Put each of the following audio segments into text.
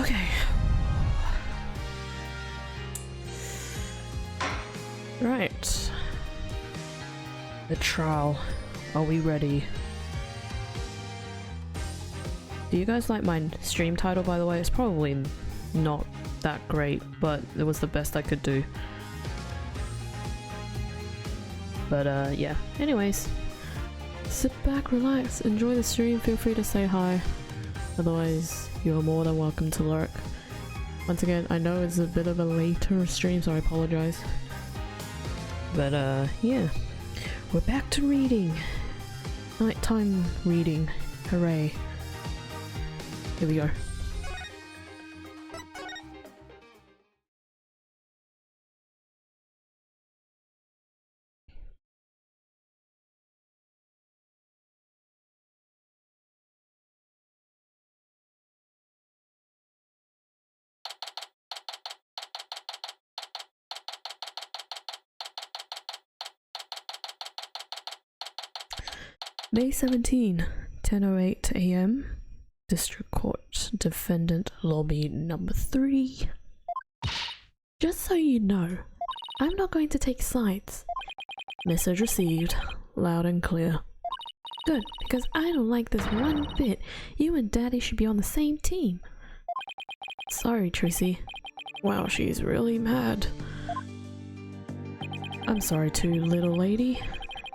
Okay. Right. The trial. Are we ready? Do you guys like my stream title, by the way? It's probably not that great, but it was the best I could do. But yeah. Anyways. Sit back, relax, enjoy the stream, feel free to say hi. Otherwise, you're more than welcome to lurk. Once again, I know it's a bit of a later stream, so I apologize. But yeah. We're back to reading. Nighttime reading. Hooray. Here we go. May 17, 10:08 AM. District Court, Defendant Lobby number 3. Just so you know, I'm not going to take sides. Message received, loud and clear. Good, because I don't like this one bit. You and Daddy should be on the same team. Sorry, Tracy. Wow, she's really mad. I'm sorry too, little lady.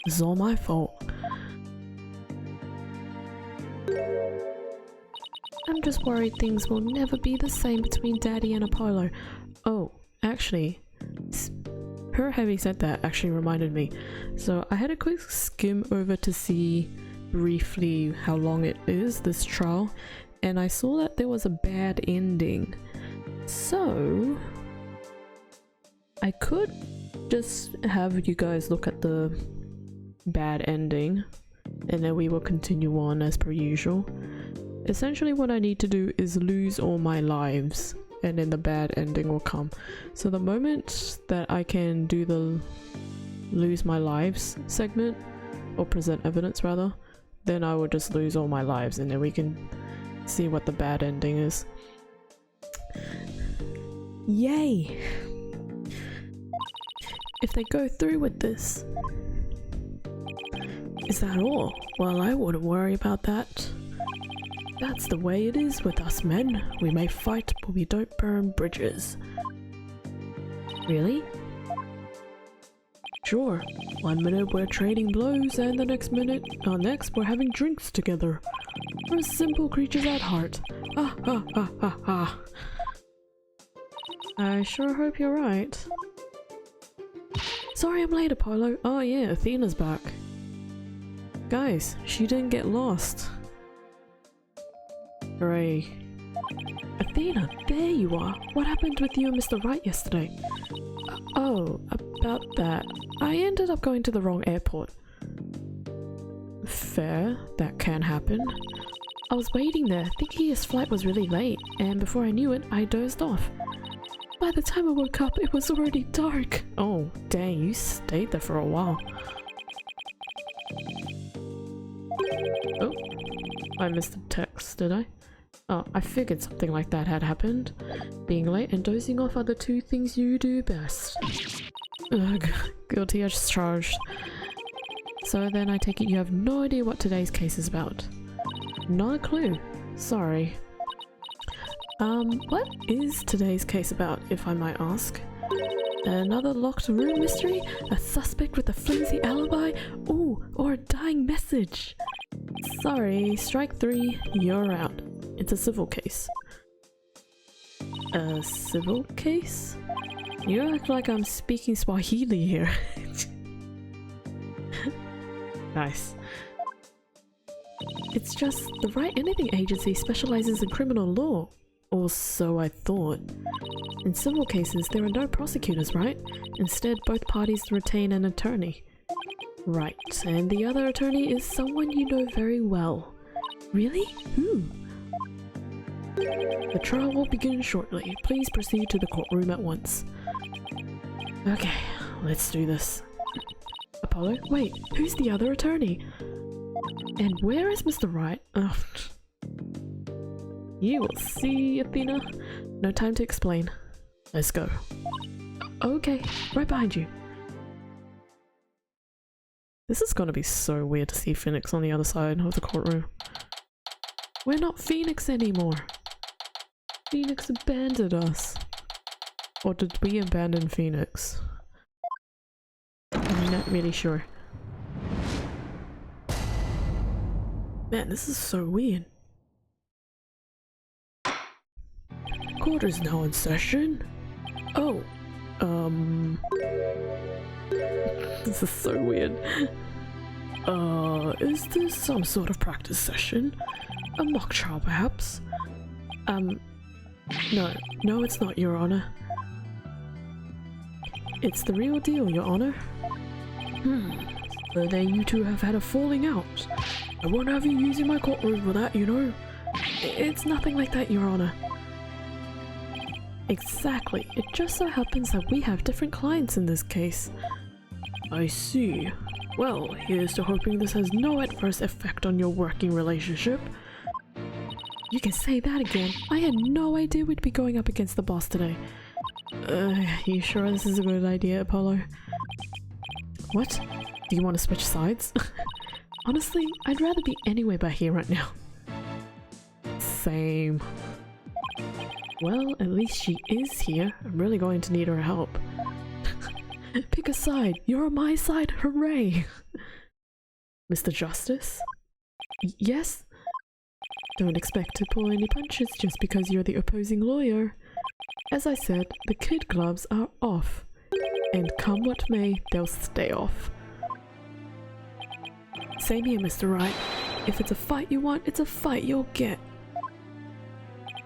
This is all my fault. I'm just worried things will never be the same between Daddy and Apollo. Oh, actually, her having said that actually reminded me. So I had a quick skim over to see briefly how long it is, this trial, and I saw that there was a bad ending. So I could just have you guys look at the bad ending and then we will continue on as per usual. Essentially what I need to do is lose all my lives and then the bad ending will come. So the moment that I can do the lose my lives segment, or present evidence rather, then I will just lose all my lives and then we can see what the bad ending is. Yay! If they go through with this. Is that all? Well, I wouldn't worry about that. That's the way it is with us men. We may fight, but we don't burn bridges. Really? Sure. 1 minute we're trading blows, and the next we're having drinks together. We're simple creatures at heart. Ha ha ha ha ha. I sure hope you're right. Sorry I'm late, Apollo. Oh yeah, Athena's back. Guys, she didn't get lost. Hooray. Athena, there you are. What happened with you and Mr. Wright yesterday? Oh, about that. I ended up going to the wrong airport. Fair, that can happen. I was waiting there, thinking his flight was really late, and before I knew it, I dozed off. By the time I woke up, it was already dark. Oh, dang, you stayed there for a while. Oh, I missed the text, did I? Oh, I figured something like that had happened. Being late and dozing off are the two things you do best. Ugh, guilty as charged. So then I take it you have no idea what today's case is about. Not a clue. Sorry. What is today's case about, if I might ask? Another locked room mystery? A suspect with a flimsy alibi? Ooh, or a dying message? Sorry, strike 3, you're out. It's a civil case. A civil case? You act like I'm speaking Swahili here. Nice. It's just the Wright Anything Agency specializes in criminal law. Or so I thought. In civil cases, there are no prosecutors, right? Instead, both parties retain an attorney. Right, and the other attorney is someone you know very well. Really? Who? The trial will begin shortly. Please proceed to the courtroom at once. Okay, let's do this. Apollo? Wait, who's the other attorney? And where is Mr. Wright? Oh. You will see, Athena. No time to explain. Let's go. Okay, right behind you. This is gonna be so weird to see Phoenix on the other side of the courtroom. We're not Phoenix anymore. Phoenix abandoned us. Or did we abandon Phoenix? I'm not really sure. Man, this is so weird. Court is now in session. Oh, this is so weird. Is this some sort of practice session? A mock trial, perhaps? No, it's not, Your Honor. It's the real deal, Your Honor. So then you two have had a falling out. I won't have you using my courtroom for that, you know. It's nothing like that, Your Honor. Exactly. It just so happens that we have different clients in this case. I see. Well, here's to hoping this has no adverse effect on your working relationship. You can say that again. I had no idea we'd be going up against the boss today. You sure this is a good idea, Apollo? What? Do you want to switch sides? Honestly, I'd rather be anywhere but here right now. Same. Well, at least she is here. I'm really going to need her help. Pick a side. You're on my side. Hooray! Mr. Justice? Yes? Don't expect to pull any punches just because you're the opposing lawyer. As I said, the kid gloves are off. And come what may, they'll stay off. Same here, Mr. Wright. If it's a fight you want, it's a fight you'll get.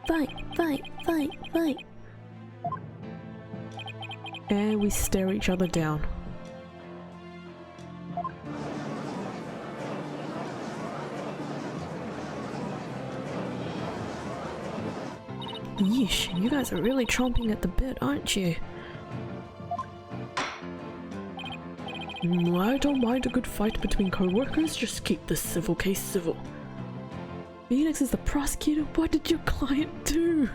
Fight, fight, fight, fight. And we stare each other down. Yeesh, you guys are really chomping at the bit, aren't you? I don't mind a good fight between co-workers, just keep the civil case civil. Phoenix is the prosecutor? What did your client do?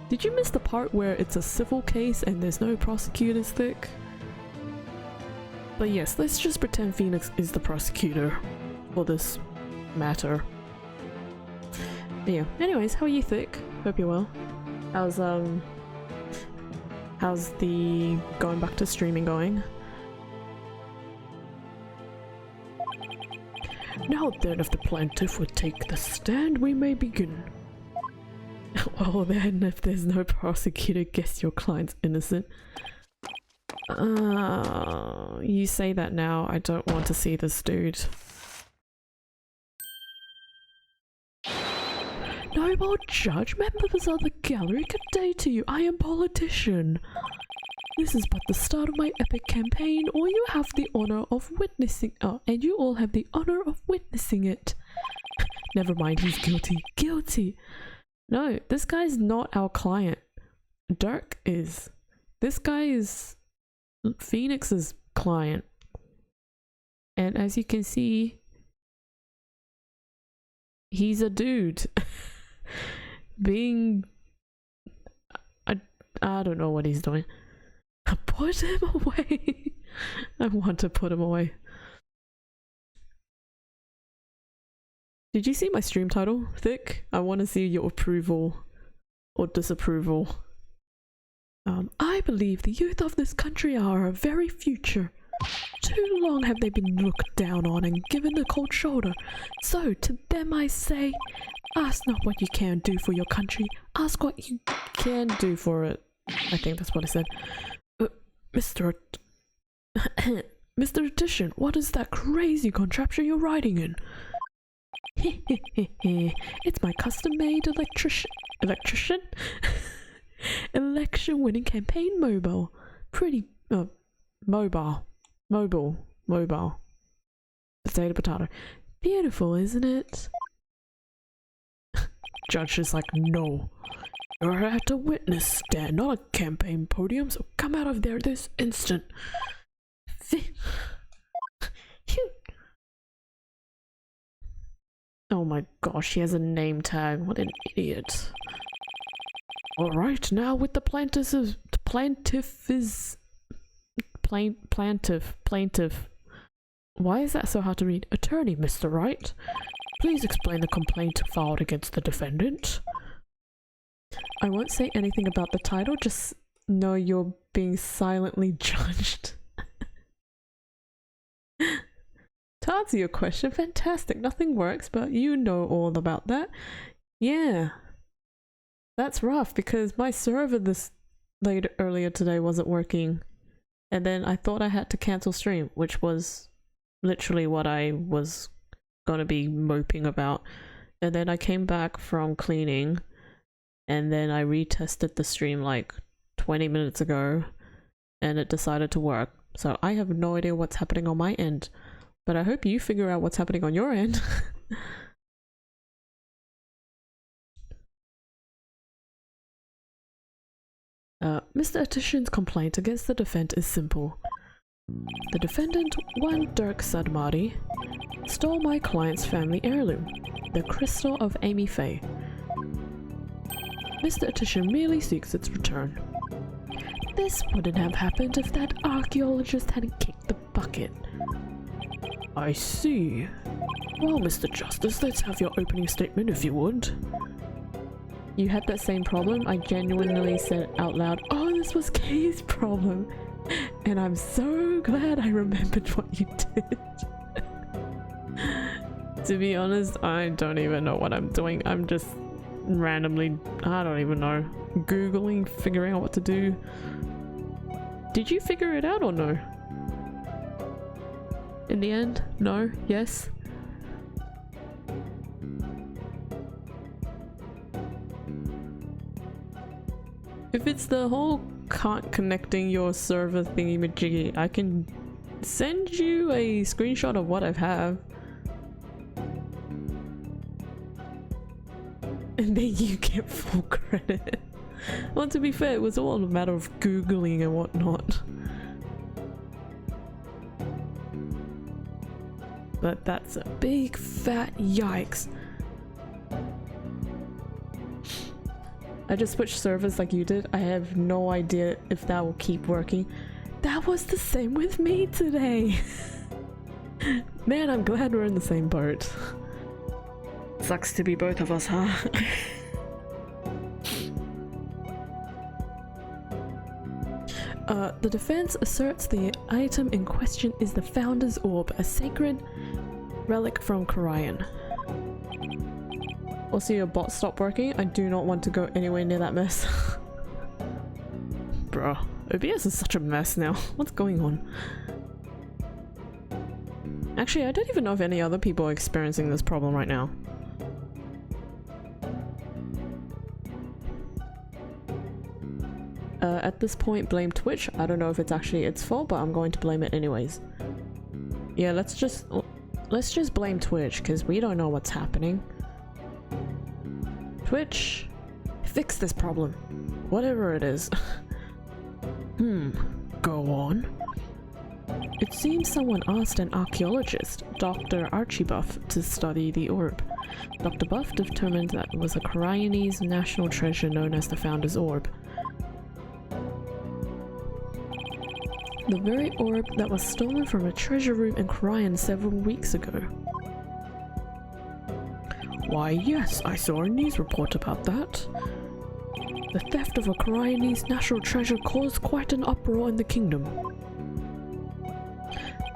Did you miss the part where it's a civil case and there's no prosecutors, Thick? But yes, let's just pretend Phoenix is the prosecutor for this matter. But yeah, anyways, how are you, Thick? Hope you're well. How's the going back to streaming going? Now then, if the plaintiff would take the stand, we may begin. Well then, if there's no prosecutor, guess your client's innocent. You say that now, I don't want to see this dude. Noble judge, members of the gallery, good day to you. I am politician. This is but the start of my epic campaign, or you have the honor of witnessing— and you all have the honor of witnessing it. Never mind, he's guilty. Guilty! No, this guy's not our client. Dirk is. This guy is Phoenix's client. And as you can see, he's a dude. Being— I don't know what he's doing. Put him away. I want to put him away. Did you see my stream title, Thick? I want to see your approval or disapproval. I believe the youth of this country are our very future. Too long have they been looked down on and given the cold shoulder. So to them I say, ask not what you can do for your country, ask what you can do for it. I think that's what I said. Mr. Mr. Addition, what is that crazy contraption you're riding in? It's my custom-made electrician? Election-winning campaign mobile. Pretty, mobile. Potato. Beautiful, isn't it? Judge is like, no. You're at a witness stand, not a campaign podium, so come out of there this instant. Oh my gosh, he has a name tag. What an idiot. Alright, now with the plaintiff. Why is that so hard to read? Attorney, Mr. Wright. Please explain the complaint filed against the defendant. I won't say anything about the title, just know you're being silently judged. To answer your question, fantastic. Nothing works, but you know all about that. Yeah. That's rough because my server earlier today wasn't working. And then I thought I had to cancel stream, which was literally what I was gonna be moping about. And then I came back from cleaning and then I retested the stream like 20 minutes ago and it decided to work. So I have no idea what's happening on my end, but I hope you figure out what's happening on your end. Mr. Atishan's complaint against the defendant is simple. The defendant, one Dirk Sadmati, stole my client's family heirloom, the crystal of Amy Faye. Mr. Atishan merely seeks its return. This wouldn't have happened if that archaeologist hadn't kicked the bucket. I see. Well, Mr. Justice, let's have your opening statement if you would. You had that same problem? I genuinely said out loud, oh, this was Kay's problem. And I'm so glad I remembered what you did. To be honest, I don't even know what I'm doing. I'm just randomly, I don't even know, Googling, figuring out what to do. Did you figure it out or no? In the end? No? Yes? If it's the whole can't connecting your server thingy majiggy, I can send you a screenshot of what I have. And then you get full credit. Well, to be fair, it was all a matter of Googling and whatnot. But that's a big fat yikes. I just switched servers like you did. I have no idea if that will keep working. That was the same with me today. Man, I'm glad we're in the same boat. Sucks to be both of us, huh? The defense asserts the item in question is the Founder's Orb, a sacred relic from Karayan. Also, your bot stopped working. I do not want to go anywhere near that mess. Bro, OBS is such a mess now. What's going on? Actually, I don't even know if any other people are experiencing this problem right now. At this point, blame Twitch. I don't know if it's actually its fault, but I'm going to blame it anyways. Yeah, let's just blame Twitch, because we don't know what's happening. Twitch, fix this problem. Whatever it is. Go on. It seems someone asked an archaeologist, Dr. Archie Buff, to study the orb. Dr. Buff determined that it was a Karayanese national treasure known as the Founder's Orb. The very orb that was stolen from a treasure room in Karayan several weeks ago. Why yes, I saw a news report about that. The theft of a Karayanese national treasure caused quite an uproar in the kingdom.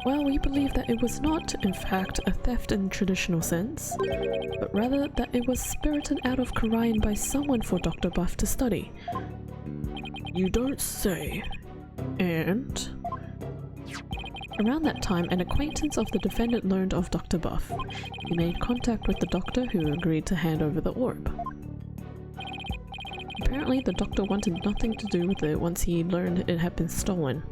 Well, we believe that it was not, in fact, a theft in the traditional sense, but rather that it was spirited out of Karayan by someone for Dr. Buff to study. You don't say. And around that time, an acquaintance of the defendant learned of Dr. Buff. He made contact with the doctor, who agreed to hand over the orb. Apparently, the doctor wanted nothing to do with it once he learned it had been stolen.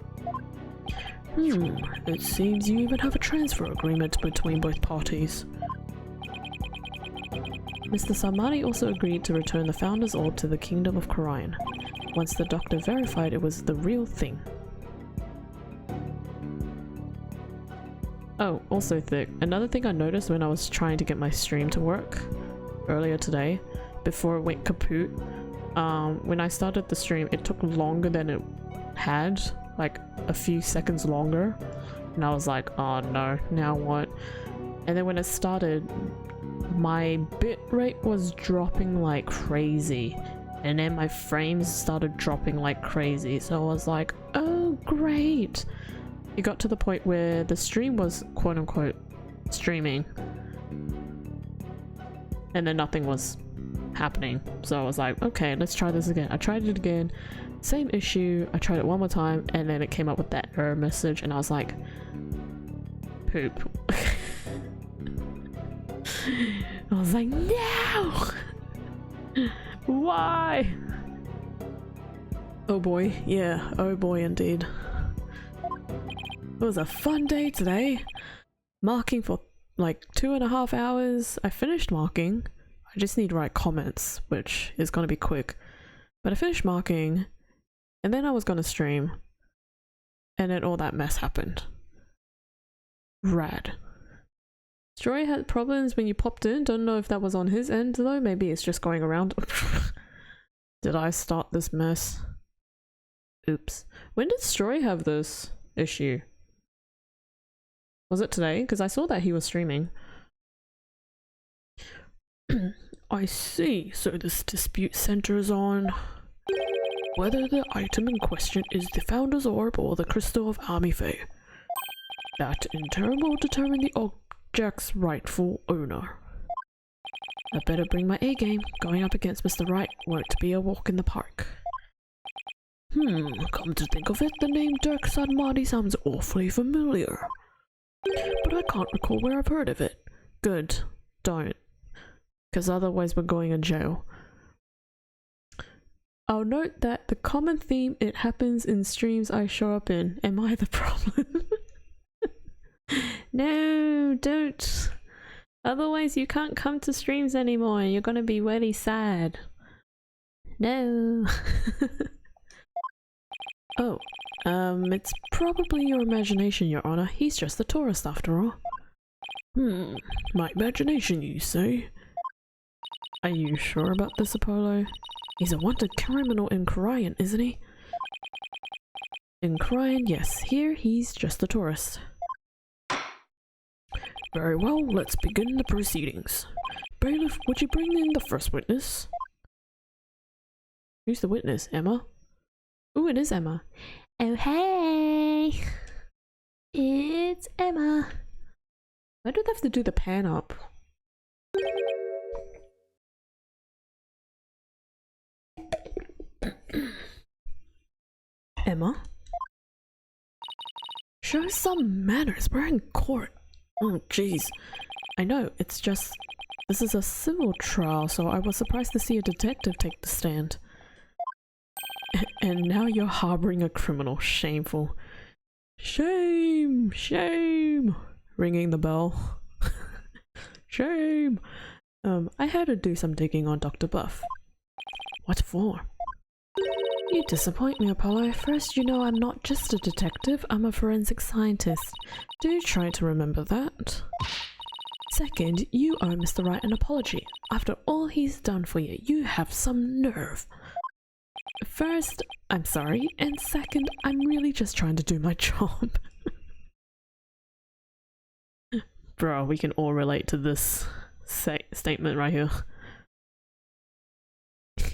It seems you even have a transfer agreement between both parties. Mr. Samari also agreed to return the Founder's Orb to the Kingdom of Karayan, once the doctor verified it was the real thing. Oh, also thick. Another thing I noticed when I was trying to get my stream to work earlier today, before it went kaput, when I started the stream, it took longer than it had, like a few seconds longer. And I was like, oh no, now what? And then when it started, my bit rate was dropping like crazy. And then my frames started dropping like crazy. So I was like, oh great. It got to the point where the stream was quote unquote streaming. And then nothing was happening. So I was like, okay, let's try this again. I tried it again. Same issue. I tried it one more time and then it came up with that error message and I was like, poop. I was like, no! Why? Oh boy, yeah, oh boy indeed. It was a fun day today. Marking for like 2.5 hours. I finished marking. I just need to write comments, which is gonna be quick. But I finished marking, and then I was gonna stream, and then all that mess happened. Rad. Story had problems when you popped in. Don't know if that was on his end though. Maybe it's just going around. Did I start this mess? Oops. When did Story have this issue? Was it today? Because I saw that he was streaming. I see. So this dispute centers on whether the item in question is the Founder's Orb or the Crystal of Army Fae. That in turn will determine the object's rightful owner. I better bring my A game. Going up against Mr. Wright won't be a walk in the park. Come to think of it, the name Dirk Sadmadi sounds awfully familiar. But I can't recall where I've heard of it. Good. Don't. Because otherwise we're going in jail. I'll note that the common theme, it happens in streams I show up in. Am I the problem? No, don't. Otherwise you can't come to streams anymore. You're gonna be really sad. No. Oh, it's probably your imagination, Your Honor. He's just a tourist after all. My imagination, you say? Are you sure about this, Apollo? He's a wanted criminal in Korean, isn't he? In Korean, yes. Here, he's just a tourist. Very well, let's begin the proceedings. Bailiff, would you bring in the first witness? Who's the witness? Emma? Ooh, it is Emma. Oh, hey! It's Emma. Why do they have to do the pan up? Emma? Show some manners. We're in court. Oh, jeez. I know, it's just... This is a civil trial, so I was surprised to see a detective take the stand. And now you're harboring a criminal. Shameful. Shame! Shame! Ringing the bell. Shame! I had to do some digging on Dr. Buff. What for? You disappoint me, Apollo. First, you know I'm not just a detective, I'm a forensic scientist. Do try to remember that. Second, you owe Mr. Wright an apology. After all he's done for you, you have some nerve. First, I'm sorry, and second, I'm really just trying to do my job. Bro, we can all relate to this statement right here.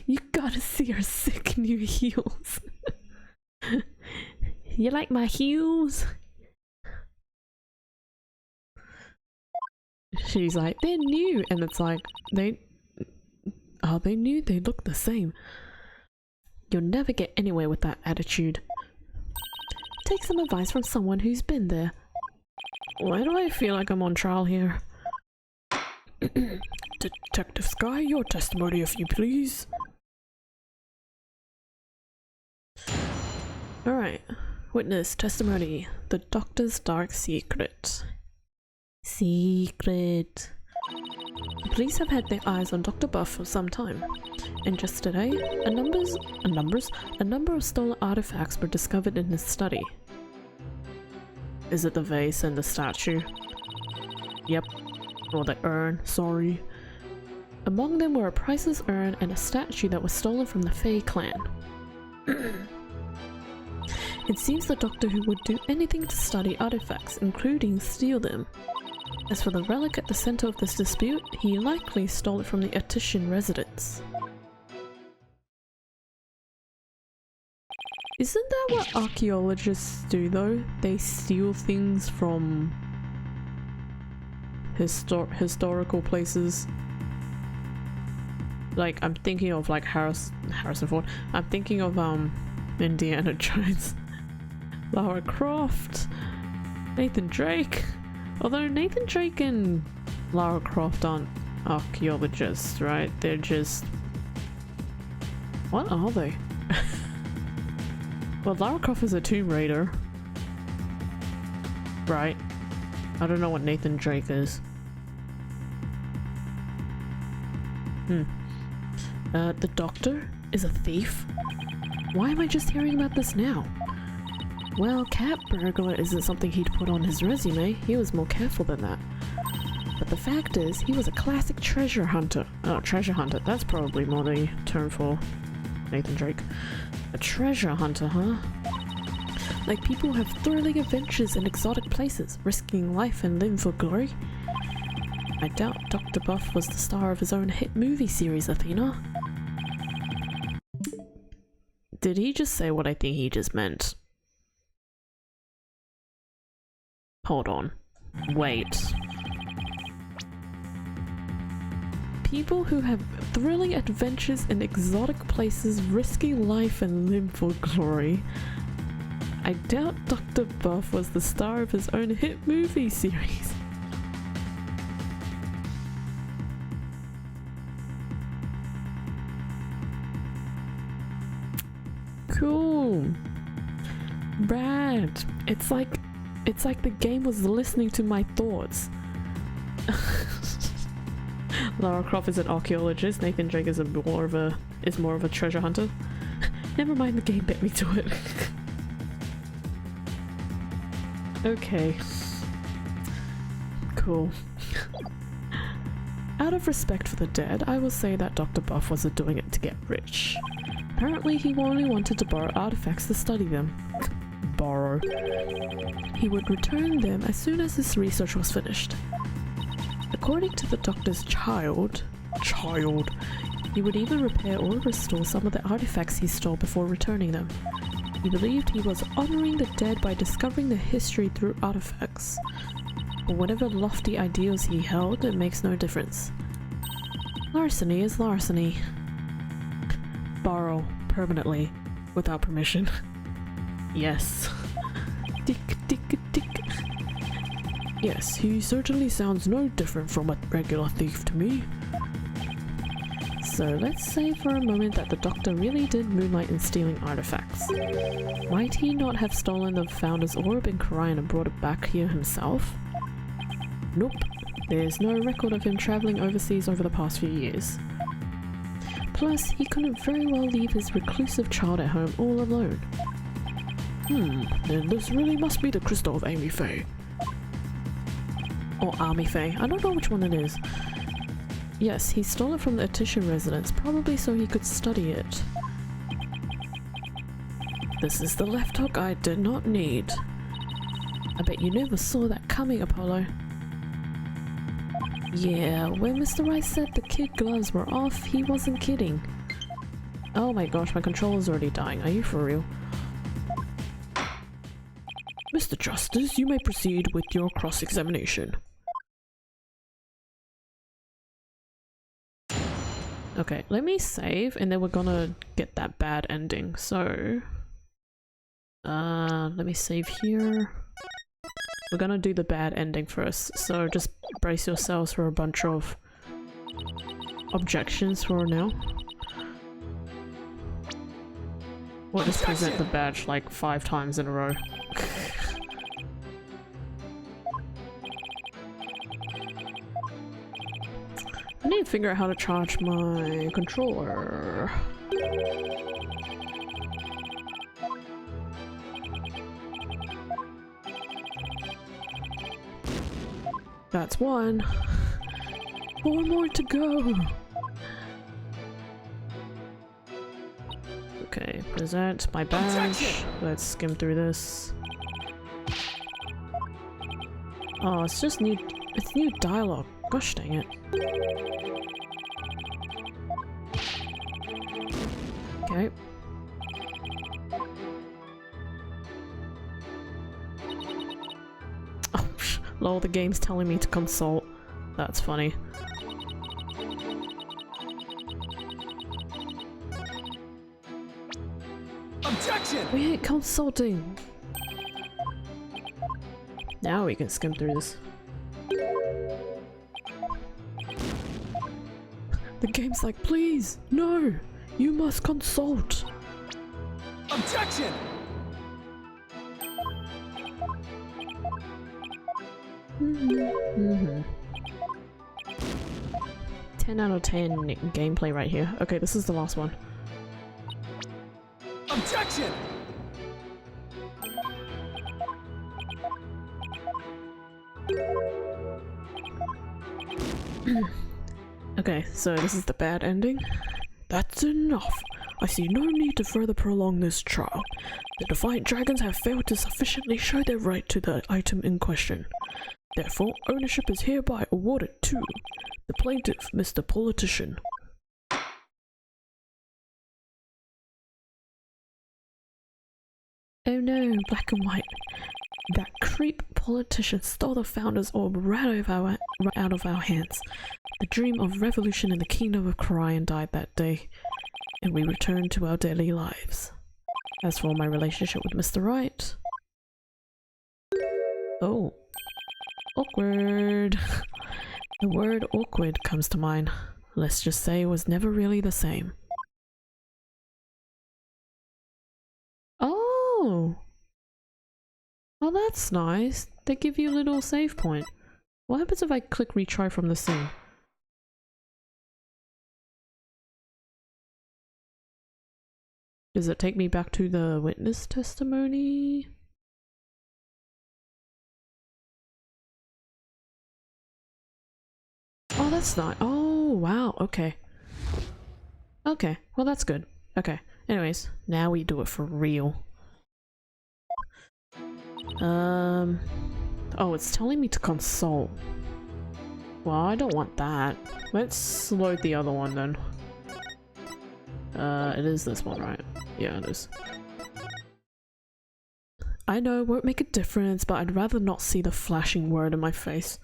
You gotta see her sick new heels. You like my heels? She's like, they're new, and it's like, are they new? They look the same. You'll never get anywhere with that attitude. Take some advice from someone who's been there. Why do I feel like I'm on trial here? Detective Sky, your testimony if you please. Alright, witness testimony. The doctor's dark secret. Secret. The police have had their eyes on Dr. Buff for some time, and just today, a number of stolen artifacts were discovered in his study. Is it the vase and the statue? Yep. Or the urn, sorry. Among them were a priceless urn and a statue that was stolen from the Fae clan. It seems the Doctor Who would do anything to study artifacts, including steal them. As for the relic at the center of this dispute, he likely stole it from the Attition residence. Isn't that what archaeologists do though? They steal things from historical places. Like, I'm thinking of like Harrison Ford. I'm thinking of Indiana Jones. Lara Croft, Nathan Drake. Although Nathan Drake and Lara Croft aren't archaeologists, right? They're just... What are they? Well, Lara Croft is a Tomb Raider. Right. I don't know what Nathan Drake is. The Doctor is a thief? Why am I just hearing about this now? Well, cat burglar isn't something he'd put on his resume. He was more careful than that. But the fact is, he was a classic treasure hunter. Oh, treasure hunter. That's probably more the term for Nathan Drake. A treasure hunter, huh? Like people who have thrilling adventures in exotic places, risking life and limb for glory. I doubt Dr. Buff was the star of his own hit movie series, Athena. Did he just say what I think he just meant? Hold on. Wait. People who have thrilling adventures in exotic places, risking life and limb for glory. I doubt Dr. Buff was the star of his own hit movie series. Cool. Brad, it's like the game was listening to my thoughts. Lara Croft is an archaeologist. Nathan Drake is more of a treasure hunter. Never mind, the game bit me to it. Okay. Cool. Out of respect for the dead, I will say that Dr. Buff wasn't doing it to get rich. Apparently he only wanted to borrow artifacts to study them. Borrow. He would return them as soon as his research was finished. According to the Doctor's child, he would even repair or restore some of the artifacts he stole before returning them. He believed he was honoring the dead by discovering their history through artifacts. But whatever lofty ideals he held, it makes no difference. Larceny is larceny. Borrow permanently, without permission. Yes. Tick, tick, tick. Yes, he certainly sounds no different from a regular thief to me. So let's say for a moment that the Doctor really did moonlight in stealing artifacts. Might he not have stolen the Founder's Orb in Kharian and brought it back here himself? Nope. There's no record of him travelling overseas over the past few years. Plus, he couldn't very well leave his reclusive child at home all alone. Then this really must be the crystal of Amy Faye. Or Army Faye. I don't know which one it is. Yes, he stole it from the Attition residence, probably so he could study it. This is the left hook I did not need. I bet you never saw that coming, Apollo. Yeah, when Mr. Wright said the kid gloves were off, he wasn't kidding. Oh my gosh, my controller's already dying. Are you for real? Mr. Justice, you may proceed with your cross-examination. Okay, let me save and then we're gonna get that bad ending. So, let me save here. We're gonna do the bad ending first, so just brace yourselves for a bunch of objections for now. We'll just present the badge like 5 times in a row. I need to figure out how to charge my controller. That's one. 4 more to go. Okay, present my badge. Let's skim through this. Oh, it's just new. It's new dialogue. Gosh dang it. Okay. Oh, lol, the game's telling me to consult. That's funny. Objection! We ain't consulting! Now we can skim through this. The game's like, please, no! You must consult! Objection! Mm-hmm. 10 out of 10 gameplay right here. Okay, this is the last one. Objection! Okay, so this is the bad ending. That's enough. I see no need to further prolong this trial. The Defiant Dragons have failed to sufficiently show their right to the item in question. Therefore, ownership is hereby awarded to the plaintiff, Mr. Politician. Oh no, black and white. That creep politician stole the Founder's Orb right out of our hands. The dream of revolution in the kingdom of Korian died that day, and we returned to our daily lives. As for my relationship with Mr. Wright... Oh. Awkward. The word awkward comes to mind. Let's just say it was never really the same. Oh! Oh, that's nice. They give you a little save point. What happens if I click retry from the scene? Does it take me back to the witness testimony? Oh, that's not. Oh, wow. Okay. Okay. Well, that's good. Okay. Anyways, now we do it for real. Oh, it's telling me to consult. Well, I don't want that. Let's load the other one then. It is this one, right? Yeah, it is. I know, it won't make a difference, but I'd rather not see the flashing word in my face.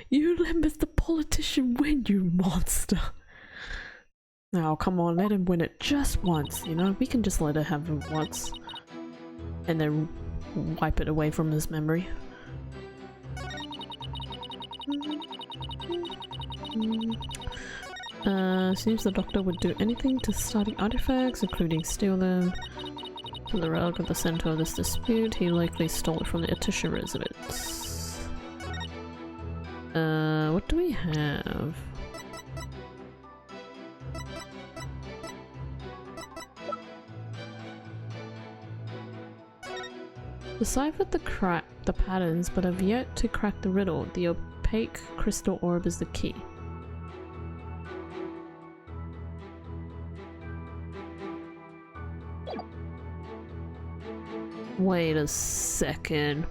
You let Mr. Politician win, you monster! Now, come on, let him win it just once, you know? We can just let it have it once. And then wipe it away from his memory. Seems the doctor would do anything to study artifacts, including steal them. From the relic at the center of this dispute, he likely stole it from the Atisha residence. What do we have? Deciphered the patterns, but have yet to crack the riddle. The opaque crystal orb is the key. Wait a second.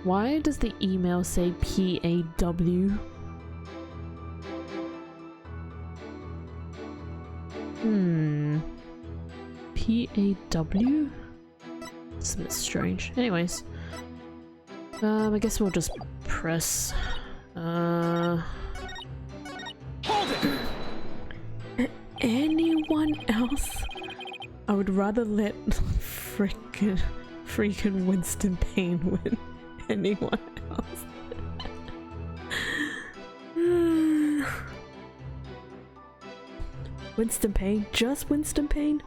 Why does the email say PAW? PAW? It's a bit strange. Anyways. I guess we'll just press... Hold it! Anyone else? I would rather let freaking Winston Payne win. Anyone else? Winston Payne? Just Winston Payne?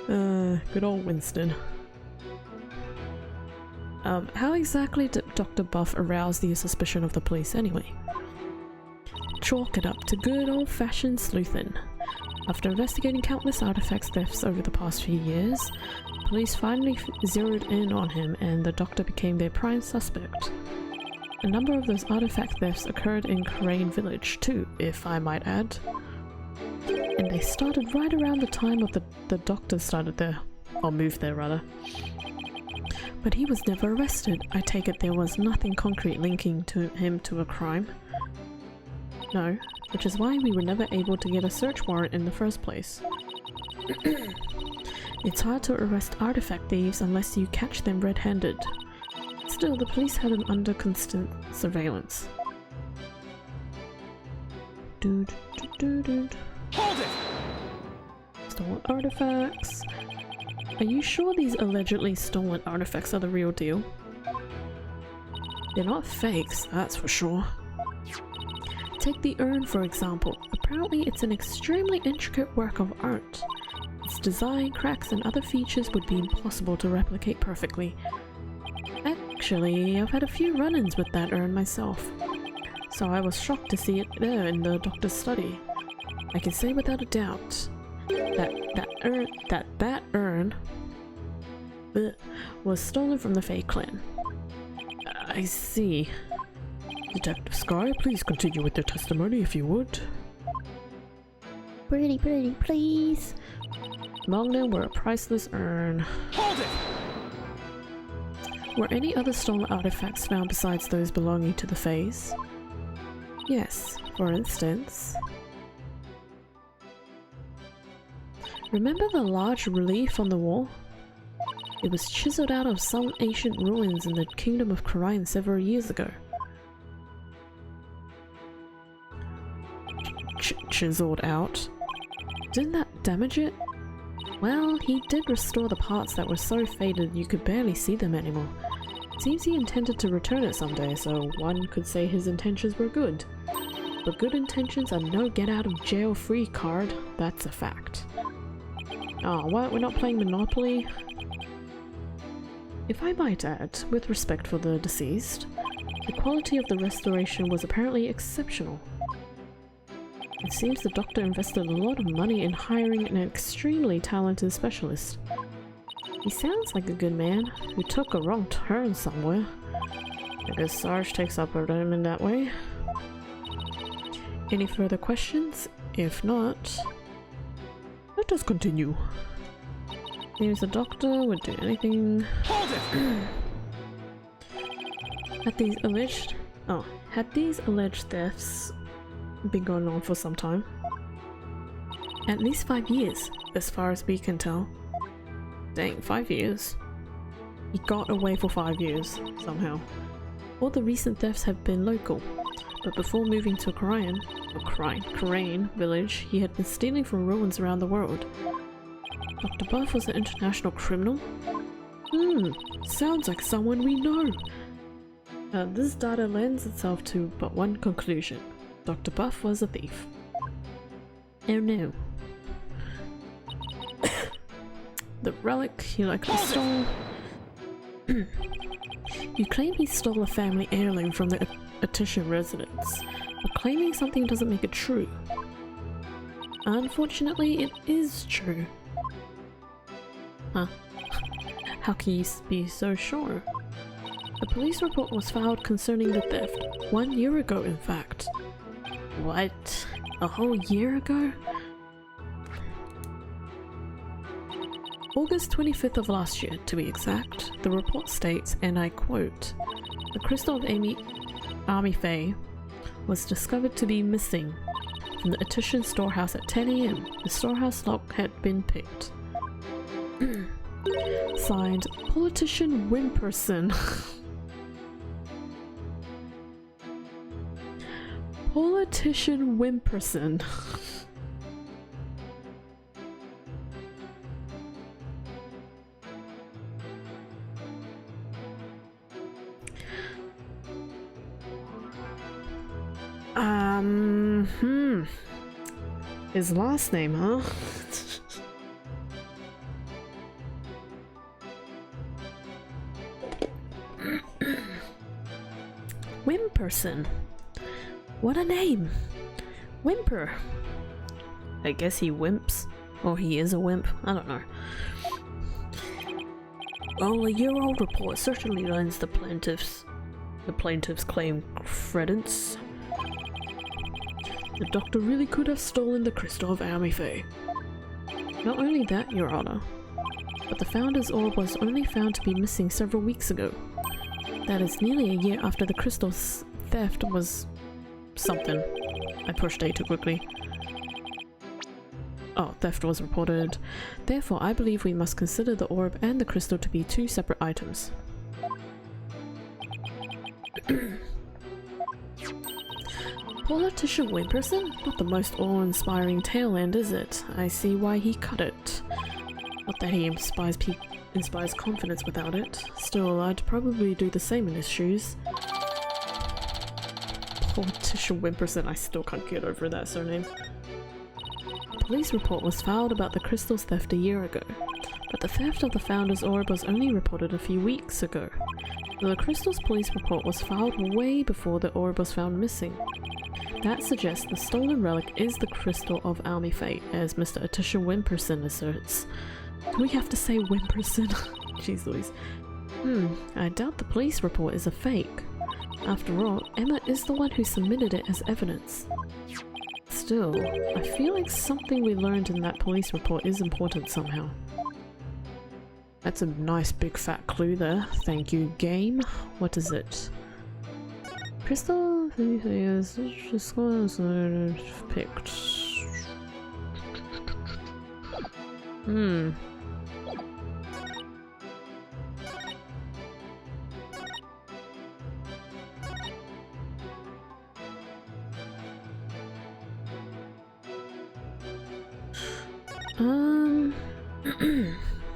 Good old Winston. How exactly did Dr. Buff arouse the suspicion of the police anyway? Chalk it up to good old-fashioned sleuthing. After investigating countless artifacts thefts over the past few years, police finally zeroed in on him and the doctor became their prime suspect. A number of those artifact thefts occurred in Crane Village too, if I might add. And they started right around the time of the doctor started there, or moved there rather. But he was never arrested. I take it there was nothing concrete linking him to a crime. No, which is why we were never able to get a search warrant in the first place. It's hard to arrest artifact thieves unless you catch them red-handed. Still, the police had him under constant surveillance. Hold it! Stolen artifacts. Are you sure these allegedly stolen artifacts are the real deal? They're not fakes, that's for sure. Take the urn for example. Apparently it's an extremely intricate work of art. Its design, cracks and other features would be impossible to replicate perfectly. Actually, I've had a few run-ins with that urn myself, so I was shocked to see it there in the doctor's study. I can say without a doubt that urn was stolen from the Fae clan. I see. Detective Sky, please continue with your testimony if you would. Pretty, please. Among them were a priceless urn. Hold it! Were any other stolen artifacts found besides those belonging to the Faes? Yes, for instance. Remember the large relief on the wall? It was chiseled out of some ancient ruins in the Kingdom of Khura'in several years ago. Chiseled out? Didn't that damage it? Well, he did restore the parts that were so faded you could barely see them anymore. Seems he intended to return it someday, so one could say his intentions were good. But good intentions are no get-out-of-jail-free card, that's a fact. Oh, what? We're not playing Monopoly? If I might add, with respect for the deceased, the quality of the restoration was apparently exceptional. It seems the doctor invested a lot of money in hiring an extremely talented specialist. He sounds like a good man who took a wrong turn somewhere. I guess Sarge takes up on him in that way. Any further questions? If not, let us continue. Here's the doctor, would do anything. Hold it! Had these alleged thefts been going on for some time? At least 5 years, as far as we can tell. Dang, 5 years? He got away for 5 years, somehow. All the recent thefts have been local, but before moving to Khura'in village, he had been stealing from ruins around the world. Dr. Buff was an international criminal? Sounds like someone we know! This data lends itself to but one conclusion. Dr. Buff was a thief. Oh no. The relic he likely stole. You claim he stole a family heirloom from the Attition residence, but claiming something doesn't make it true. Unfortunately, it is true. Huh? How can you be so sure? A police report was filed concerning the theft 1 year ago, in fact. What? A whole year ago? August 25th of last year, to be exact, the report states, and I quote, "The crystal of Army Fae was discovered to be missing from the Attition storehouse at 10 AM. The storehouse lock had been picked." Signed, Politician Wimperson. Politician Wimperson. His last name, huh? Wimperson. What a name! Whimper. I guess he wimps. Or he is a wimp. I don't know. Well, a year-old report certainly lends the plaintiff's claim credence. The doctor really could have stolen the crystal of Army Fae. Not only that, Your Honor, but the Founder's Orb was only found to be missing several weeks ago. That is nearly a year after the crystal's theft was... something. I pushed A too quickly. Oh, theft was reported. Therefore, I believe we must consider the orb and the crystal to be two separate items. Politician Wimperson? Not the most awe-inspiring tail end, is it? I see why he cut it. Not that he inspires confidence without it. Still, I'd probably do the same in his shoes. Politician Wimperson, I still can't get over that surname. A police report was filed about the crystal's theft a year ago, but the theft of the Founder's Orb was only reported a few weeks ago. So the crystal's police report was filed way before the orb was found missing. That suggests the stolen relic is the crystal of Army Fae, as Mr. Atisha Wimperson asserts. Do we have to say Wimperson? Jeez Louise. I doubt the police report is a fake. After all, Emma is the one who submitted it as evidence. Still, I feel like something we learned in that police report is important somehow. That's a nice big fat clue there. Thank you, game. What is it? Crystal is just picked.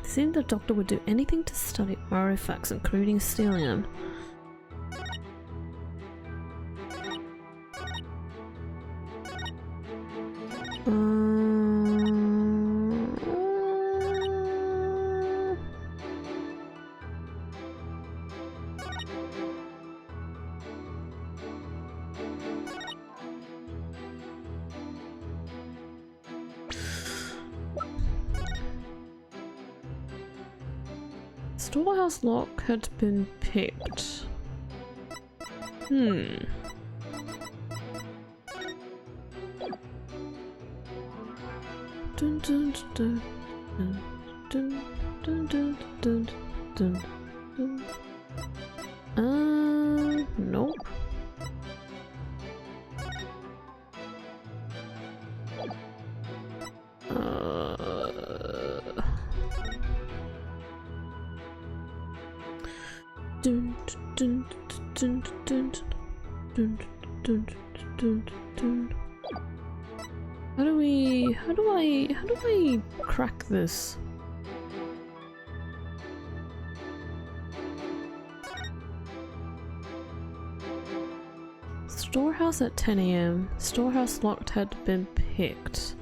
Seemed the doctor would do anything to study artifacts, including stellium. Storehouse lock had been picked. Dun, dun, dun, dun, dun, dun, dun, dun, dun, dun. Nope. Dun, dun, dun, dun, dun, dun, dun, dun. How do I crack this? Storehouse at 10 AM. Storehouse locked had been picked.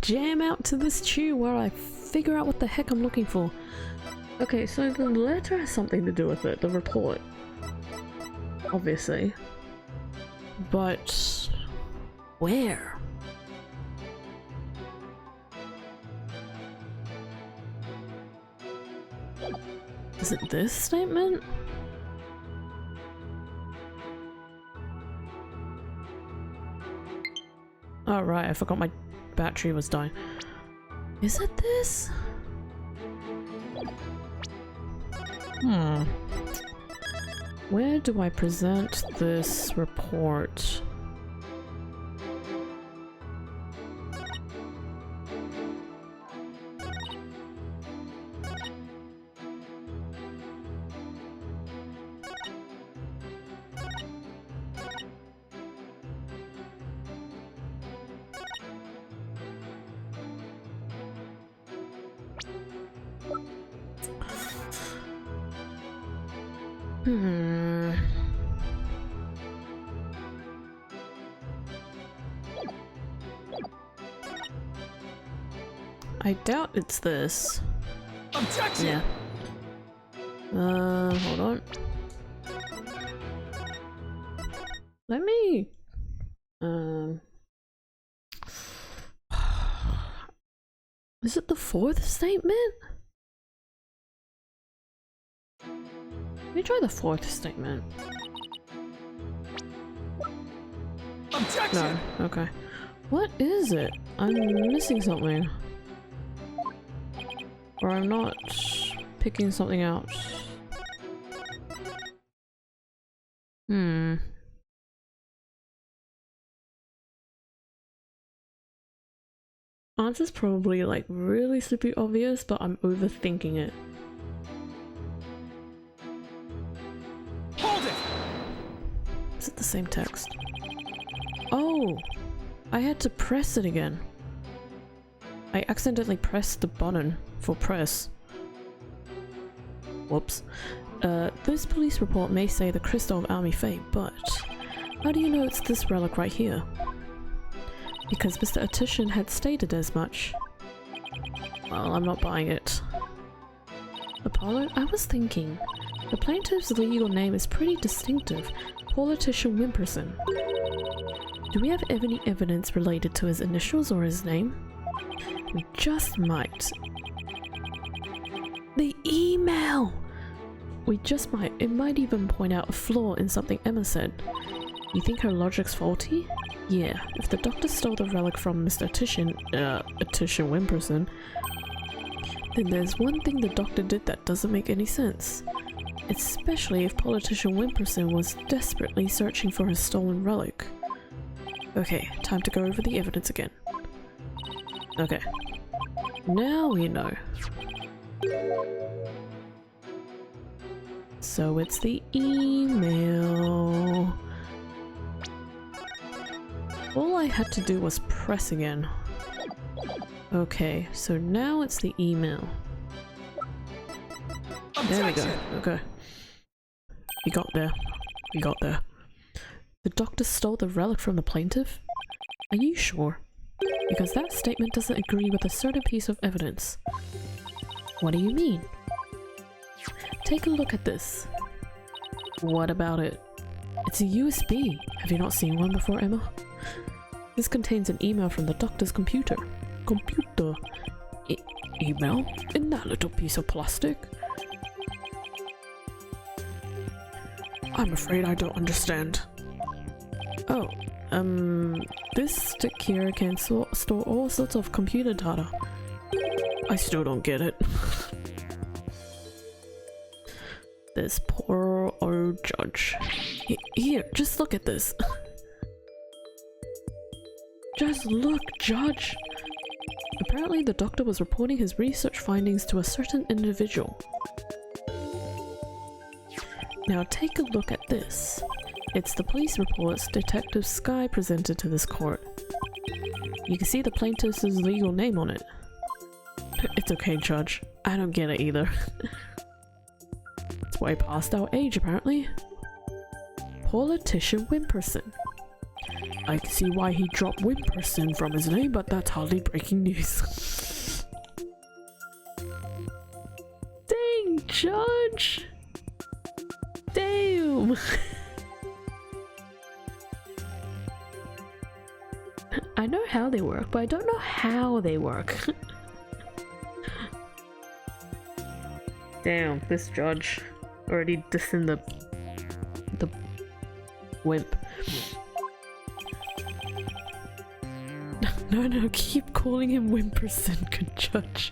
Jam out to this chew while I figure out what the heck I'm looking for. Okay, so the letter has something to do with it, the report. Obviously. But... where? Is it this statement? Oh right, I forgot my battery was dying. Is it this? Where do I present this report? I doubt it's this. Objection! Yeah. Hold on. Let me... Is it the fourth statement? Let me try the fourth statement. Objection! No, okay. What is it? I'm missing something. Or I'm not picking something out. Answer's probably like really super obvious, but I'm overthinking it. Hold it! Is it the same text? Oh! I had to press it again. I accidentally pressed the button for press. Whoops. This police report may say the Crystal of Army Fate, but how do you know it's this relic right here? Because Mr. Attishan had stated as much. Well, I'm not buying it. Apollo, I was thinking. The plaintiff's legal name is pretty distinctive. Politician Wimperson. Do we have any evidence related to his initials or his name? We just might. The email! We just might. It might even point out a flaw in something Emma said. You think her logic's faulty? Yeah, if the doctor stole the relic from Mr. Attishan Wimperson, then there's one thing the doctor did that doesn't make any sense. Especially if Politician Wimperson was desperately searching for his stolen relic. Okay, time to go over the evidence again. Okay. Now we know. So it's the email. All I had to do was press again. Okay, so now it's the email. There we go. Okay. We got there. We got there. The doctor stole the relic from the plaintiff? Are you sure? Because that statement doesn't agree with a certain piece of evidence. What do you mean? Take a look at this. What about it? It's a USB. Have you not seen one before, Emma? This contains an email from the doctor's computer. Computer? Email? In that little piece of plastic? I'm afraid I don't understand. Oh, this stick here can store all sorts of computer data. I still don't get it. This poor old judge. Here, just look at this. Just look, Judge! Apparently the doctor was reporting his research findings to a certain individual. Now take a look at this. It's the police reports Detective Sky presented to this court. You can see the plaintiff's legal name on it. It's okay, Judge. I don't get it either. It's way past our age, apparently. Politician Wimperson. I can see why he dropped Wimperson from his name, but that's hardly breaking news. Dang, Judge! Damn! I know how they work, but I don't know how they work. Damn, this judge already dissing the wimp. No, keep calling him Wimperson, good judge.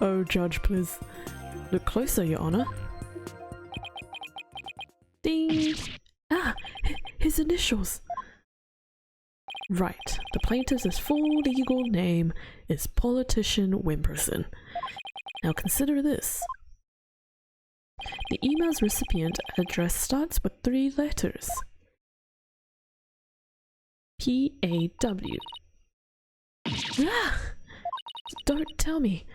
Oh, Judge, please. Look closer, Your Honor. Ding! Ah! His initials! Right. The plaintiff's full legal name is Politician Wimperson. Now consider this. The email's recipient address starts with 3 letters. P-A-W. Ah! Don't tell me.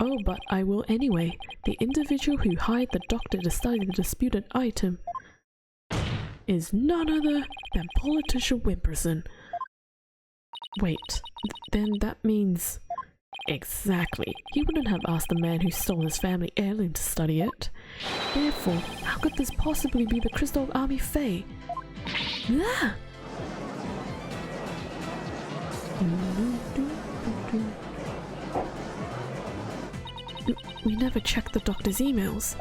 Oh, but I will anyway. The individual who hired the doctor to study the disputed item is none other than Politician Wimperson. Wait, then that means Exactly. He wouldn't have asked the man who stole his family heirloom to study it. Therefore, how could this possibly be the crystal of Army Fae? Ah! We never checked the doctor's emails.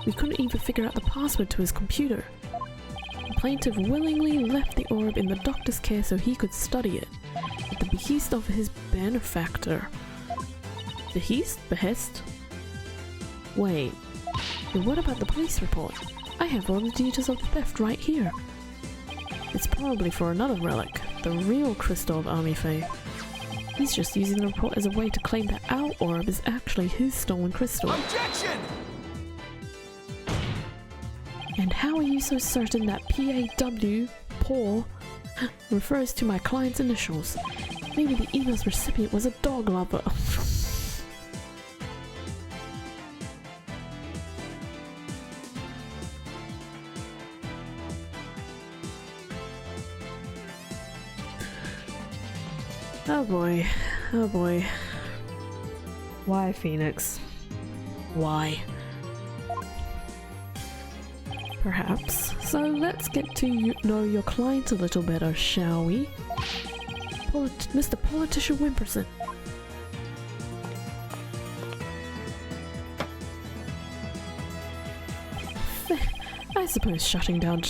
We couldn't even figure out the password to his computer. The plaintiff willingly left the orb in the doctor's care so he could study it, at the behest of his benefactor. Behest? Wait, and what about the police report? I have all the details of the theft right here. It's probably for another relic, the real crystal of Army Fae. He's just using the report as a way to claim that our orb is actually his stolen crystal. Objection! And how are you so certain that PAW, Paul, refers to my client's initials? Maybe the email's recipient was a dog lover. Oh boy, oh boy. Why, Phoenix? Why? Perhaps. So let's get to know your client a little better, shall we? Mr. Politician Wimperson. I suppose shutting down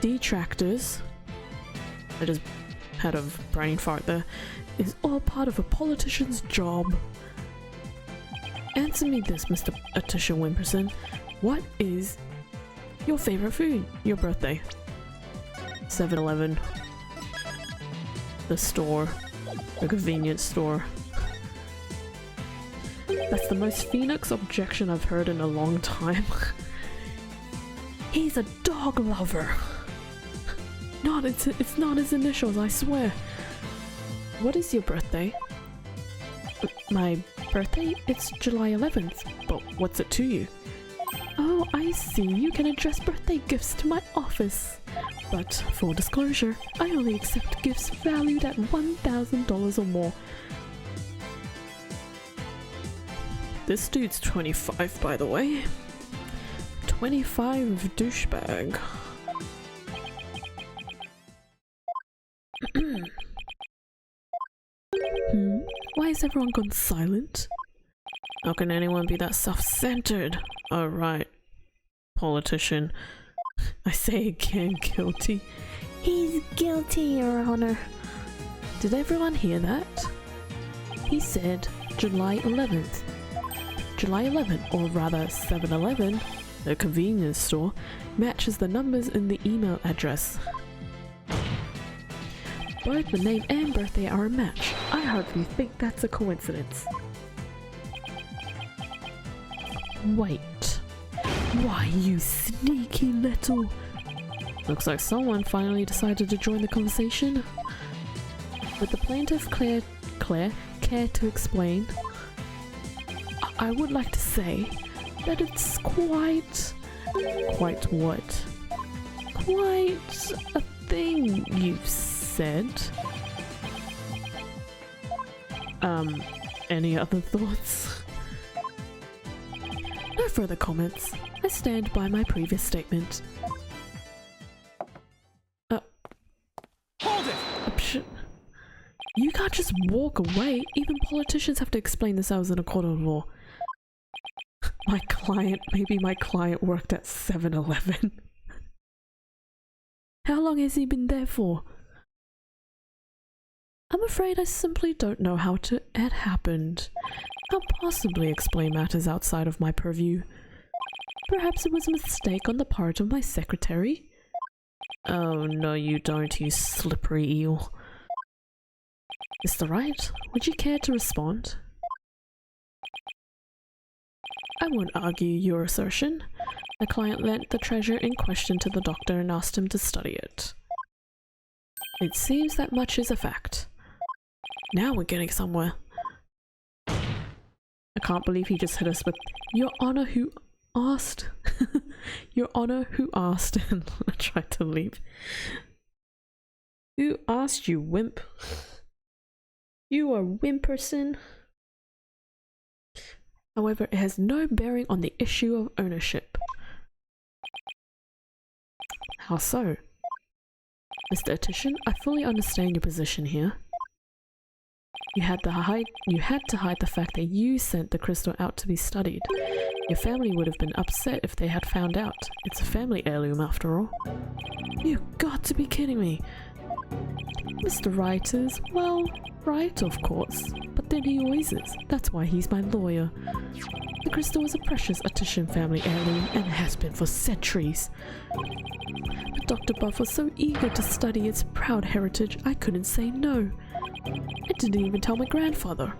detractors, I just had a brain fart there, is all part of a politician's job. Answer me this, Mr. Atisha Wimperson. What is your favorite food? Your birthday. 7-Eleven. The store. The convenience store. That's the most Phoenix objection I've heard in a long time. He's a dog lover. It's not his initials, I swear. What is your birthday? My birthday? It's July 11th. But what's it to you? Oh, I see. You can address birthday gifts to my office. But, full disclosure, I only accept gifts valued at $1,000 or more. This dude's 25, by the way. 25 douchebag. Why has everyone gone silent? How can anyone be that self-centered? Oh, right. Politician. I say again, guilty. He's guilty, Your Honor. Did everyone hear that? He said July 11th. July 11th, or rather 7-Eleven, the convenience store, matches the numbers in the email address. Both the name and birthday are a match. I hardly think that's a coincidence. Wait. Why, you sneaky little... Looks like someone finally decided to join the conversation. Would the plaintiff Claire care to explain? I would like to say that it's quite what? Quite a thing you've said. Any other thoughts? No further comments. I stand by my previous statement. Hold it! You can't just walk away. Even politicians have to explain themselves in a court of law. Maybe my client worked at 7-Eleven. How long has he been there for? I'm afraid I simply don't know how it happened. Can't possibly explain matters outside of my purview. Perhaps it was a mistake on the part of my secretary? Oh, no you don't, you slippery eel. Mr. Wright, would you care to respond? I won't argue your assertion. The client lent the treasure in question to the doctor and asked him to study it. It seems that much is a fact. Now we're getting somewhere. I can't believe he just hit us with, Your Honor, who asked? Your Honor, who asked? And I tried to leave. Who asked you, wimp? You are Wimperson. However, it has no bearing on the issue of ownership. How so? Mr. Attition, I fully understand your position here. You had to hide the fact that you sent the crystal out to be studied. Your family would have been upset if they had found out. It's a family heirloom after all. You've got to be kidding me. Mr. Wright is, well, right of course, but then he always is. That's why he's my lawyer. The crystal is a precious Attition family heirloom and has been for centuries. But Dr. Buff was so eager to study its proud heritage, I couldn't say no. I didn't even tell my grandfather.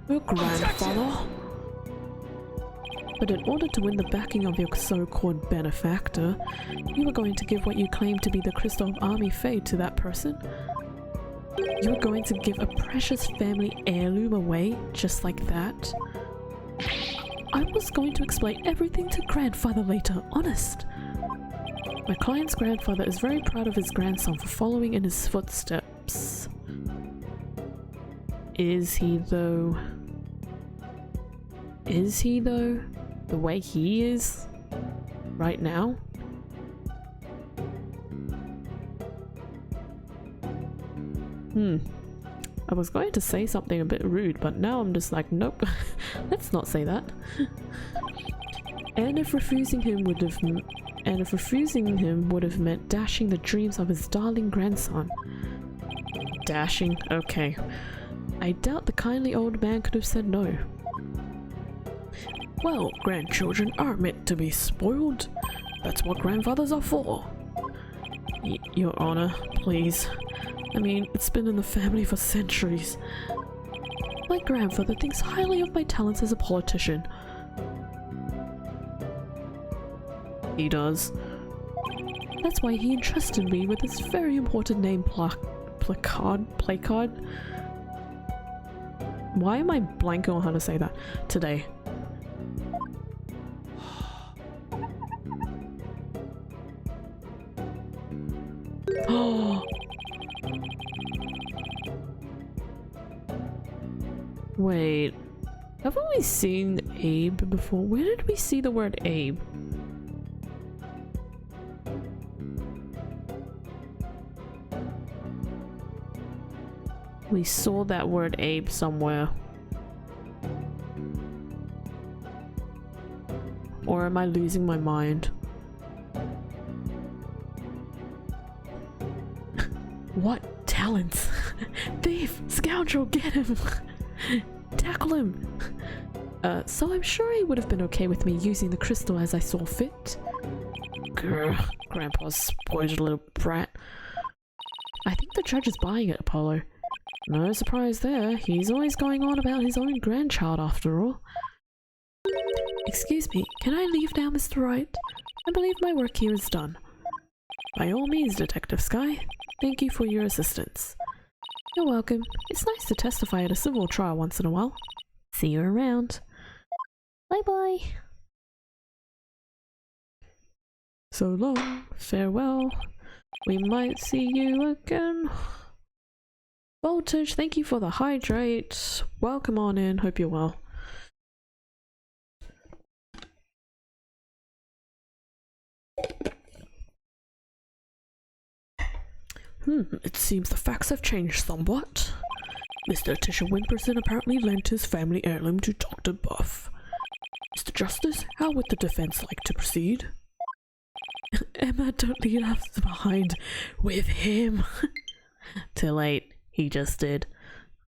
Your grandfather? But in order to win the backing of your so-called benefactor, you were going to give what you claim to be the crystal of Army Fade to that person? You were going to give a precious family heirloom away just like that? I was going to explain everything to grandfather later, honest. My client's grandfather is very proud of his grandson for following in his footsteps. Is he though? Is he though? The way he is? Right now? I was going to say something a bit rude, but now I'm just like, nope, let's not say that. And if refusing him would have meant dashing the dreams of his darling grandson. Dashing? Okay. I doubt the kindly old man could have said no. Well, grandchildren are meant to be spoiled. That's what grandfathers are for. Your Honor, please. I mean, it's been in the family for centuries. My grandfather thinks highly of my talents as a politician. He does. That's why he entrusted me with this very important name placard? Why am I blanking on how to say that today? Oh! Wait, haven't we seen Abe before? Where did we see the word Abe? We saw that word Abe somewhere. Or am I losing my mind? What talents? Thief! Scoundrel! Get him! Tackle him! So I'm sure he would have been okay with me using the crystal as I saw fit. Grr, Grandpa's spoiled little brat. I think the judge is buying it, Apollo. No surprise there, he's always going on about his own grandchild after all. Excuse me, can I leave now, Mr. Wright? I believe my work here is done. By all means, Detective Sky. Thank you for your assistance. You're welcome. It's nice to testify at a civil trial once in a while. See you around. Bye-bye. So long. Farewell. We might see you again. Voltage, thank you for the hydrate. Welcome on in. Hope you're well. It seems the facts have changed somewhat. Mr. Tisha Wimperson apparently lent his family heirloom to Dr. Buff. Mr. Justice, how would the defense like to proceed? Emma, don't leave us behind with him. Too late. He just did.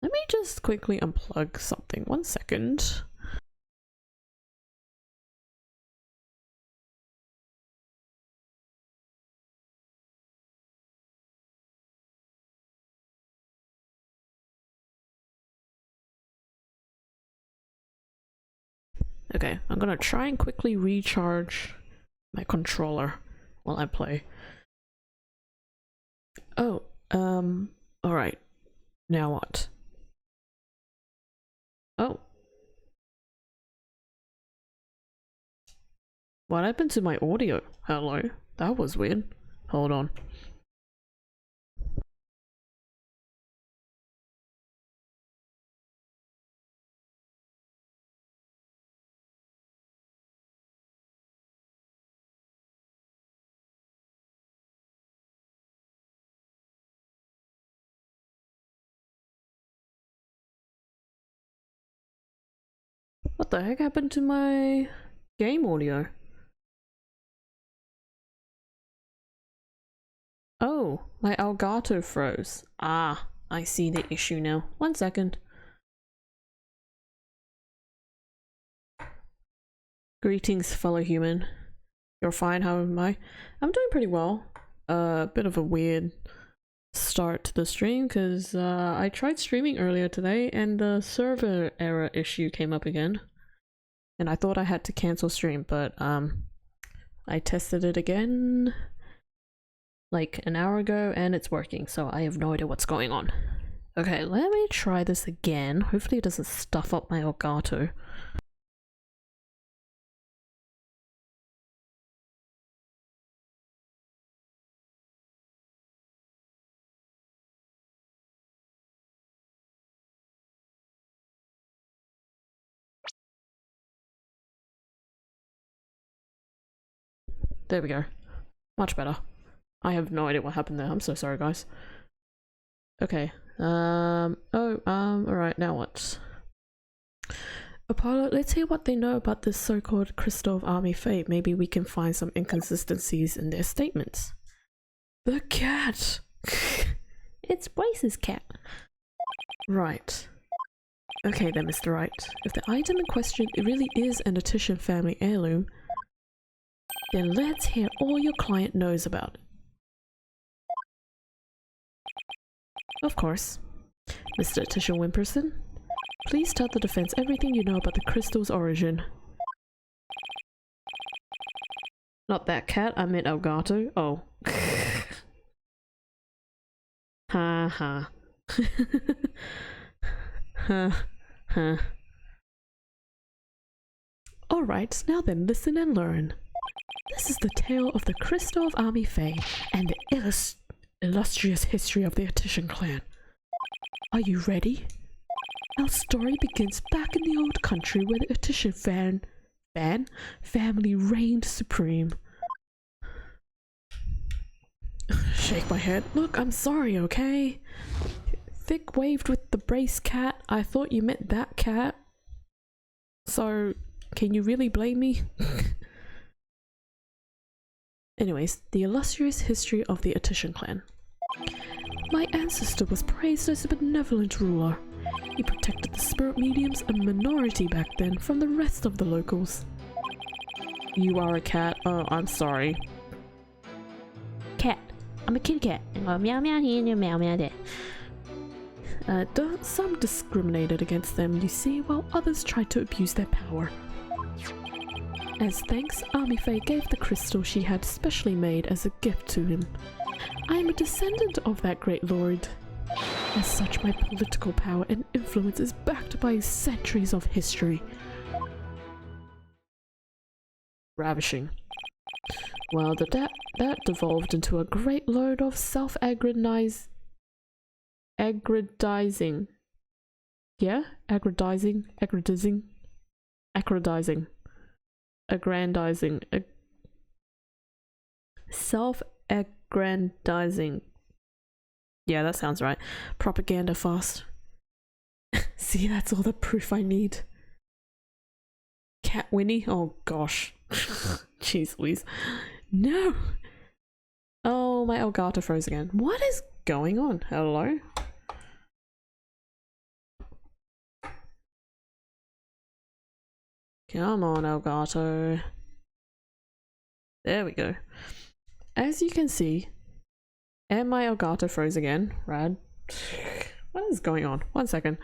Let me just quickly unplug something. 1 second. Okay, I'm gonna try and quickly recharge my controller while I play. Oh, alright. Now what? Oh. What happened to my audio? Hello? That was weird. Hold on. What the heck happened to my game audio? Oh, my Elgato froze. Ah, I see the issue now. 1 second. Greetings, fellow human. You're fine, how am I? I'm doing pretty well. Bit of a weird start to the stream because I tried streaming earlier today and the server error issue came up again. And I thought I had to cancel stream, but I tested it again like an hour ago and it's working, so I have no idea what's going on. Okay, let me try this again. Hopefully it doesn't stuff up my Elgato. There we go. Much better. I have no idea what happened there. I'm so sorry, guys. Okay. Alright, now what? Apollo, let's hear what they know about this so-called Crystal of Army Fae. Maybe we can find some inconsistencies in their statements. The cat! It's Bryce's cat. Right. Okay then, Mr. Wright. If the item in question really is an Attition family heirloom, then let's hear all your client knows about it. Of course. Mr. Attition Wimperson, please tell the defense everything you know about the crystal's origin. Not that cat, I meant Elgato. Oh. Ha ha. Ha ha. Alright, now then listen and learn. This is the tale of the Crystal of Army Fae and the illustrious history of the Attition clan. Are you ready? Our story begins back in the old country where the Attition family reigned supreme. Shake my head. Look, I'm sorry, okay? Thick waved with the brace cat. I thought you meant that cat. So, can you really blame me? Anyways, the illustrious history of the Attition clan. My ancestor was praised as a benevolent ruler. He protected the spirit mediums, a minority back then, from the rest of the locals. You are a cat? Oh, I'm sorry. Cat. I'm a kitty cat. Meow meow here, meow meow there. Some discriminated against them, you see, while others tried to abuse their power. As thanks, Army Fae gave the crystal she had specially made as a gift to him. I am a descendant of that great lord. As such, my political power and influence is backed by centuries of history. Ravishing. Well, that devolved into a great load of self-aggrandizing. Yeah? Aggrandizing. Self-aggrandizing. Yeah, that sounds right. Propaganda fast. See, that's all the proof I need. Cat Winnie? Oh gosh. Jeez Louise. No! Oh, my Elgato froze again. What is going on? Hello? Come on, Elgato. There we go. As you can see, and my Elgato froze again. Rad. What is going on? 1 second.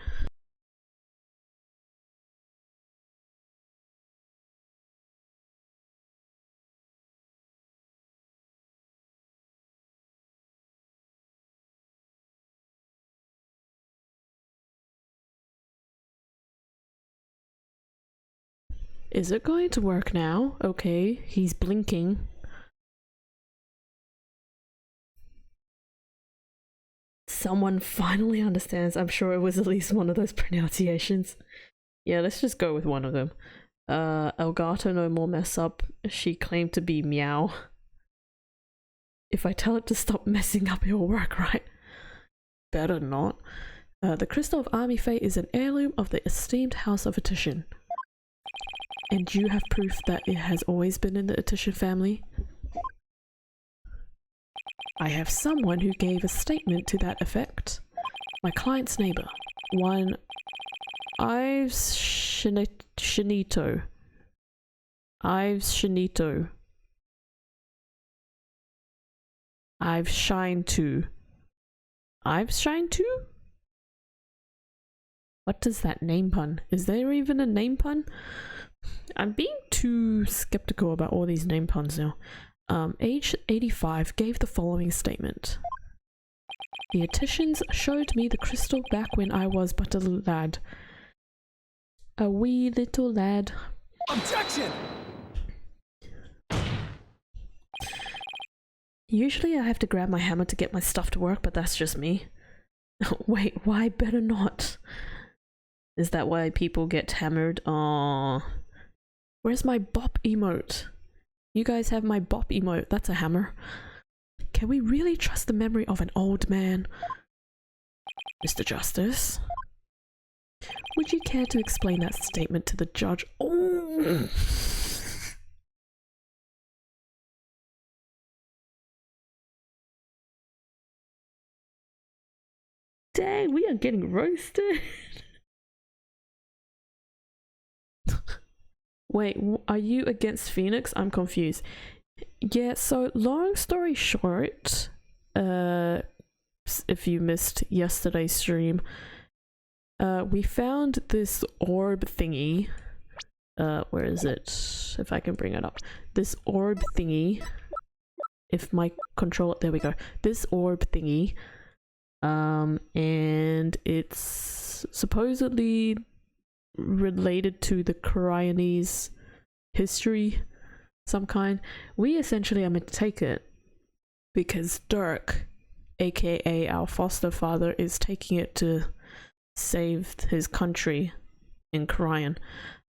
Is it going to work now? Okay, he's blinking. Someone finally understands. I'm sure it was at least one of those pronunciations. Yeah, let's just go with one of them. Elgato no more mess up. She claimed to be meow. If I tell it to stop messing up, it will work, right? Better not. The Crystal of Army Fae is an heirloom of the esteemed House of Attition. And you have proof that it has always been in the Attition family? I have someone who gave a statement to that effect. My client's neighbor, one Ives Shinito. Ives Shinito. I've shined to. I've shined to? What does that name pun? Is there even a name pun? I'm being too skeptical about all these name puns now. Age 85 gave the following statement. The Attitians showed me the crystal back when I was but a lad. A wee little lad. Objection! Usually I have to grab my hammer to get my stuff to work, but that's just me. Wait, why better not? Is that why people get hammered? Aww. Where's my bop emote? You guys have my bop emote. That's a hammer. Can we really trust the memory of an old man? Mr. Justice? Would you care to explain that statement to the judge? Oh! Dang, we are getting roasted. Wait, are you against Phoenix? I'm confused. Yeah, so long story short, if you missed yesterday's stream, we found this orb thingy. Where is it? If I can bring it up. This orb thingy. If my control, there we go. This orb thingy. And it's supposedly related to the Cryonese history, some kind. We essentially are meant to take it because Dirk, aka our foster father, is taking it to save his country in Cryon.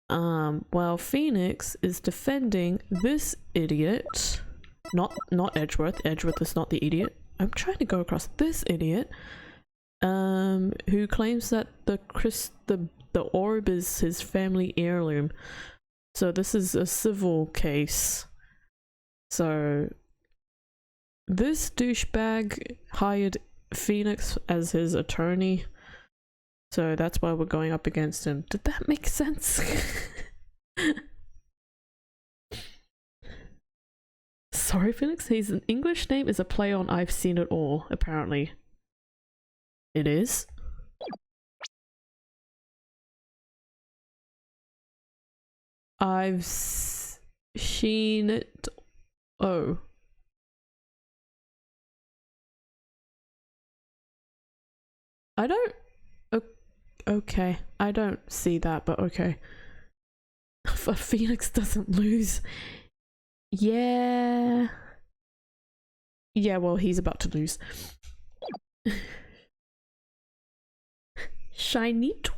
While Phoenix is defending this idiot, not Edgeworth. Edgeworth is not the idiot. I'm trying to go across this idiot, who claims that the orb is his family heirloom. So this is a civil case. So this douchebag hired Phoenix as his attorney. So that's why we're going up against him. Did that make sense? Sorry, Phoenix. His English name is a play on I've seen it all, apparently. It is? I've seen it. Oh. I don't. Okay. I don't see that, but okay. Phoenix doesn't lose. Yeah. Yeah, well, he's about to lose. Shinito?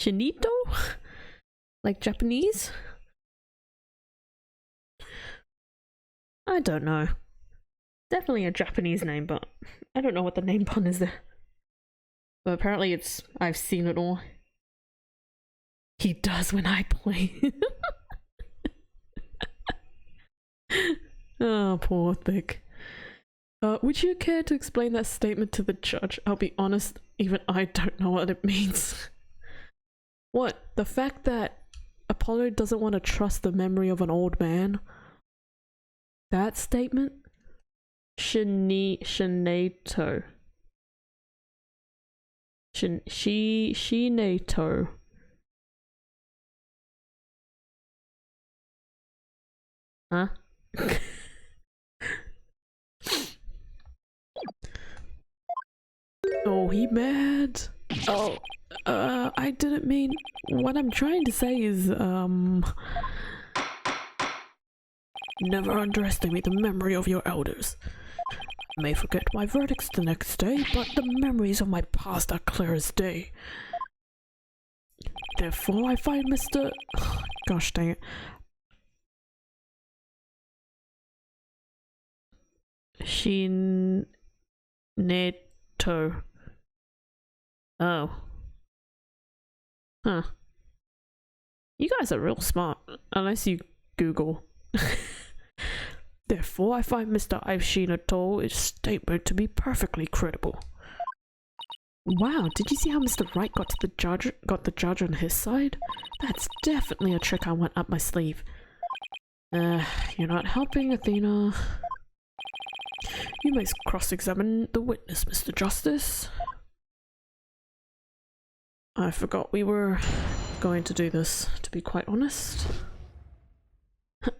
Shinito? Like Japanese? I don't know. Definitely a Japanese name, but I don't know what the name pun is there. But apparently it's I've seen it all. He does when I play. Oh, poor Thick. Would you care to explain that statement to the judge? I'll be honest, even I don't know what it means. What? The fact that Apollo doesn't want to trust the memory of an old man? That statement? Shinato. Shinato. Huh? Oh, he mad. Oh, I didn't mean. What I'm trying to say is, never underestimate the memory of your elders. I may forget my verdicts the next day, but the memories of my past are clear as day. Therefore, I find Mr. Gosh dang it. Shinato. Oh. Huh. You guys are real smart, unless you Google. Therefore, I find Mr. Aishina's statement to be perfectly credible. Wow, did you see how Mr. Wright got the judge on his side? That's definitely a trick I want up my sleeve. You're not helping, Athena. You may cross-examine the witness, Mr. Justice. I forgot we were going to do this, to be quite honest.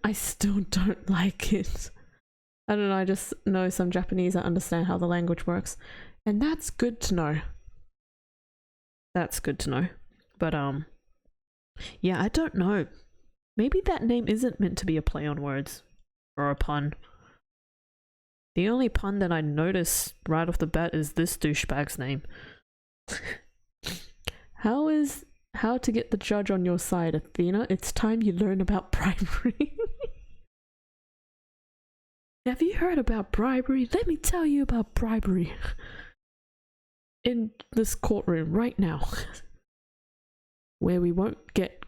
I still don't like it. I don't know, I just know some Japanese that understand how the language works. And that's good to know. That's good to know. But, yeah, I don't know. Maybe that name isn't meant to be a play on words. Or a pun. The only pun that I notice right off the bat is this douchebag's name. How to get the judge on your side, Athena? It's time you learn about bribery. Have you heard about bribery? Let me tell you about bribery. In this courtroom right now. Where we won't get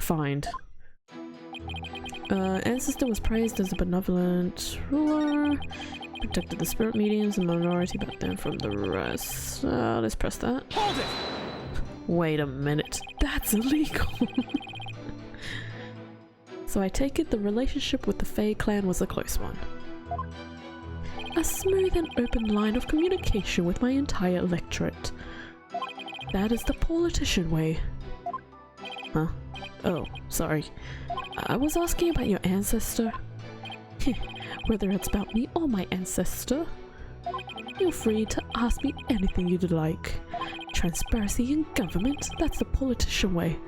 fined. Ancestor was praised as a benevolent ruler. Protected the spirit mediums and minority back then from the rest. Let's press that. Hold it! Wait a minute. That's illegal. So I take it the relationship with the Fae clan was a close one. A smooth and open line of communication with my entire electorate. That is the politician way. Huh? Oh, sorry. I was asking about your ancestor. Whether it's about me or my ancestor, feel free to ask me anything you'd like. Transparency in government, that's the politician way.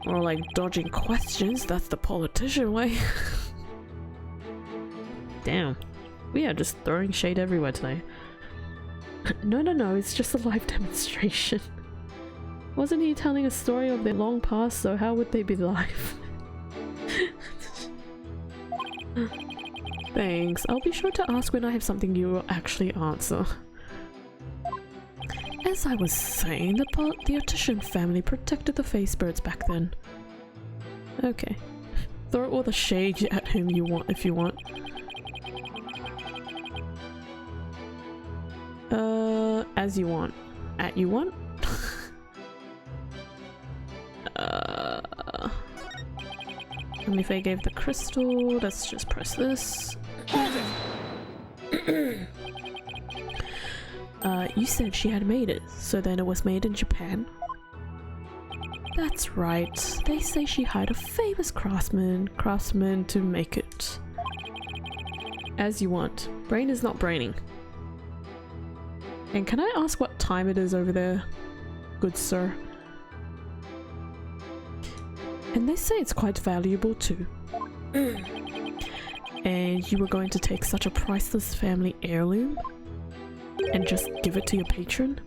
Or like dodging questions, that's the politician way. Damn, we are just throwing shade everywhere today. No, it's just a live demonstration. Wasn't he telling a story of their long past, so how would they be live? Thanks, I'll be sure to ask when I have something you will actually answer. As I was saying, the politician family protected the Fae spirits back then. Okay. Throw all the shade at him you want if you want. As you want. At you want? Only if I gave the crystal, let's just press this. You said she had made it, so then it was made in Japan? That's right. They say she hired a famous craftsman to make it. As you want. Brain is not braining. And can I ask what time it is over there, good sir? And they say it's quite valuable too. And you were going to take such a priceless family heirloom? And just give it to your patron?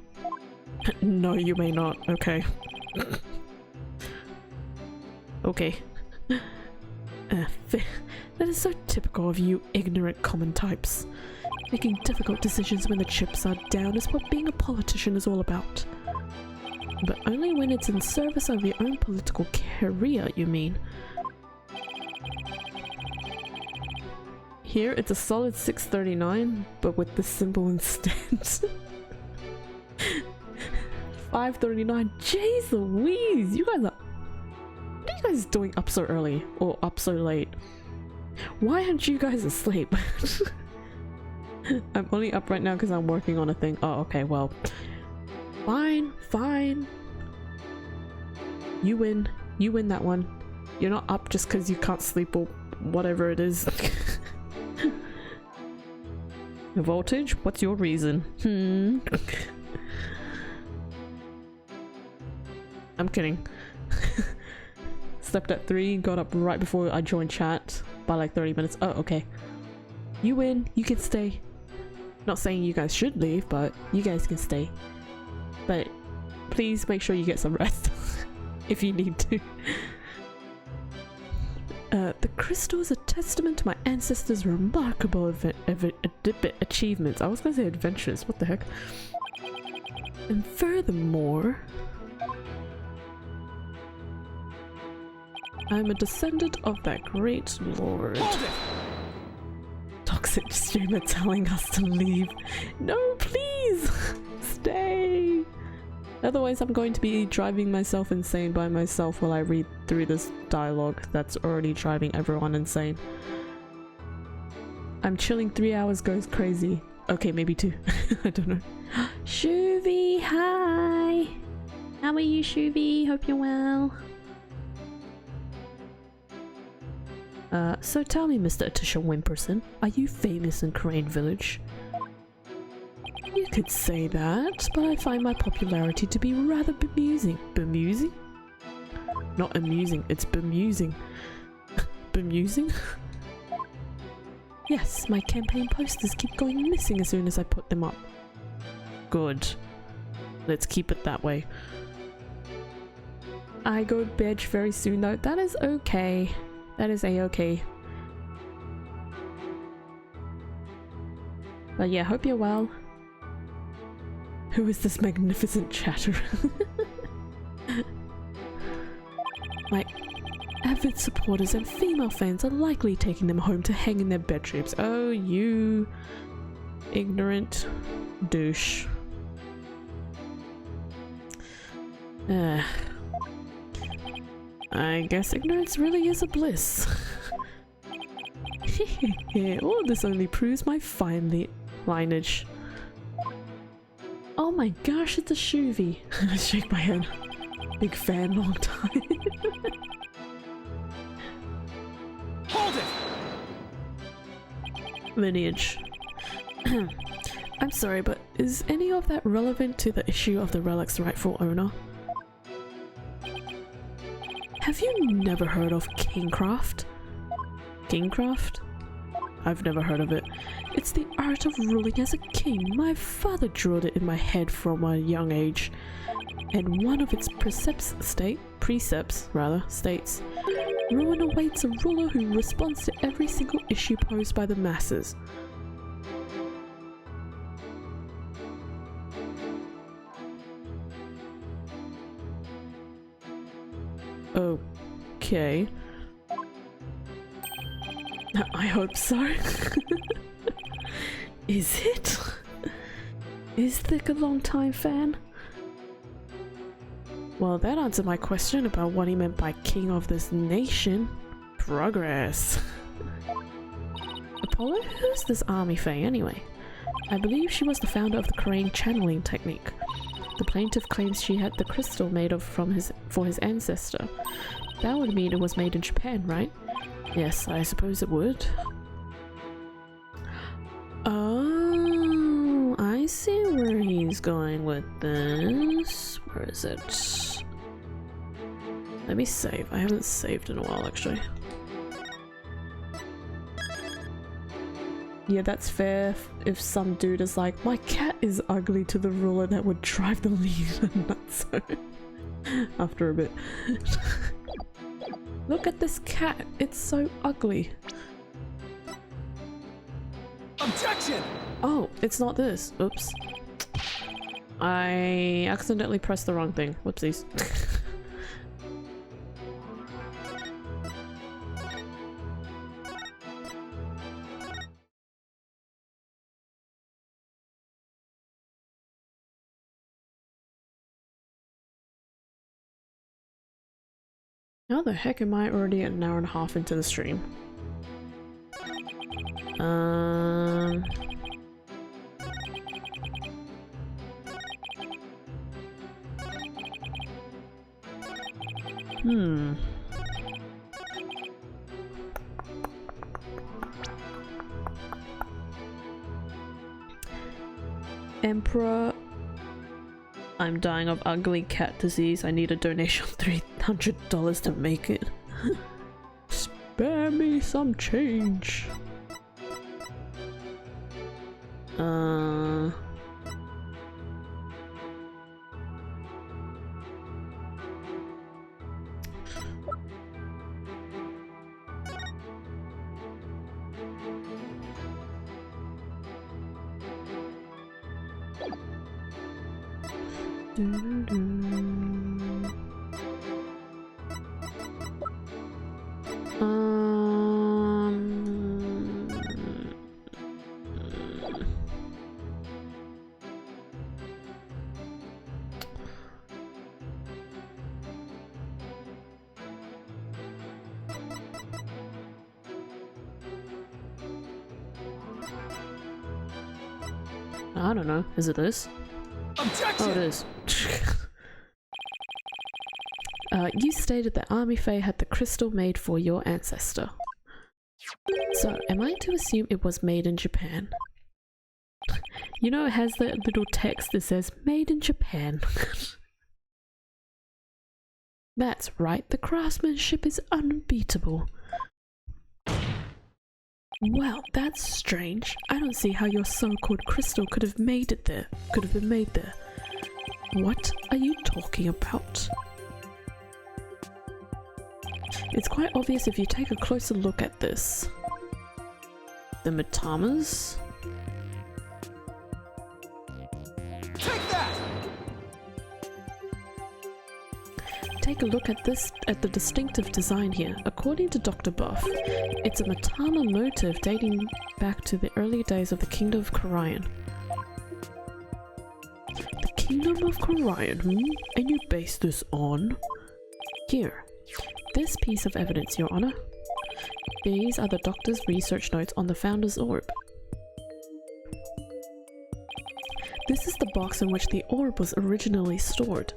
No, you may not. Okay. Okay. That is so typical of you ignorant common types. Making difficult decisions when the chips are down is what being a politician is all about. But only when it's in service of your own political career, you mean. Here, it's a solid 639, but with this symbol instead. 539. Jeez Louise! You guys are... What are you guys doing up so early? Or up so late? Why aren't you guys asleep? I'm only up right now because I'm working on a thing. Oh, okay, well. Fine, fine. You win. You win that one. You're not up just because you can't sleep or whatever it is. Voltage? What's your reason? I'm kidding. Slept at 3, got up right before I joined chat by like 30 minutes. Oh, okay. You win. You can stay. Not saying you guys should leave, but you guys can stay. But please make sure you get some rest if you need to. The crystal is a testament to my ancestors' remarkable achievements. I was gonna say adventures, what the heck? And furthermore... I'm a descendant of that great lord. Hold it! Toxic streamer telling us to leave. No, please! Stay! Otherwise I'm going to be driving myself insane by myself while I read through this dialogue that's already driving everyone insane. I'm chilling 3 hours goes crazy. Okay, maybe 2. I don't know. Shuvie, hi! How are you, Shuvie? Hope you're well. So tell me, Mr. Atisha Wimperson, are you famous in Crane Village? You could say that, but I find my popularity to be rather bemusing. Bemusing? Not amusing, it's bemusing. Bemusing? Yes, my campaign posters keep going missing as soon as I put them up. Good. Let's keep it that way. I go bed very soon though. That is okay. That is a-okay. But yeah, hope you're well. Who is this magnificent chatter? My avid supporters and female fans are likely taking them home to hang in their bedrooms. Oh, you ignorant douche. I guess ignorance really is a bliss. All this only proves my fine lineage. Oh my gosh, it's a Shuvie. I shake my head. Big fan, long time. Hold it! Lineage. I'm sorry, but is any of that relevant to the issue of the relic's rightful owner? Have you never heard of Kingcraft? Kingcraft? I've never heard of it. It's the art of ruling as a king. My father drilled it in my head from a young age. And one of its precepts states, ruin awaits a ruler who responds to every single issue posed by the masses. Okay. I hope so. Is it? Is Thick a long-time fan? Well, that answered my question about what he meant by king of this nation. Progress. Apollo? Who's this Army Fae anyway? I believe she was the founder of the Crane channeling technique. The plaintiff claims she had the crystal made of for his ancestor. That would mean it was made in Japan, right? Yes, I suppose it would. Oh, I see where he's going with this. Where is it? Let me save. I haven't saved in a while, actually. Yeah, that's fair if some dude is like, my cat is ugly to the ruler, that would drive the leader nuts. After a bit. Look at this cat, it's so ugly. Objection! Oh, it's not this. Oops. I accidentally pressed the wrong thing. Whoopsies. How the heck am I already an hour and a half into the stream? Emperor, I'm dying of ugly cat disease. I need a donation of $300 to make it. Spare me some change. I don't know. Is it this? Objection! Oh, it is. You stated that Army Faye had the crystal made for your ancestor. So, am I to assume it was made in Japan? You know, it has that little text that says, made in Japan. That's right, the craftsmanship is unbeatable. Well, that's strange. I don't see how your so-called crystal could have been made there. What are you talking about? It's quite obvious if you take a closer look at this. The Matamas? Take that! Take a look at the distinctive design here. According to Dr. Buff, it's a Matama motif dating back to the early days of the Kingdom of Korian. The Kingdom of Korian, And you base this on? Here. This piece of evidence, Your Honor. These are the doctor's research notes on the Founder's Orb. This is the box in which the orb was originally stored.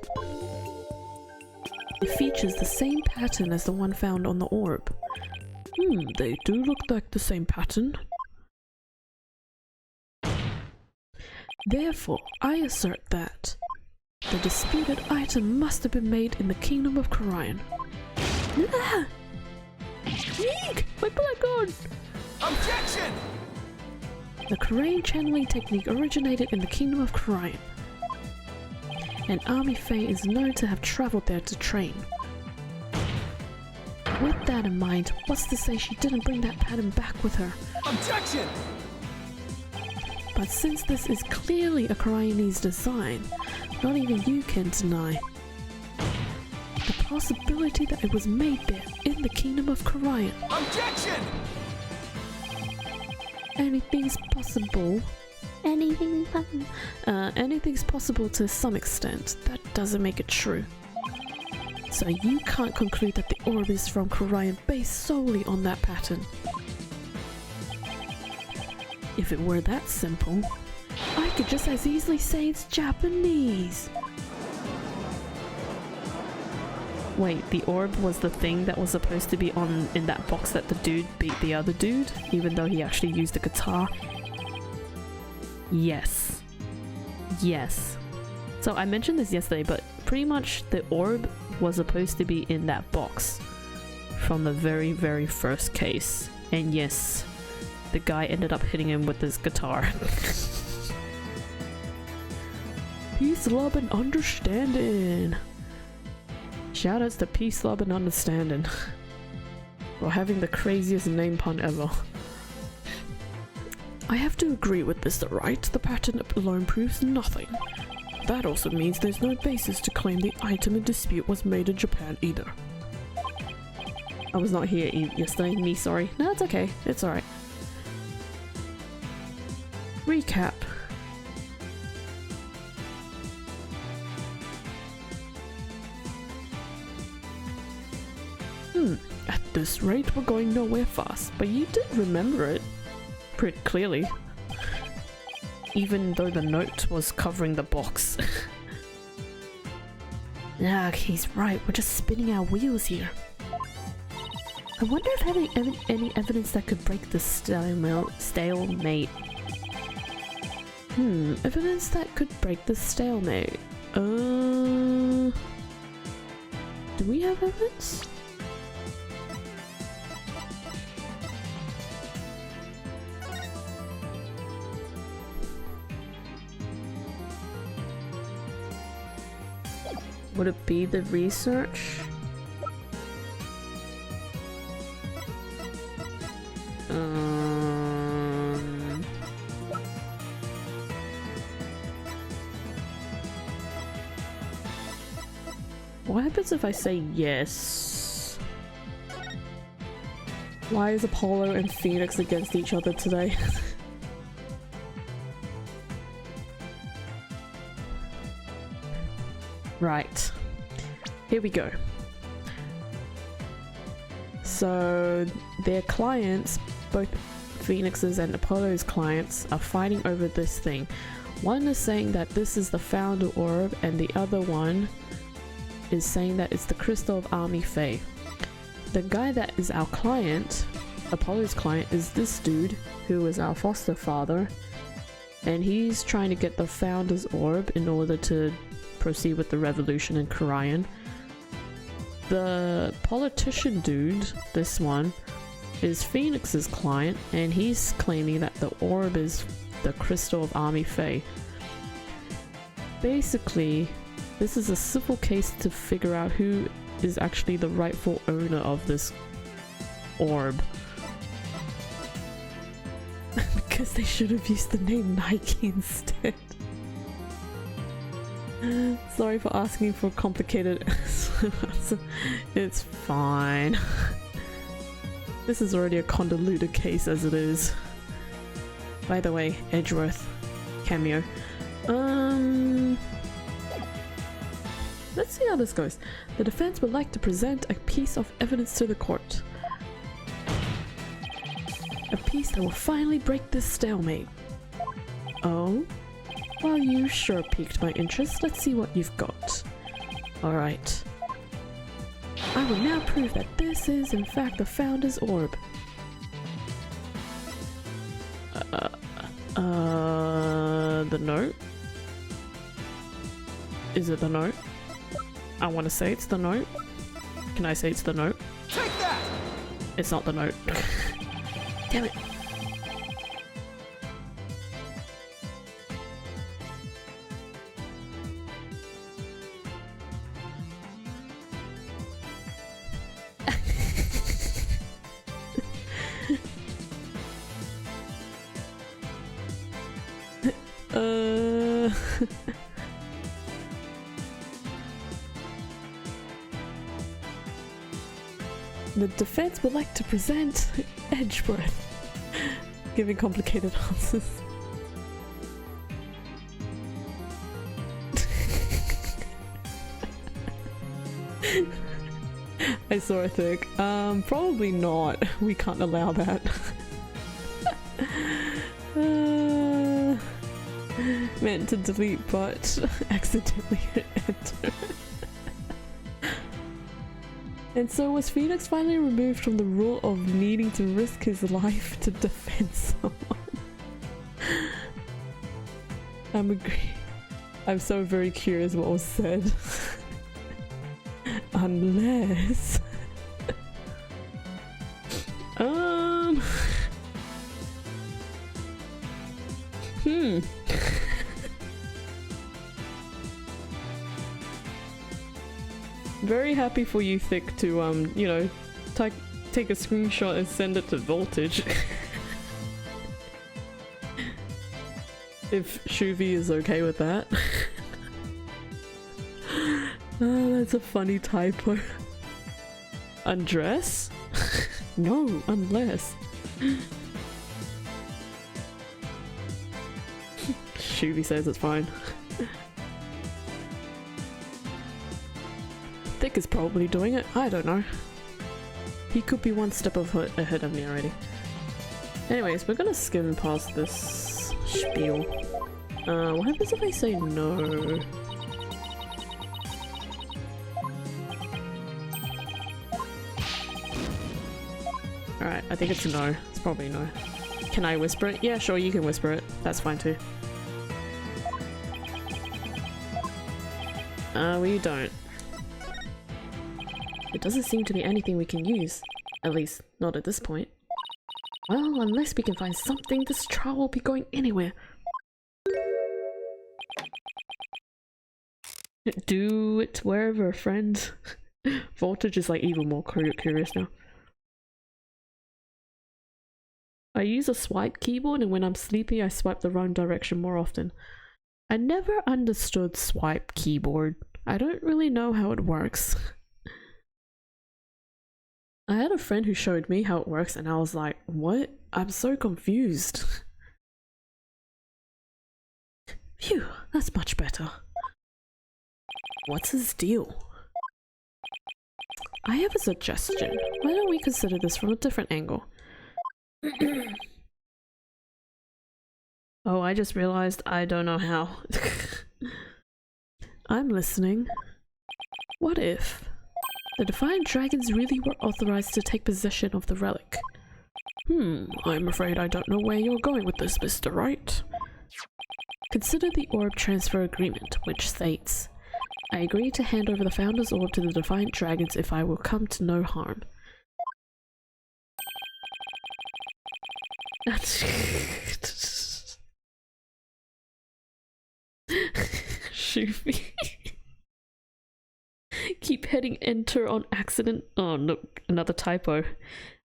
It features the same pattern as the one found on the orb. They do look like the same pattern. Therefore, I assert that the disputed item must have been made in the Kingdom of Korian. Eek! My black god! Objection! The Korian channeling technique originated in the Kingdom of Korian, and Army Faye is known to have travelled there to train. With that in mind, what's to say she didn't bring that pattern back with her? Objection! But since this is clearly a Korianese design, not even you can deny the possibility that it was made there in the Kingdom of Korian. Objection! Anything's possible. Anything's possible to some extent. That doesn't make it true. So you can't conclude that the orb is from Korian based solely on that pattern. If it were that simple, I could just as easily say it's Japanese. Wait, the orb was the thing that was supposed to be in that box that the dude beat the other dude, even though he actually used a guitar? Yes. Yes. So I mentioned this yesterday, but pretty much the orb was supposed to be in that box from the very, very first case. And yes, the guy ended up hitting him with his guitar. Peace, love, and understanding. Shoutouts to Peace, Love, and Understanding for having the craziest name pun ever. I have to agree with Mr. Wright, the pattern alone proves nothing. That also means there's no basis to claim the item in dispute was made in Japan either. I was not here yesterday, me sorry. No, it's okay, it's alright. Recap. At this rate, we're going nowhere fast, but you did remember it pretty clearly. Even though the note was covering the box. Ah, he's right, we're just spinning our wheels here. I wonder if having any evidence that could break the stalemate. Evidence that could break the stalemate. Do we have evidence? Would it be the research? What happens if I say yes? Why is Apollo and Phoenix against each other today? Right, here we go. So their clients, both Phoenix's and Apollo's clients are fighting over this thing. One is saying that this is the Founder Orb, and the other one is saying that it's the Crystal of Army Fae. The guy that is our client, Apollo's client, is this dude who is our foster father, and he's trying to get the Founder's Orb in order to proceed with the revolution in Karian. The politician dude, this one, is Phoenix's client, and he's claiming that the orb is the Crystal of Army Fae. Basically, this is a civil case to figure out who is actually the rightful owner of this orb. Because they should have used the name Nike instead. Sorry for asking for complicated. It's fine. This is already a convoluted case as it is. By the way, Edgeworth cameo. Let's see how this goes. The defense would like to present a piece of evidence to the court. A piece that will finally break this stalemate. Oh? Well, you sure piqued my interest. Let's see what you've got. Alright. I will now prove that this is, in fact, the Founder's Orb. The note? Is it the note? I want to say it's the note. Can I say it's the note? Take that! It's not the note. Damn it. The defense would like to present Edgeworth giving complicated answers. I saw a thick. Probably not. We can't allow that. Meant to delete but accidentally hit enter. And so was Phoenix finally removed from the rule of needing to risk his life to defend someone? I'm so very curious what was said. Unless... Very happy for you, Thick, to you know, take a screenshot and send it to Voltage. If Shuvi is okay with that. Oh, that's a funny typo. Undress? No, unless. Shuvi says it's fine. Thick is probably doing it, I don't know. He could be one step ahead of me already. Anyways, we're gonna skim past this spiel. What happens if I say no? Alright, I think it's a no. It's probably a no. Can I whisper it? Yeah, sure, you can whisper it. That's fine too. We don't. It doesn't seem to be anything we can use. At least, not at this point. Well, unless we can find something, this trial won't be going anywhere. Do it wherever, friend. Voltage is like even more curious now. I use a swipe keyboard, and when I'm sleepy I swipe the wrong direction more often. I never understood swipe keyboard. I don't really know how it works. I had a friend who showed me how it works and I was like, what? I'm so confused. Phew, that's much better. What's his deal? I have a suggestion. Why don't we consider this from a different angle? Oh, I just realized I don't know how. I'm listening. What if the Defiant Dragons really were authorized to take possession of the relic? I'm afraid I don't know where you're going with this, Mr. Wright. Consider the Orb Transfer Agreement, which states, I agree to hand over the Founder's Orb to the Defiant Dragons if I will come to no harm. Shoofy. Keep hitting enter on accident. Oh no, another typo.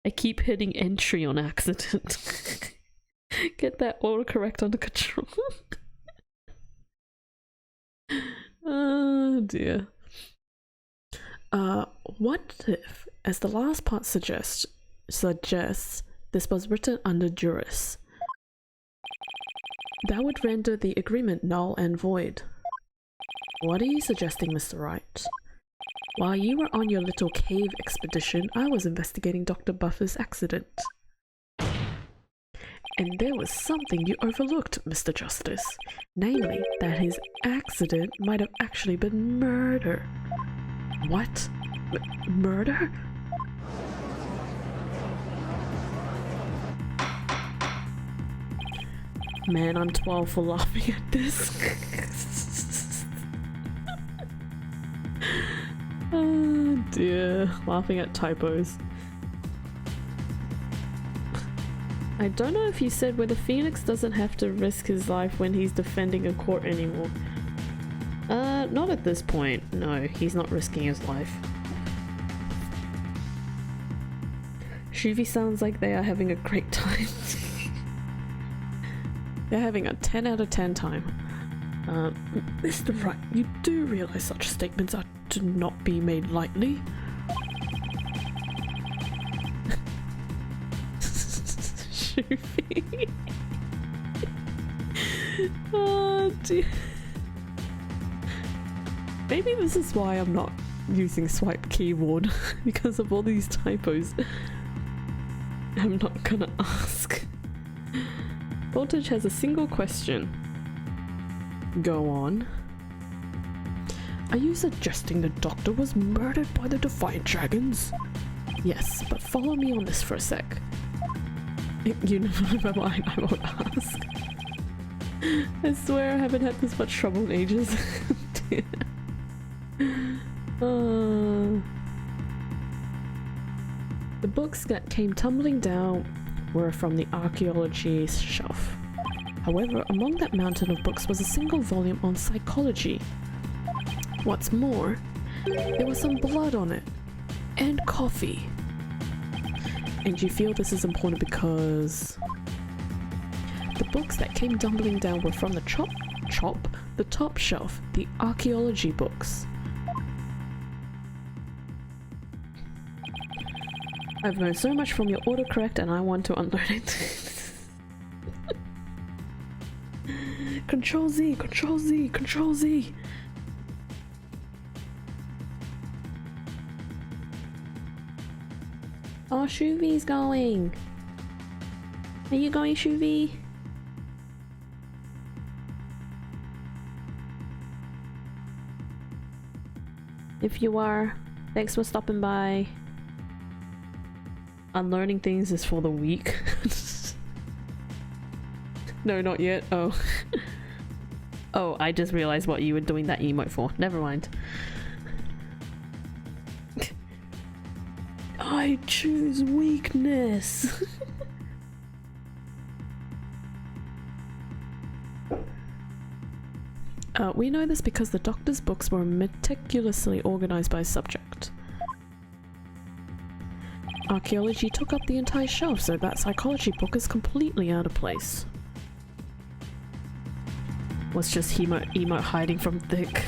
I keep hitting entry on accident. Get that autocorrect under control. Oh dear. What if, as the last part suggests, this was written under duress? That would render the agreement null and void. What are you suggesting, Mr. Wright? While you were on your little cave expedition, I was investigating Dr. Buffer's accident. And there was something you overlooked, Mr. Justice. Namely, that his accident might have actually been murder. What? Murder? Man, I'm 12 for laughing at this. Oh dear, laughing at typos. I don't know if you said whether Phoenix doesn't have to risk his life when he's defending a court anymore. Not at this point. No, he's not risking his life. Shuvi sounds like they are having a great time. They're having a 10 out of 10 time. Mr. Wright, you do realize such statements are to not be made lightly? Shuvi. Oh dear. Maybe this is why I'm not using swipe keyboard, because of all these typos. I'm not gonna ask. Voltage has a single question. Go on. Are you suggesting the doctor was murdered by the Defiant Dragons? Yes, but follow me on this for a sec. Never mind, I won't ask. I swear I haven't had this much trouble in ages. The books that came tumbling down were from the archaeology shelf. However, among that mountain of books was a single volume on psychology. What's more, there was some blood on it, and coffee. And you feel this is important because the books that came tumbling down were from the the top shelf, the archaeology books. I've learned so much from your autocorrect and I want to unlearn it. Control Z, Control Z, Control Z. Oh, Shuvi's going. Are you going, Shuvi? If you are, thanks for stopping by. Unlearning things is for the weak. No, not yet. Oh. Oh, I just realized what you were doing that emote for. Never mind. I choose weakness. We know this because the doctor's books were meticulously organized by subject. Archaeology took up the entire shelf, so that psychology book is completely out of place. Was just emote hiding from thick.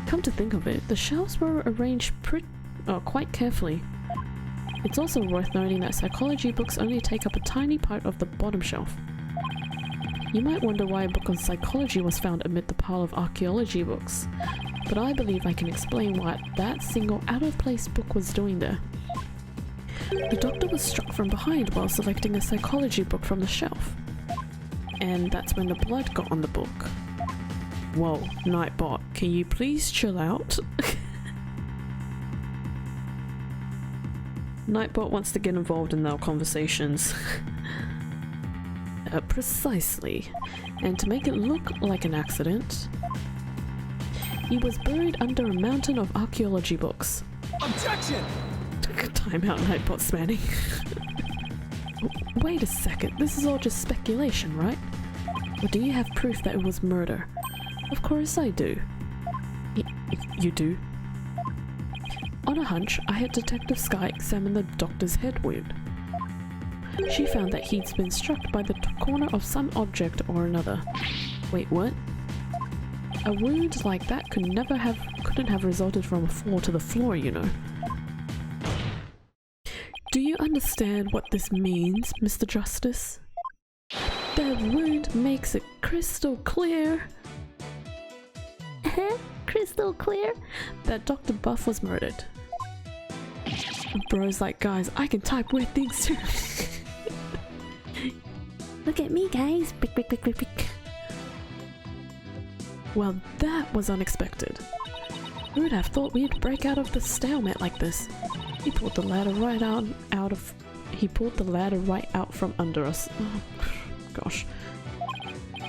Come to think of it, the shelves were arranged quite carefully. It's also worth noting that psychology books only take up a tiny part of the bottom shelf. You might wonder why a book on psychology was found amid the pile of archaeology books, but I believe I can explain what that single out-of-place book was doing there. The doctor was struck from behind while selecting a psychology book from the shelf. And that's when the blood got on the book. Whoa, Nightbot, can you please chill out? Nightbot wants to get involved in our conversations. Precisely. And to make it look like an accident, he was buried under a mountain of archaeology books. Objection! Time out, Nightbot spanning. Wait a second, this is all just speculation, right? Or do you have proof that it was murder? Of course I do. You do? On a hunch, I had Detective Sky examine the doctor's head wound. She found that he'd been struck by the corner of some object or another. Wait, what? A wound like that couldn't have resulted from a fall to the floor, you know. Do you understand what this means, Mr. Justice? The wound makes it crystal clear. Crystal clear? That Dr. Buff was murdered. Bro's like, guys, I can type weird things too. Look at me, guys. Pick, pick, pick, pick, pick. Well, that was unexpected. Who would have thought we'd break out of the stalemate like this? He pulled the ladder right out from under us. Oh, gosh.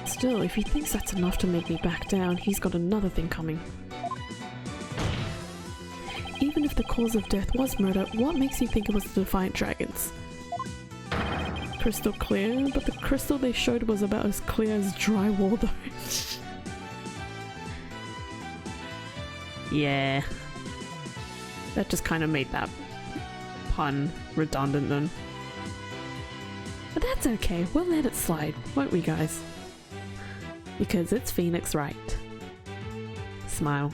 Still, if he thinks that's enough to make me back down, he's got another thing coming. Even if the cause of death was murder, what makes you think it was the Defiant Dragons? Crystal clear, but the crystal they showed was about as clear as drywall though. Yeah. That just kind of made that pun redundant then. But that's okay, we'll let it slide, won't we guys? Because it's Phoenix Wright. Smile.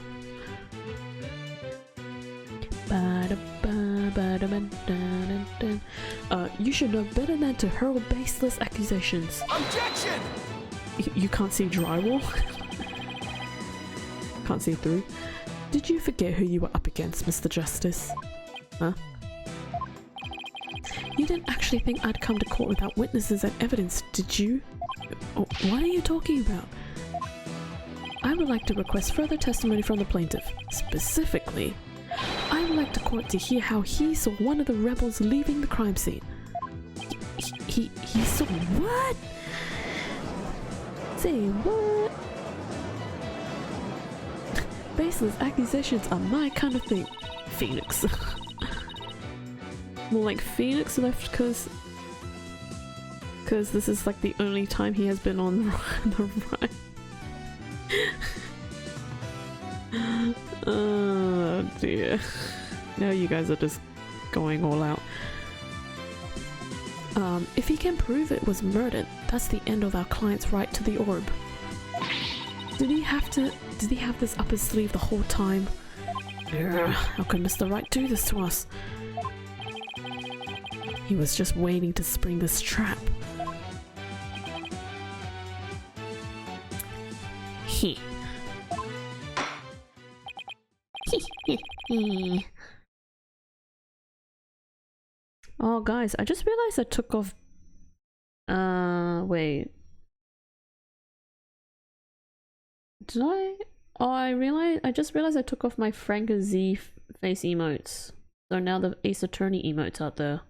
You should know better than to hurl baseless accusations. Objection! You can't see drywall? Can't see through? Did you forget who you were up against, Mr. Justice? Huh? You didn't actually think I'd come to court without witnesses and evidence, did you? Oh, what are you talking about? I would like to request further testimony from the plaintiff. Specifically, I would like the court to hear how he saw one of the rebels leaving the crime scene. He saw what? Say what? Baseless accusations are my kind of thing. Phoenix. More like Phoenix left because this is like the only time he has been on the run. Oh dear. Now you guys are just going all out. If he can prove it was murdered, that's the end of our client's right to the orb. Did he have this up his sleeve the whole time? How could Mr. Wright do this to us? He was just waiting to spring this trap. He. Oh guys, I just realized I took off wait. Did I? Oh, I just realized I took off my Franca Z face emotes. So now the Ace Attorney emotes out there.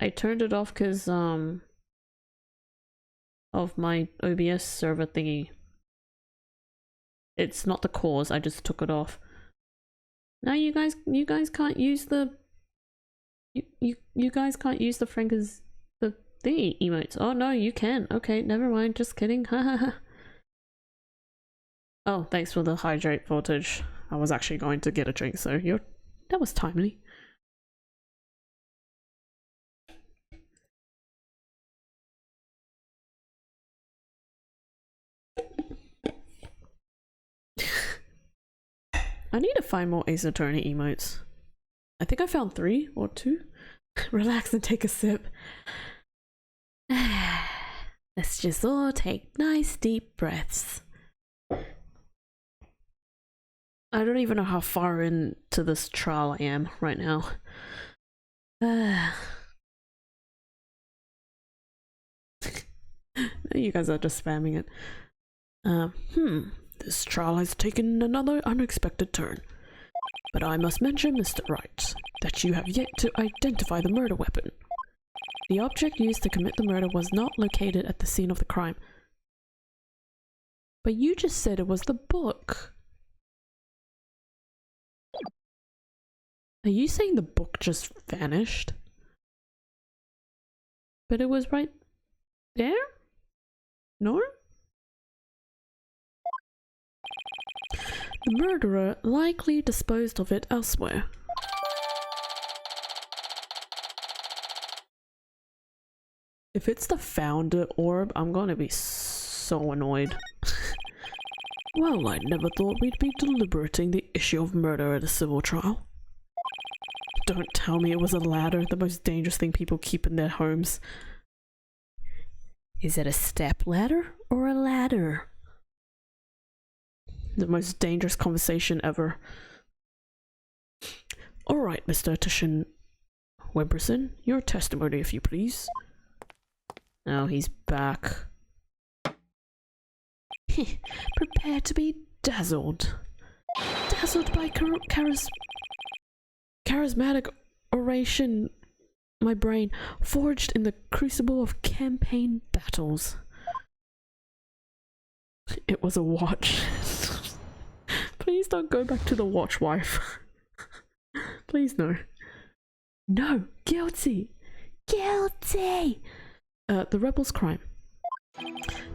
I turned it off because of my OBS server thingy. It's not the cause, I just took it off. Now you guys can't use the you guys can't use the Franca's the thingy emotes. Oh no, you can. Okay, never mind, just kidding. Hahaha. Oh, thanks for the hydrate voltage. I was actually going to get a drink, so that was timely. I need to find more Ace Attorney emotes. I think I found 3 or 2. Relax and take a sip. Let's just all take nice deep breaths. I don't even know how far into this trial I am right now. You guys are just spamming it. This trial has taken another unexpected turn. But I must mention, Mr. Wright, that you have yet to identify the murder weapon. The object used to commit the murder was not located at the scene of the crime. But you just said it was the book. Are you saying the book just vanished? But it was right there? No? The murderer likely disposed of it elsewhere. If it's the founder orb, I'm gonna be so annoyed. Well, I never thought we'd be deliberating the issue of murder at a civil trial. Don't tell me it was a ladder, the most dangerous thing people keep in their homes. Is it a step ladder or a ladder? The most dangerous conversation ever. Alright, Mr. Tishan Wimperson, your testimony if you please. Oh, he's back. Prepare to be dazzled. Dazzled by charismatic oration, my brain forged in the crucible of campaign battles. It was a watch. Please don't go back to the watch, wife. Please no. No, guilty. Guilty. The rebel's crime.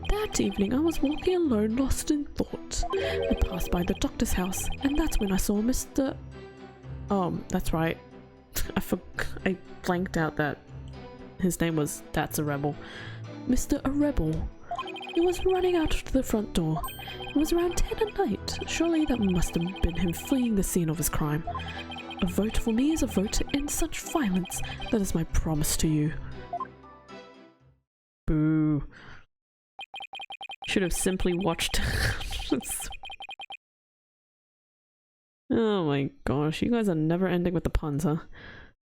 That evening I was walking alone, lost in thought. I passed by the doctor's house, and that's when I saw Mr. That's right. I blanked out that his name was That's a Rebel. Mr. A Rebel. He was running out of the front door. It was around 10 at night. Surely that must have been him fleeing the scene of his crime. A vote for me is a vote to end such violence. That is my promise to you. Boo. Should have simply watched. Oh my gosh, you guys are never ending with the puns, huh?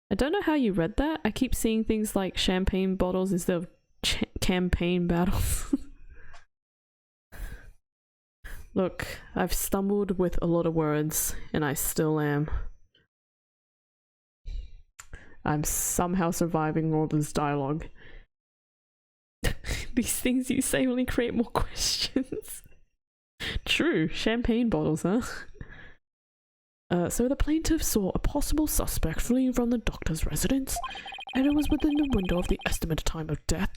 I don't know how you read that. I keep seeing things like champagne bottles instead of campaign battles. Look, I've stumbled with a lot of words, and I still am. I'm somehow surviving all this dialogue. These things you say only create more questions. True, champagne bottles, huh? So the plaintiff saw a possible suspect fleeing from the doctor's residence, and it was within the window of the estimated time of death.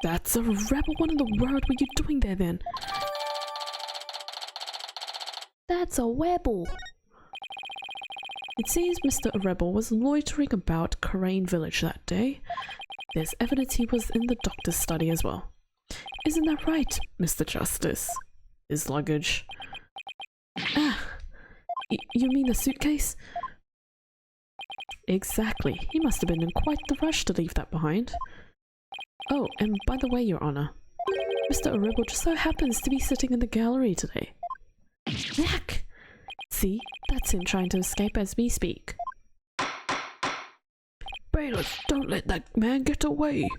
That's a rebel. What in the world were you doing there then? That's a rebel. It seems Mr. Rebel was loitering about Coraine Village that day. There's evidence he was in the doctor's study as well. Isn't that right, Mr. Justice? His luggage. Ah, you mean the suitcase? Exactly. He must have been in quite the rush to leave that behind. Oh, and by the way, Your Honor, Mr. Rebel just so happens to be sitting in the gallery today. Yuck! See, that's him trying to escape as we speak. Bailiff, don't let that man get away.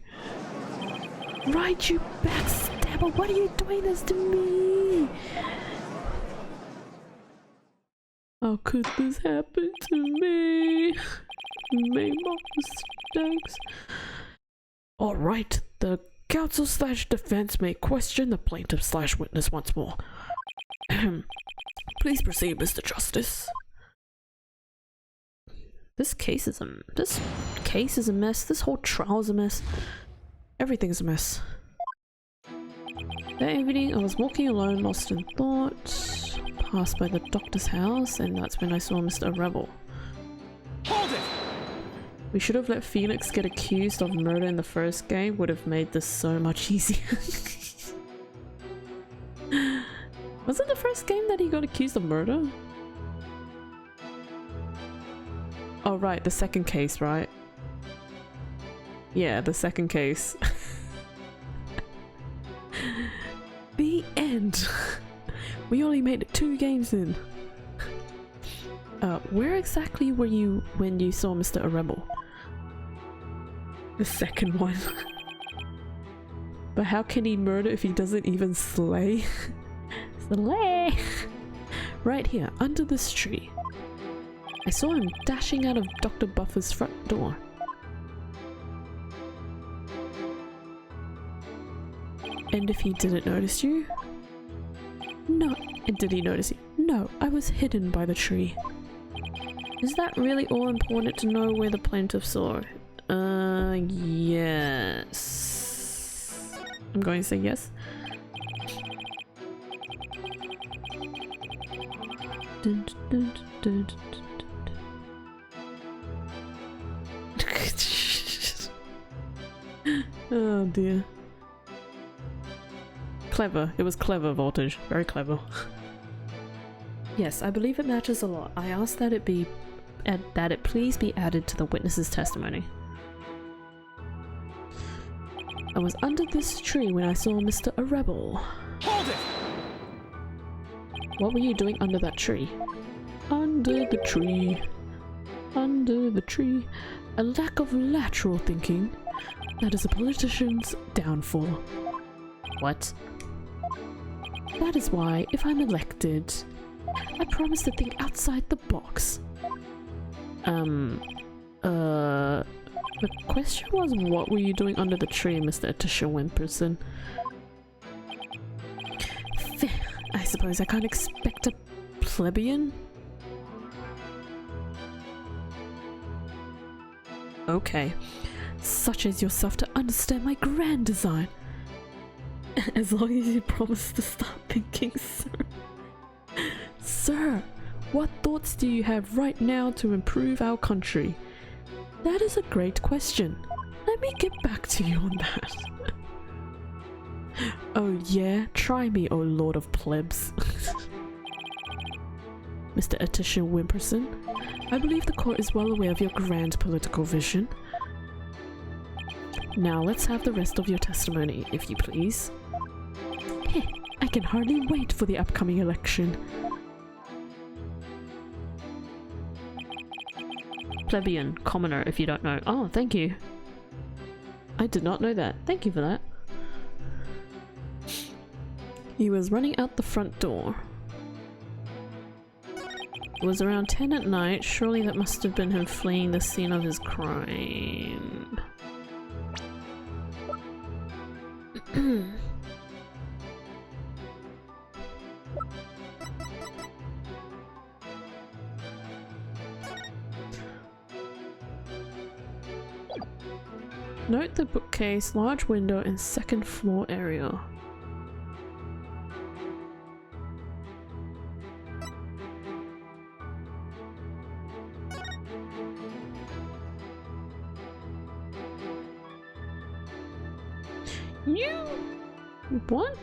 Right, you backstabber, what are you doing this to me? How could this happen to me? Made more mistakes. Alright, the counsel/defense may question the plaintiff/witness once more. Please proceed, Mr. Justice. This case is a mess. This whole trial is a mess. Everything's a mess. That evening, I was walking alone, lost in thought. Passed by the doctor's house, and that's when I saw Mr. Rebel. Hold it! We should have let Phoenix get accused of murder in the first game. Would have made this so much easier. Was it the first game that he got accused of murder? Oh right, the second case, right? Yeah, the second case. The end! We only made it 2 games in. Where exactly were you when you saw Mr. Rebel? The second one. But how can he murder if he doesn't even slay? Slay! Right here, under this tree. I saw him dashing out of Dr. Buffer's front door. And if he didn't notice you? No. And did he notice you? No, I was hidden by the tree. Is that really all important to know where the plaintiff saw? Yes. I'm going to say yes. Dun, dun, dun, dun, dun. Oh dear. Clever. It was clever, Voltage. Very clever. Yes, I believe it matches a lot. I ask that it please be added to the witness's testimony. I was under this tree when I saw Mr. Rebel. Hold it! What were you doing under that tree? Under the tree. Under the tree. A lack of lateral thinking. That is a politician's downfall. What? That is why, if I'm elected, I promise to think outside the box. The question was, what were you doing under the tree, Mr. Atisha Wimperson? I suppose I can't expect a plebeian? Okay. Such as yourself to understand my grand design. As long as you promise to start thinking, sir. Sir, what thoughts do you have right now to improve our country? That is a great question. Let me get back to you on that. Oh yeah? Try me, oh lord of plebs. Mr. Atisha Wimperson, I believe the court is well aware of your grand political vision. Now let's have the rest of your testimony, if you please. Heh, I can hardly wait for the upcoming election. Plebeian, commoner, if you don't know. Oh, thank you. I did not know that. Thank you for that. He was running out the front door. It was around 10 at night. Surely that must have been him fleeing the scene of his crime. Note the bookcase, large window, and second floor area. What?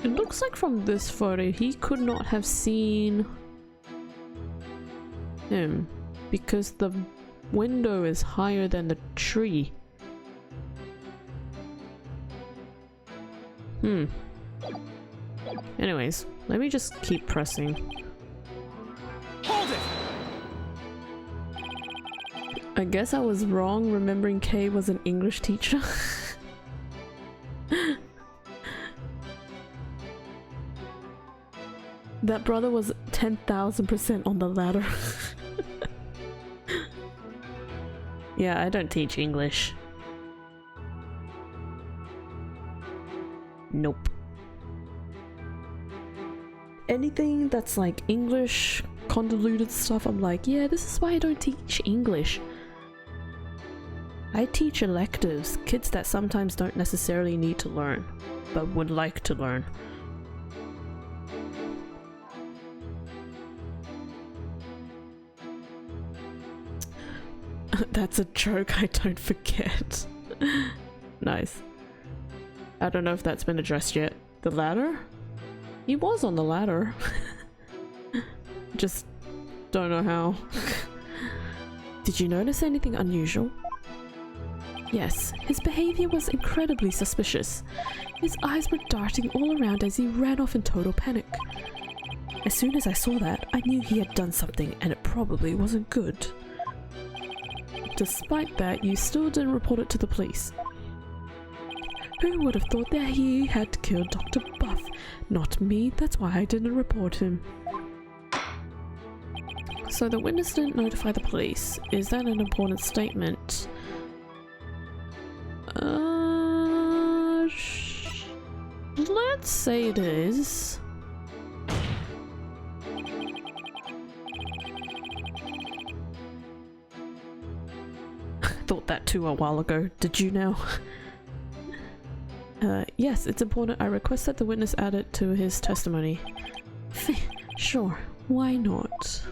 It looks like from this photo he could not have seen him because the window is higher than the tree. Anyways, let me just keep pressing. Hold it! I guess I was wrong remembering Kay was an English teacher. That brother was 10,000% on the ladder. Yeah, I don't teach English. Nope. Anything that's like English, convoluted stuff, I'm like, yeah, this is why I don't teach English. I teach electives, kids that sometimes don't necessarily need to learn, but would like to learn. That's a joke I don't forget. Nice. I don't know if that's been addressed yet. The ladder? He was on the ladder. Just don't know how. Did you notice anything unusual? Yes, his behavior was incredibly suspicious. His eyes were darting all around as he ran off in total panic. As soon as I saw that, I knew he had done something and it probably wasn't good. Despite that, you still didn't report it to the police. Who would have thought that he had killed Dr. Buff? Not me, that's why I didn't report him. So the witness didn't notify the police. Is that an important statement? Let's say it is. Thought that too a while ago. Did you know? Yes, it's important. I request that the witness add it to his testimony. Sure, why not?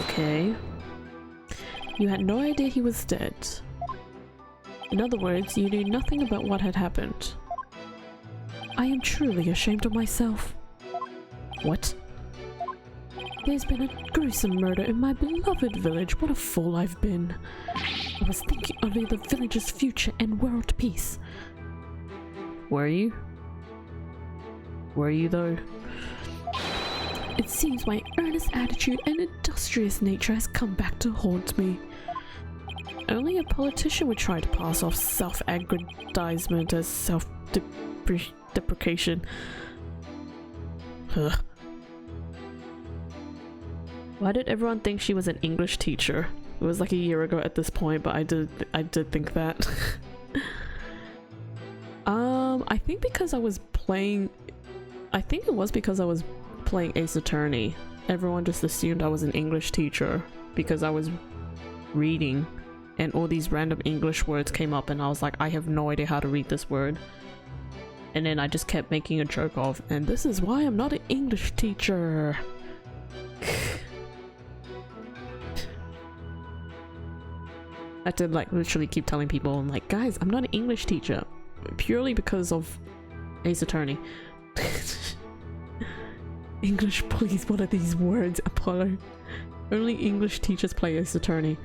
Okay. You had no idea he was dead. In other words, you knew nothing about what had happened. I am truly ashamed of myself. What? There's been a gruesome murder in my beloved village. What a fool I've been. I was thinking only of the village's future and world peace. Were you? Were you though? It seems my earnest attitude and industrious nature has come back to haunt me. Only a politician would try to pass off self-aggrandizement as self-deprecation. Why did everyone think she was an English teacher? It was like a year ago at this point, but I did think that. I think because I was playing... I think it was because I was playing Ace Attorney. Everyone just assumed I was an English teacher because I was reading and all these random English words came up and I was like, I have no idea how to read this word. And then I just kept making a joke of, and this is why I'm not an English teacher. I had to like literally keep telling people, I'm like, guys, I'm not an English teacher. Purely because of Ace Attorney. English, please, what are these words, Apollo? Only English teachers play Ace Attorney.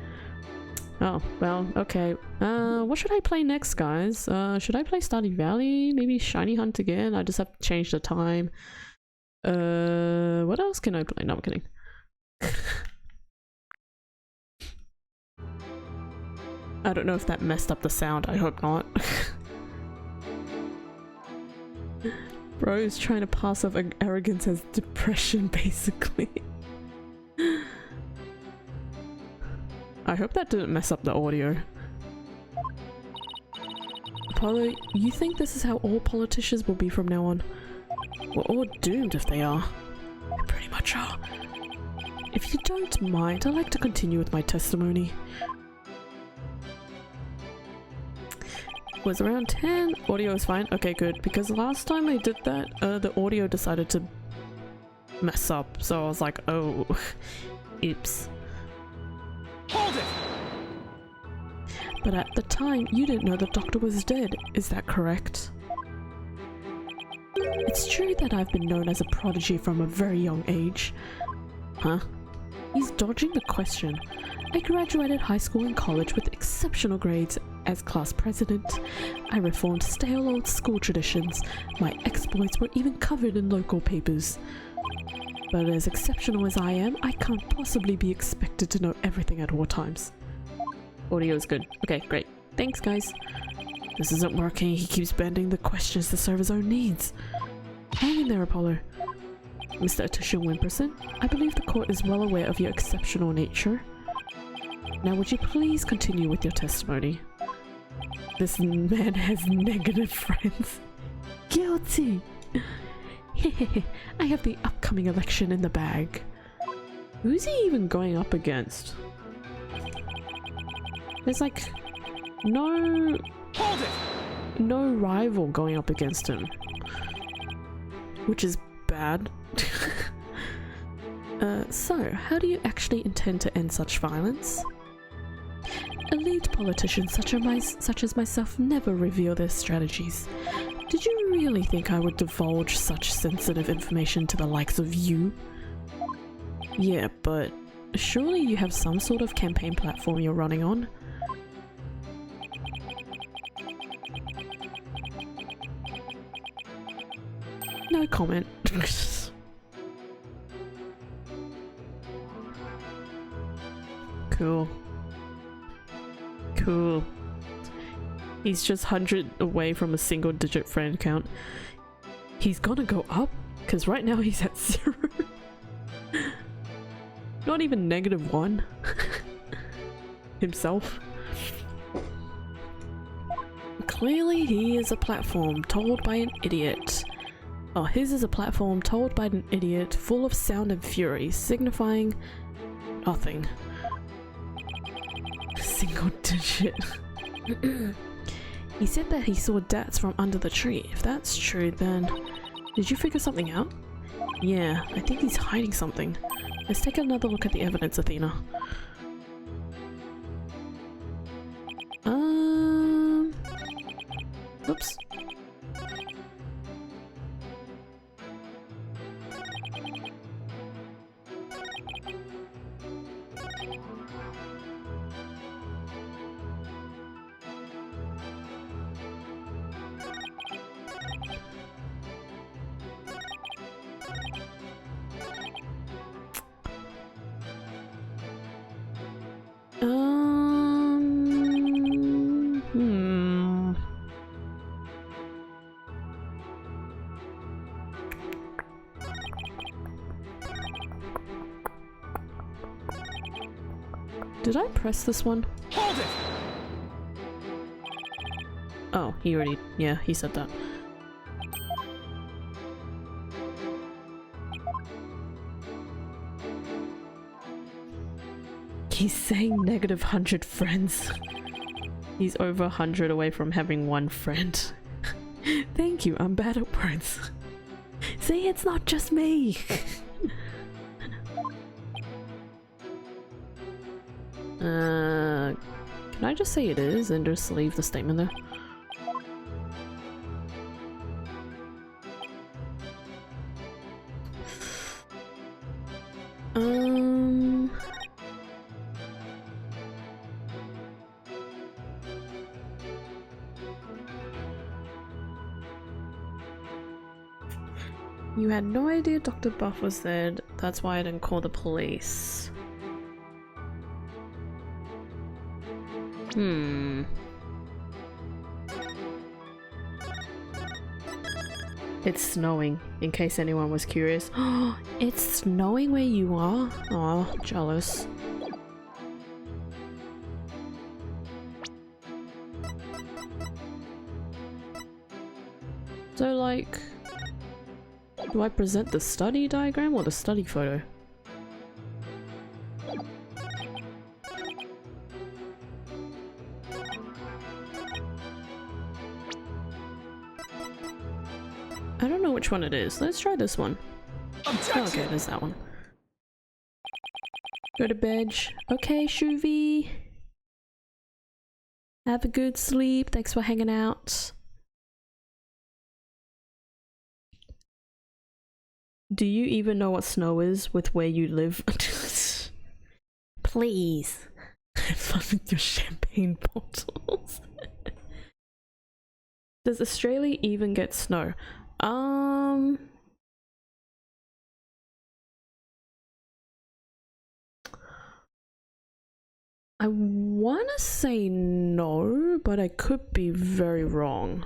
Oh, well, okay. What should I play next, guys? Should I play Stardew Valley? Maybe Shiny Hunt again? I just have to change the time. What else can I play? No, I'm kidding. I don't know if that messed up the sound. I hope not. Bro's trying to pass off arrogance as depression, basically. I hope that didn't mess up the audio. Apollo, you think this is how all politicians will be from now on? We're all doomed if they are. They pretty much are. If you don't mind, I'd like to continue with my testimony. Was around 10. Audio is fine. Okay, good. Because last time I did that, the audio decided to mess up. So I was like, oh, oops. Hold it! But at the time, you didn't know the doctor was dead. Is that correct? It's true that I've been known as a prodigy from a very young age. Huh? He's dodging the question. I graduated high school and college with exceptional grades as class president. I reformed stale old school traditions. My exploits were even covered in local papers. But as exceptional as I am, I can't possibly be expected to know everything at all times. Audio is good. Okay, great. Thanks, guys. This isn't working. He keeps bending the questions to serve his own needs. Hang in there, Apollo. Mr. Atusha Wimperson, I believe the court is well aware of your exceptional nature. Now would you please continue with your testimony? This man has negative friends. Guilty! I have the upcoming election in the bag. Who's he even going up against? There's like no rival going up against him, which is bad. So how do you actually intend to end such violence? Elite politicians such as myself never reveal their strategies. Did you really think I would divulge such sensitive information to the likes of you? Yeah, but surely you have some sort of campaign platform you're running on? No comment. Cool. Cool. He's just 100 away from a single digit friend count. He's gonna go up, because right now he's at 0. Not even -1. Himself. Clearly he is a platform told by an idiot. Oh, his is a platform told by an idiot, full of sound and fury, signifying nothing. Single digit. He said that he saw dats from under the tree. If that's true, then... Did you figure something out? Yeah, I think he's hiding something. Let's take another look at the evidence, Athena. Oops. Did I press this one? Hold it! Oh, he already... yeah, he said that. He's saying -100 friends. He's over 100 away from having 1 friend. Thank you, I'm bad at words. See, it's not just me! Can I just say it is and just leave the statement there? You had no idea Dr. Buff was there, that's why I didn't call the police. It's snowing, in case anyone was curious. It's snowing where you are? Aw, jealous. So like... do I present the study diagram or the study photo? I don't know which one it is. Let's try this one. Oh, okay, there's that one. Go to bed. Okay, Shuvi. Have a good sleep. Thanks for hanging out. Do you even know what snow is with where you live? Please. Have fun with your champagne bottles. Does Australia even get snow? I wanna say no, but I could be very wrong.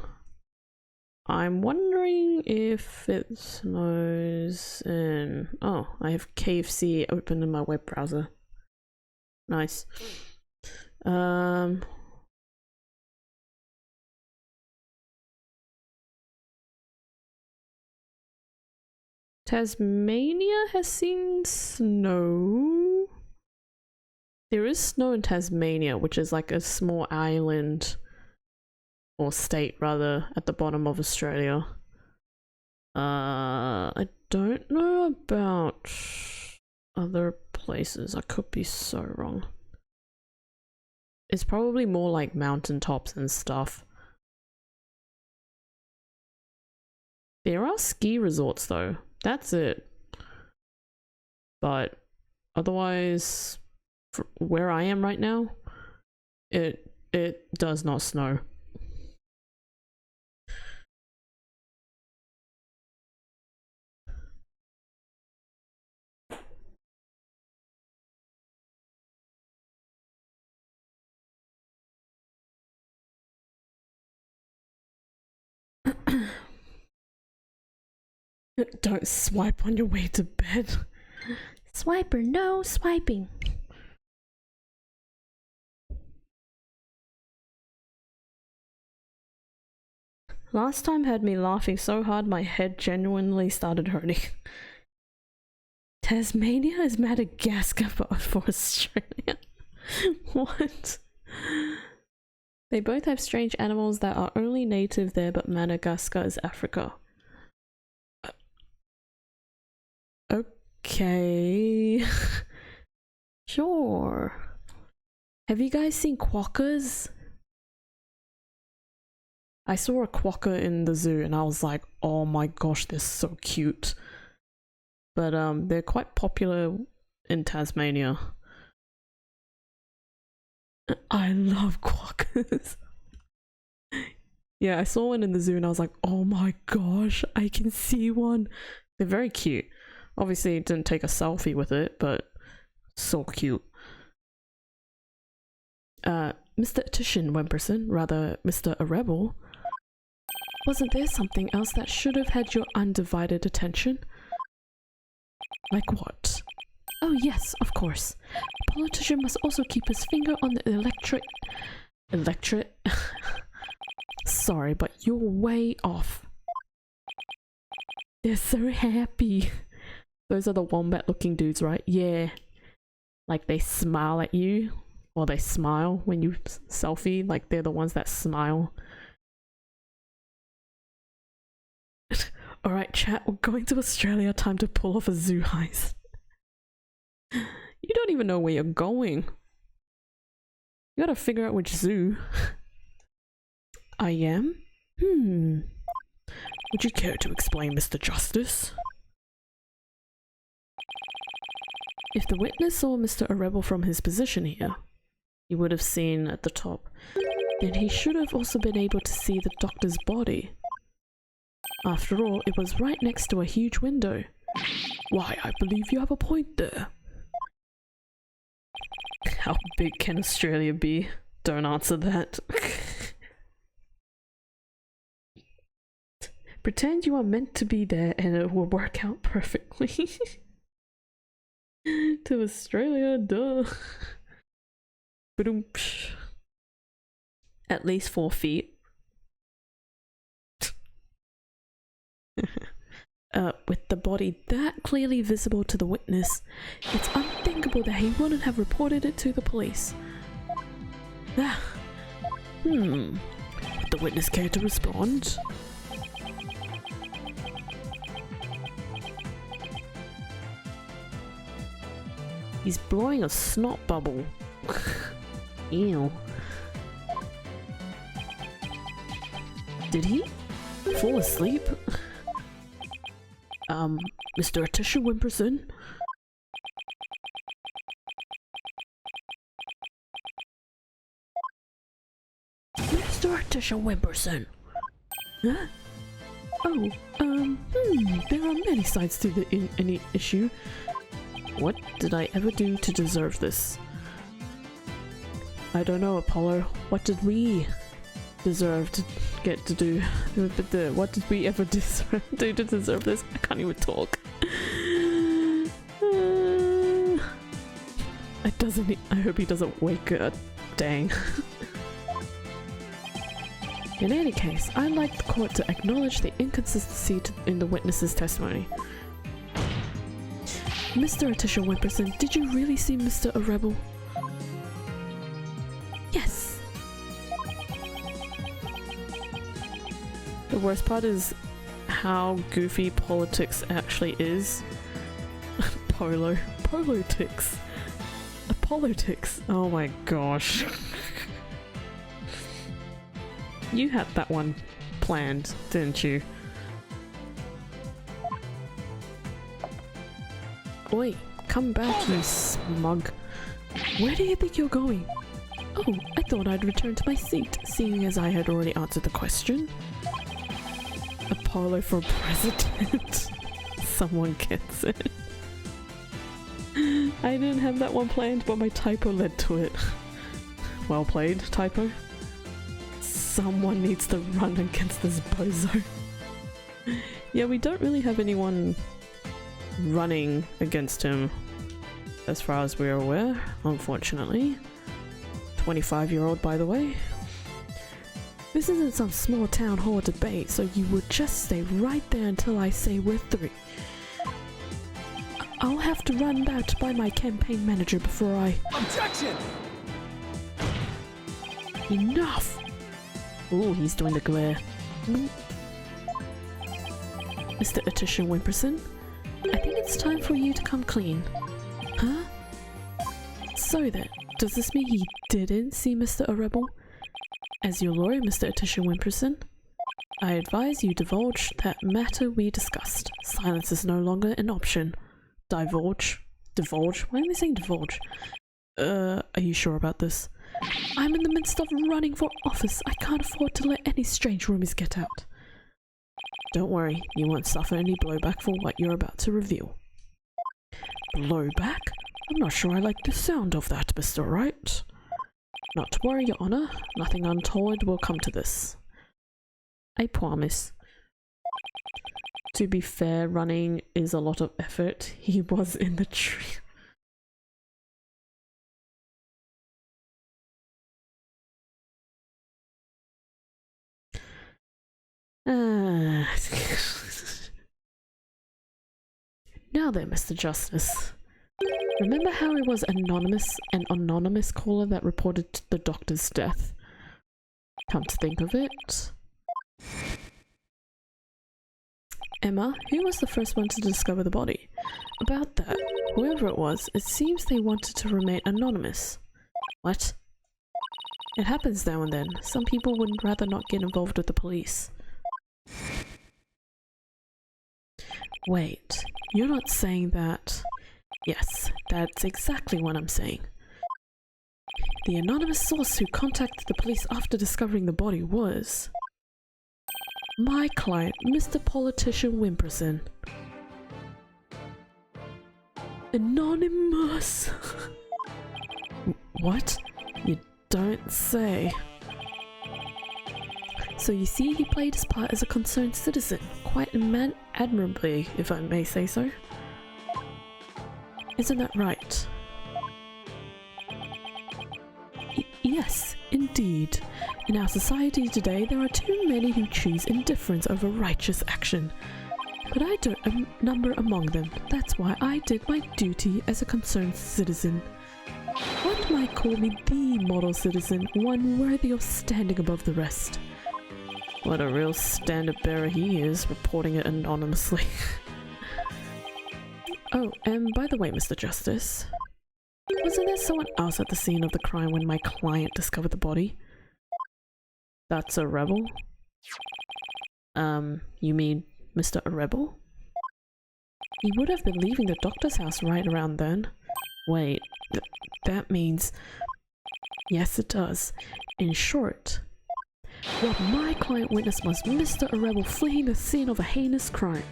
I'm wondering if it snows in... oh, I have KFC open in my web browser. Nice. Tasmania has seen snow. There is snow in Tasmania, which is like a small island, or state rather, at the bottom of Australia. I don't know about other places. I could be so wrong. It's probably more like mountaintops and stuff. There are ski resorts though. That's it. But Otherwise, where I am right now, it does not snow. Don't swipe on your way to bed. Swiper, no swiping. Last time had me laughing so hard my head genuinely started hurting. Tasmania is Madagascar but for Australia. What? They both have strange animals that are only native there, but Madagascar is Africa. Okay. Sure. Have you guys seen quokkas? I saw a quokka in the zoo and I was like, oh my gosh, they're so cute. But they're quite popular in Tasmania. I love quokkas. Yeah, I saw one in the zoo and I was like, oh my gosh, I can see one. They're very cute. Obviously, didn't take a selfie with it, but so cute. Mr. Tishin Wemperson, rather Mr. A Rebel. Wasn't there something else that should have had your undivided attention? Like what? Oh yes, of course. A politician must also keep his finger on the electorate. Sorry, but you're way off. They're so happy. Those are the wombat looking dudes, right? Yeah. Like they smile at you. Or they smile when you selfie. Like they're the ones that smile. Alright chat, we're going to Australia. Time to pull off a zoo heist. You don't even know where you're going. You gotta figure out which zoo. I am? Would you care to explain, Mr. Justice? If the witness saw Mr. A Rebel from his position here, he would have seen at the top. Then he should have also been able to see the doctor's body. After all, it was right next to a huge window. Why, I believe you have a point there. How big can Australia be? Don't answer that. Pretend you are meant to be there and it will work out perfectly. To Australia, duh. At least 4 feet. With the body that clearly visible to the witness, it's unthinkable that he wouldn't have reported it to the police. Would the witness care to respond? He's blowing a snot bubble. Ew. Did he fall asleep? Mr. Atisha Wimperson? Mr. Atisha Wimperson? Huh? Oh, there are many sides to any issue. What did I ever do to deserve this? I don't know, Apollo. What did we deserve to get to do? What did we ever do to deserve this? I can't even talk. I hope he doesn't wake up. Dang. In any case, I'd like the court to acknowledge the inconsistency in the witness's testimony. Mr. Atisha Wimperson, did you really see Mr. A Rebel? Yes. The worst part is how goofy politics actually is. Politics. Politics. Oh my gosh. You had that one planned, didn't you? Oi, come back, you smug. Where do you think you're going? Oh, I thought I'd return to my seat, seeing as I had already answered the question. Apollo for president. Someone gets it. I didn't have that one planned, but my typo led to it. Well played, typo. Someone needs to run against this bozo. Yeah, we don't really have anyone running against him as far as we're aware, unfortunately. 25-year-old, by the way. This isn't some small town hall debate, so you would just stay right there until I say we're through. I'll have to run that by my campaign manager before I— Objection! Enough! Ooh, he's doing the glare. Mr. Atisha Wimperson, I think it's time for you to come clean. Huh? So then, does this mean he didn't see Mr. Rebel? As your lawyer, Mr. Atisha Wimperson, I advise you divulge that matter we discussed. Silence is no longer an option. Divulge? Divulge? Why are they saying divulge? Are you sure about this? I'm in the midst of running for office. I can't afford to let any strange rumors get out. Don't worry, you won't suffer any blowback for what you're about to reveal. Blowback? I'm not sure I like the sound of that, Mr. Wright. Not to worry, Your Honor. Nothing untoward will come to this. I promise. To be fair, running is a lot of effort. He was in the tree. Now then, Mr. Justice. Remember how it was an anonymous caller that reported the doctor's death? Come to think of it. Emma, who was the first one to discover the body? About that, whoever it was, it seems they wanted to remain anonymous. What? It happens now and then. Some people would rather not get involved with the police. Wait, you're not saying that— Yes, that's exactly what I'm saying. The anonymous source who contacted the police after discovering the body was my client, Mr. Politician Wimperson. Anonymous! What? You don't say. So you see, he played his part as a concerned citizen, quite admirably, if I may say so. Isn't that right? Yes, indeed. In our society today, there are too many who choose indifference over righteous action. But I don't number among them. That's why I did my duty as a concerned citizen. One might call me the model citizen, one worthy of standing above the rest. What a real standard bearer he is, reporting it anonymously. Oh, and by the way, Mr. Justice, wasn't there someone else at the scene of the crime when my client discovered the body? That's a rebel? You mean Mr. Rebel? He would have been leaving the doctor's house right around then. Wait, that means— Yes, it does. In short, what my client witnessed was Mr. Rebel fleeing the scene of a heinous crime.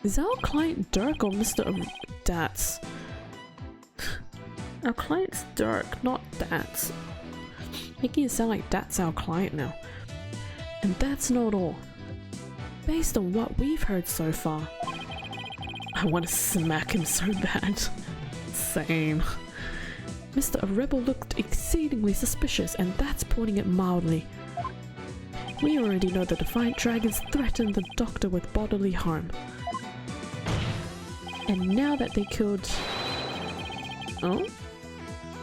Is our client Dirk or Mr. Dats? Our client's Dirk, not Dats. Making it sound like that's our client now. And that's not all. Based on what we've heard so far, I want to smack him so bad. Same. Mr. Rebel looked exceedingly suspicious, and that's putting it mildly. We already know the Defiant Dragons threatened the Doctor with bodily harm. And now that they killed— Oh?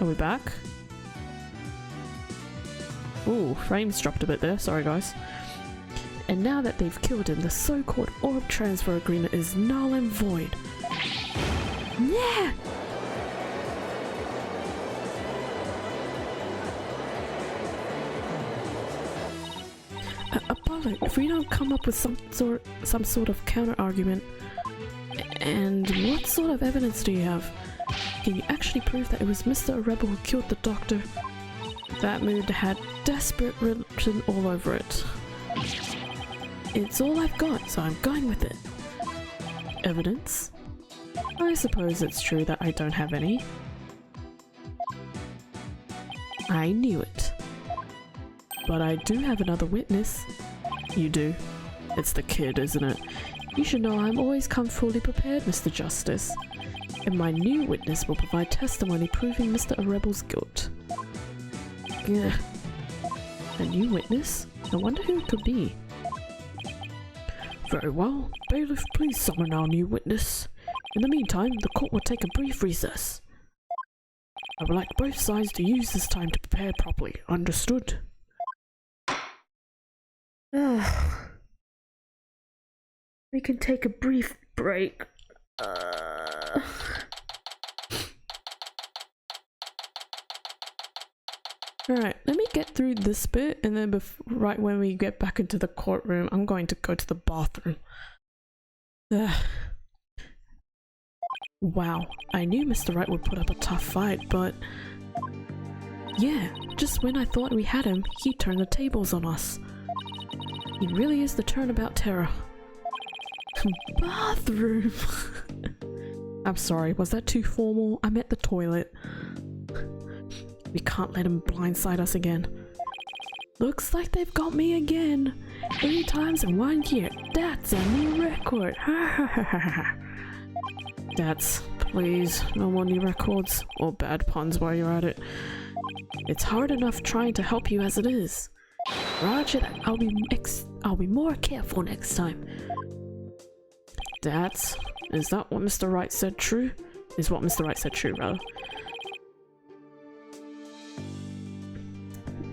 Are we back? Ooh, frames dropped a bit there, sorry guys. And now that they've killed him, the so-called orb transfer agreement is null and void. Yeah! Apollo, if we don't come up with some sort of counter argument, and what sort of evidence do you have? Can you actually prove that it was Mr. Rebel who killed the doctor? That mood had desperate written all over it. It's all I've got, so I'm going with it. Evidence? I suppose it's true that I don't have any. I knew it. But I do have another witness. You do? It's the kid, isn't it? You should know I'm always come fully prepared, Mr. Justice. And my new witness will provide testimony proving Mr. Rebel's guilt. Ugh. A new witness? I wonder who it could be. Very well. Bailiff, please summon our new witness. In the meantime, the court will take a brief recess. I would like both sides to use this time to prepare properly. Understood? We can take a brief break. Alright, let me get through this bit, and then right when we get back into the courtroom, I'm going to go to the bathroom. Wow, I knew Mr. Wright would put up a tough fight, but... yeah, just when I thought we had him, he turned the tables on us. He really is the turnabout terror. Bathroom! I'm sorry, was that too formal? I meant the toilet. We can't let him blindside us again. Looks like they've got me again. 3 times in 1 year. That's a new record. That's, please, no more new records or bad puns while you're at it. It's hard enough trying to help you as it is. Roger that. I'll be more careful next time. Is that what Mr. Wright said true? Is what Mr. Wright said true, rather?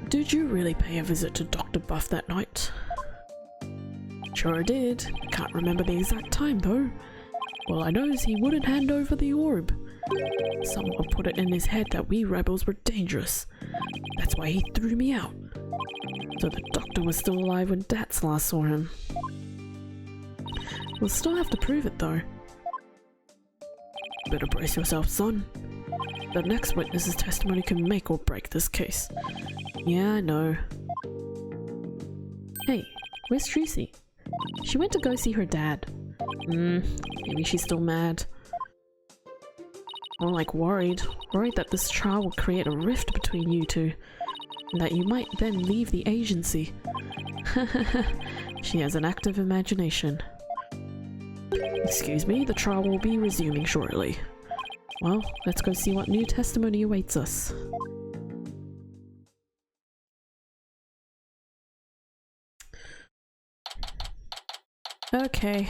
Did you really pay a visit to Dr. Buff that night? Sure did. Can't remember the exact time though. All I know is he wouldn't hand over the orb. Someone put it in his head that we rebels were dangerous. That's why he threw me out. So the doctor was still alive when Dats last saw him. We'll still have to prove it though. Better brace yourself, son. The next witness's testimony can make or break this case. Yeah, I know. Hey, where's Tracy? She went to go see her dad. Maybe she's still mad. Or like worried that this trial will create a rift between you two. And that you might then leave the agency. She has an active imagination. Excuse me, the trial will be resuming shortly. Well, let's go see what new testimony awaits us. Okay.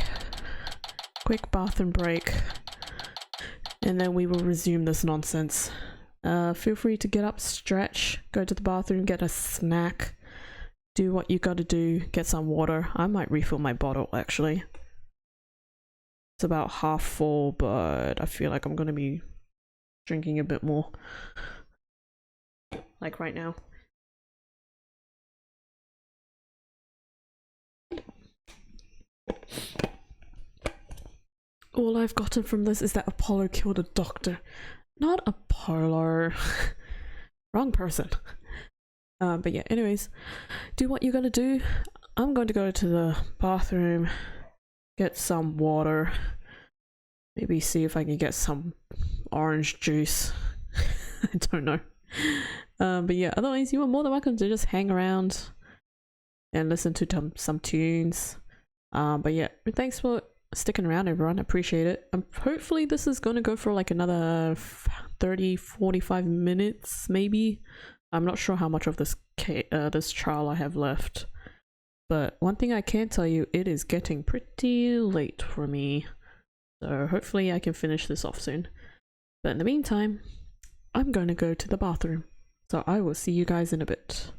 Quick bathroom break. And then we will resume this nonsense. Feel free to get up, stretch, go to the bathroom, get a snack, do what you gotta do, get some water. I might refill my bottle actually. It's about half full, but I feel like I'm gonna be drinking a bit more. Like right now. All I've gotten from this is that Apollo killed a doctor. Not Apollo. Wrong person. But yeah, anyways. Do what you gotta do. I'm going to go to the bathroom. Get some water. Maybe see if I can get some orange juice. I don't know. But yeah, otherwise you are more than welcome to just hang around and listen to some tunes. But yeah, thanks for sticking around everyone, I appreciate it. Hopefully this is gonna go for like another 30-45 minutes maybe. I'm not sure how much of this trial I have left, but one thing I can tell you, it is getting pretty late for me, so hopefully I can finish this off soon. But in the meantime, I'm going to go to the bathroom, so I will see you guys in a bit.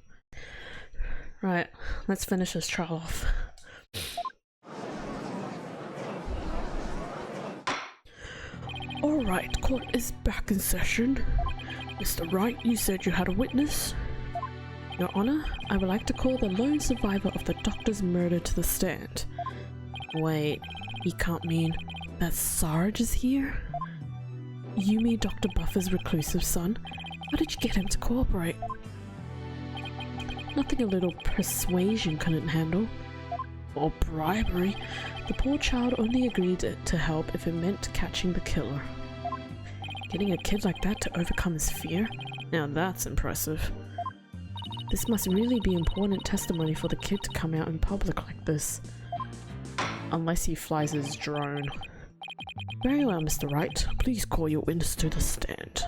Right, let's finish this trial off. Alright, court is back in session. Mr. Wright, you said you had a witness? Your Honor, I would like to call the lone survivor of the doctor's murder to the stand. Wait, he can't mean that Sarge is here? You mean Dr. Buffer's reclusive son? How did you get him to cooperate? Nothing a little persuasion couldn't handle. Or bribery. The poor child only agreed to help if it meant catching the killer. Getting a kid like that to overcome his fear? Now that's impressive. This must really be important testimony for the kid to come out in public like this. Unless he flies his drone. Very well, Mr. Wright. Please call your witness to the stand.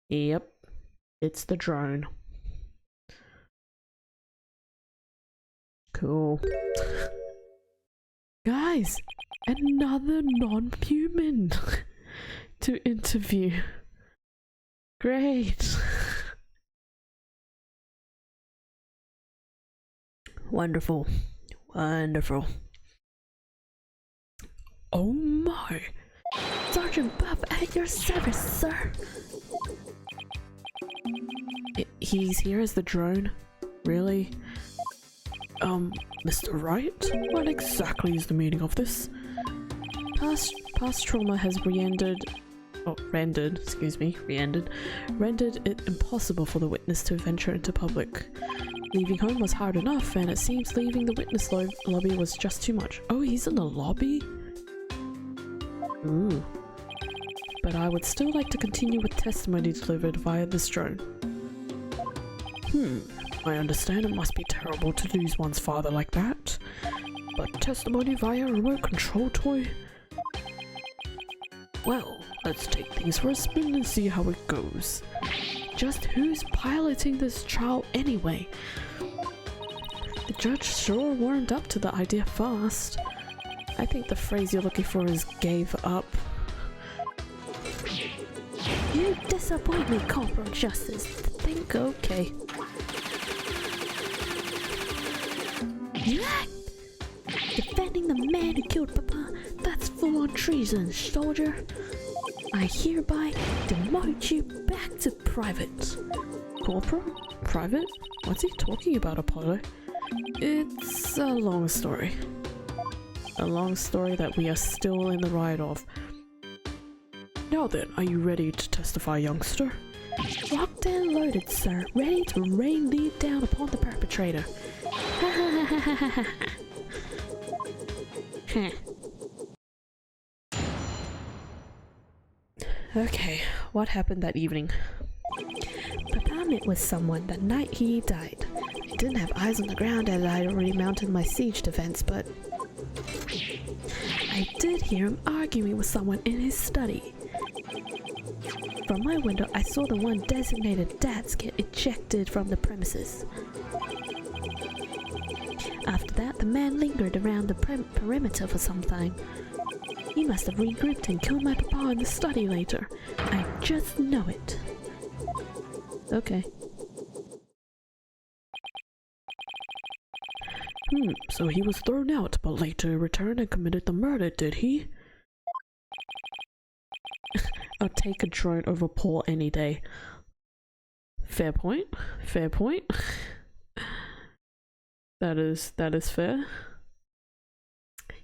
Yep. It's the drone. Cool. Guys! Another non-human to interview. Great. Wonderful. Wonderful. Oh my! Sergeant Buff at your service, sir! He's here as the drone? Really? Mr. Wright? What exactly is the meaning of this? Past trauma has rendered it impossible for the witness to venture into public. Leaving home was hard enough, and it seems leaving the witness lobby was just too much. Oh, he's in the lobby? Ooh. But I would still like to continue with testimony delivered via this drone. I understand it must be terrible to lose one's father like that. But testimony via a remote control toy? Well, let's take things for a spin and see how it goes. Just who's piloting this trial anyway? The judge sure warmed up to the idea fast. I think the phrase you're looking for is gave up. You disappoint me, Corporal Justice. Think okay. Yeah. Defending the man who killed Papa, that's full-on treason, soldier. I hereby demote you back to private. Corporal? Private? What's he talking about, Apollo? It's a long story. A long story that we are still in the ride of. Now then, are you ready to testify, youngster? Locked and loaded, sir. Ready to rain lead down upon the perpetrator. Ha ha ha ha ha ha ha. Okay, what happened that evening? Papa met with someone the night he died. I didn't have eyes on the ground as I had already mounted my siege defense, but I did hear him arguing with someone in his study. From my window, I saw the one designated Dads get ejected from the premises. After that, the man lingered around the perimeter for some time. He must have regrouped and killed my papa in the study later. I just know it. Okay. So he was thrown out, but later returned and committed the murder, did he? I'll take a drone over Paul any day. Fair point. Fair point. That is fair.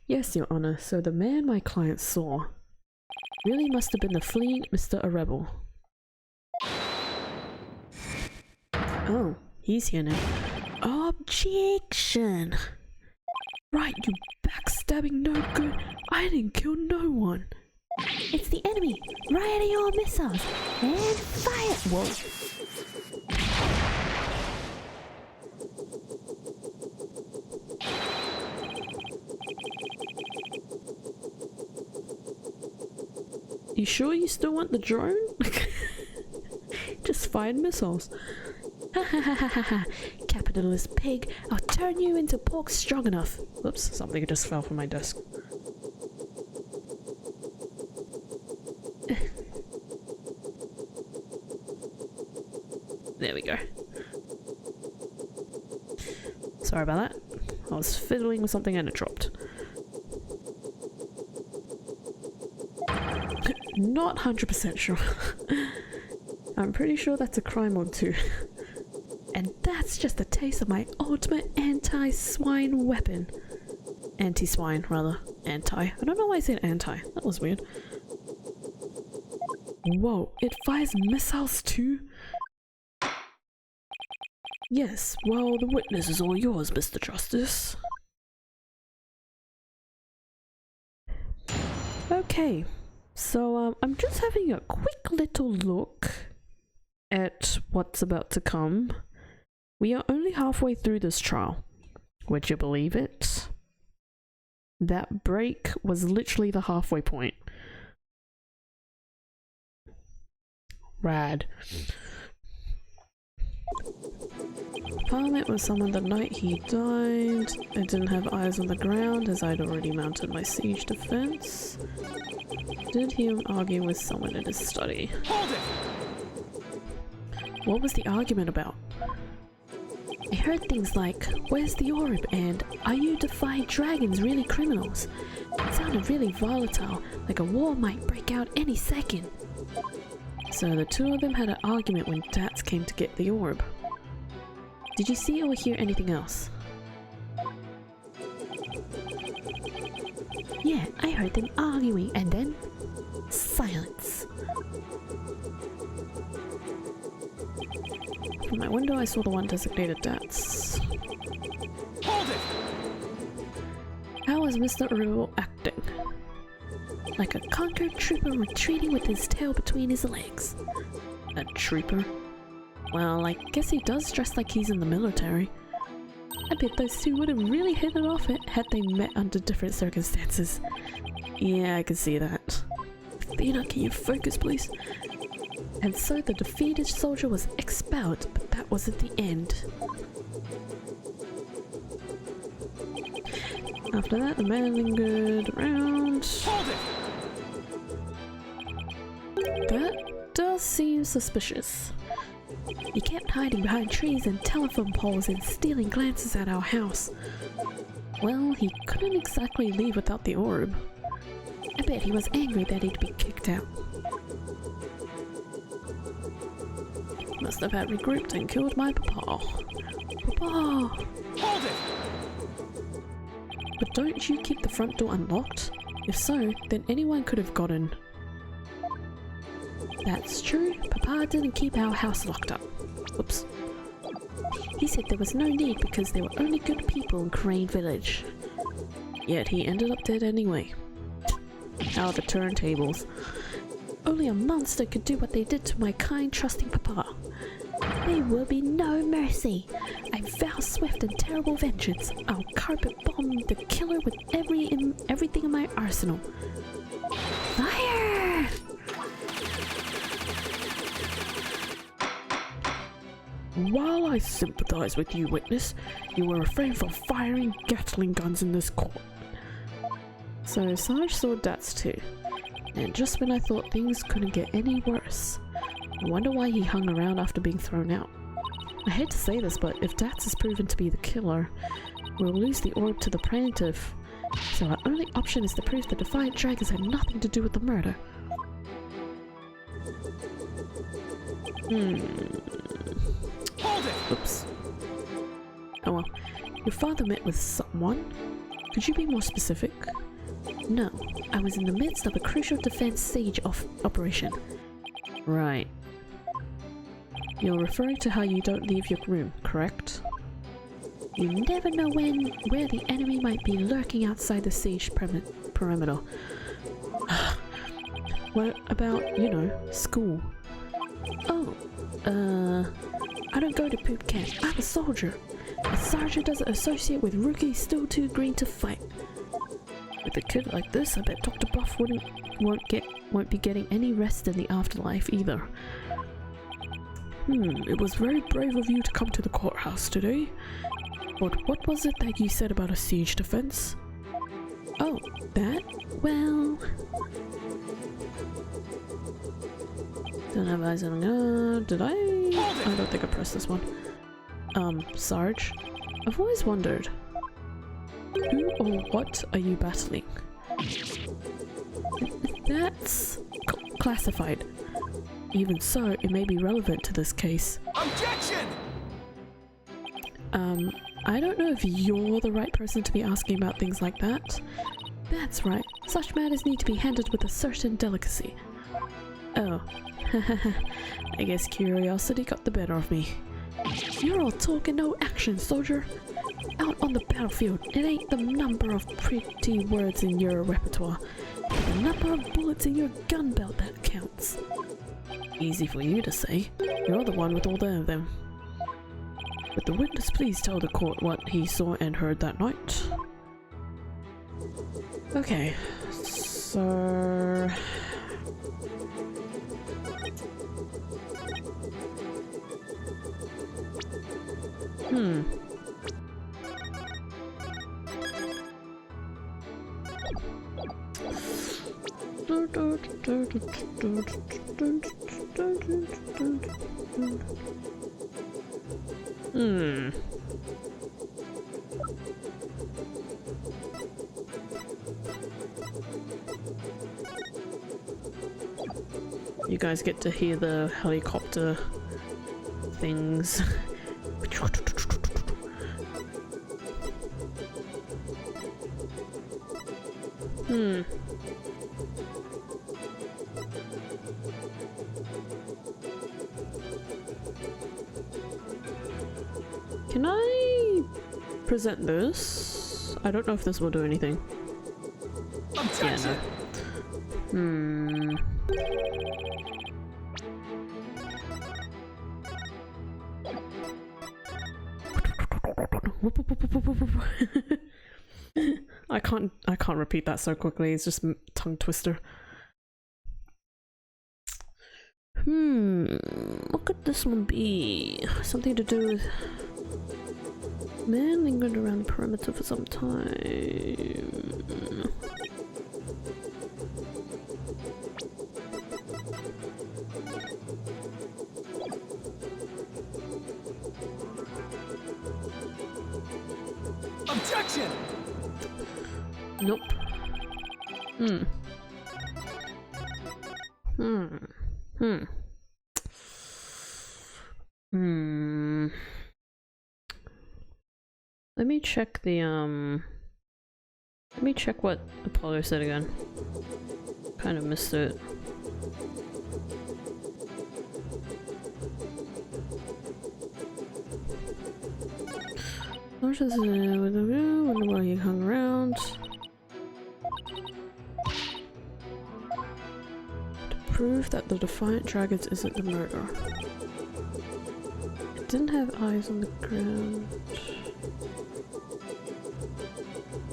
Yes, Your Honor, so the man my client saw really must have been the fleeing Mr. Rebel. Oh, he's here now. Objection! Right, you backstabbing no good. I didn't kill no one. It's the enemy! Right at your missiles! And fire! Whoa. You sure you still want the drone? Just fired missiles. Ha ha ha ha ha ha. Capitalist pig, I'll turn you into pork strong enough. Whoops, something just fell from my desk. There we go. Sorry about that. I was fiddling with something and it dropped. Not 100% sure. I'm pretty sure that's a crime or two. And that's just a taste of my ultimate anti-swine weapon. Anti-swine, rather. Anti. I don't know why I said anti. That was weird. Whoa, it fires missiles too? Yes, well, the witness is all yours, Mr. Justice. Okay, so I'm just having a quick little look at what's about to come. We are only halfway through this trial. Would you believe it? That break was literally the halfway point. Rad. Pa met with someone the night he died. I didn't have eyes on the ground as I'd already mounted my siege defense. Did hear him argue with someone in his study. Hold it! What was the argument about? I heard things like, "Where's the orb?" and "Are you defying dragons really criminals?" It sounded really volatile, like a war might break out any second. So the two of them had an argument when Dats came to get the orb. Did you see or hear anything else? Yeah, I heard them arguing and then silence. From my window I saw the one designated Dats. Hold it! How was Mr. Arrival acting? Like a conquered trooper retreating with his tail between his legs. A trooper? Well, I guess he does dress like he's in the military. I bet those two would have really hit it off had they met under different circumstances. Yeah, I can see that. Athena, can you focus, please? And so the defeated soldier was expelled, but that wasn't the end. After that, the man lingered around. Hold it! That does seem suspicious. He kept hiding behind trees and telephone poles and stealing glances at our house. Well, he couldn't exactly leave without the orb. I bet he was angry that he'd been kicked out. Must have had regrouped and killed my papa. Papa! Hold it! But don't you keep the front door unlocked? If so, then anyone could have gotten. That's true. Papa didn't keep our house locked up. Oops. He said there was no need because there were only good people in Crane Village. Yet he ended up dead anyway. How are the turntables? Only a monster could do what they did to my kind, trusting papa. There will be no mercy. I vow swift and terrible vengeance. I'll carpet bomb the killer with everything in my arsenal. Fire! While I sympathize with you, witness, you will refrain from firing Gatling guns in this court. So Sarge saw Dats too. And just when I thought things couldn't get any worse. I wonder why he hung around after being thrown out. I hate to say this, but if Dats is proven to be the killer, we'll lose the orb to the plaintiff. So our only option is to prove the Defiant Dragons had nothing to do with the murder. Oops. Oh well. Your father met with someone? Could you be more specific? No, I was in the midst of a crucial defense siege operation. Right. You're referring to how you don't leave your room, correct? You never know where the enemy might be lurking outside the siege perimeter. What about, you know, school? Oh, I don't go to poop camp. I'm a soldier. A sergeant doesn't associate with rookies still too green to fight. With a kid like this, I bet Dr. Buff won't be getting any rest in the afterlife either. It was very brave of you to come to the courthouse today. But what was it that you said about a siege defense? Oh, that? Well... Don't have eyes on... did I? I don't think I pressed this one. Sarge? I've always wondered. Who or what are you battling? That's... classified. even so, it may be relevant to this case. Objection! I don't know if you're the right person to be asking about things like that. That's right. Such matters need to be handled with a certain delicacy. Oh. I guess curiosity got the better of me. You're all talk and no action, soldier. Out on the battlefield, it ain't the number of pretty words in your repertoire, but the number of bullets in your gun belt that counts. Easy for you to say. You're the one with all of them. Would the witness please tell the court what he saw and heard that night? Okay, so... You guys get to hear the helicopter things. Can I present this? I don't know if this will do anything. Objection! Yeah, no. I can't repeat that so quickly. It's just tongue twister. What could this one be? Something to do with man lingered around the perimeter for some time. Objection! Nope. Let me check the let me check what Apollo said again. Kind of missed it. Wonder why you hung around. To prove that the Defiant Dragons isn't the murderer. It didn't have eyes on the ground.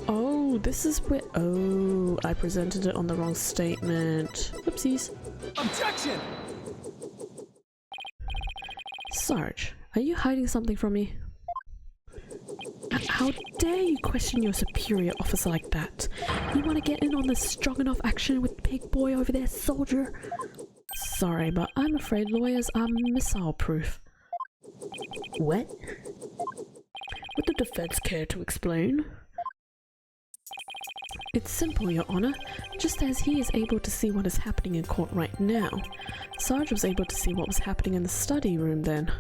Oh, this is where— oh, I presented it on the wrong statement. Whoopsies. Objection! Sarge, are you hiding something from me? How dare you question your superior officer like that? You want to get in on this strong enough action with Pig Boy over there, soldier? Sorry, but I'm afraid lawyers are missile-proof. What? Would the defense care to explain? It's simple, Your Honor. Just as he is able to see what is happening in court right now, Sarge was able to see what was happening in the study room then.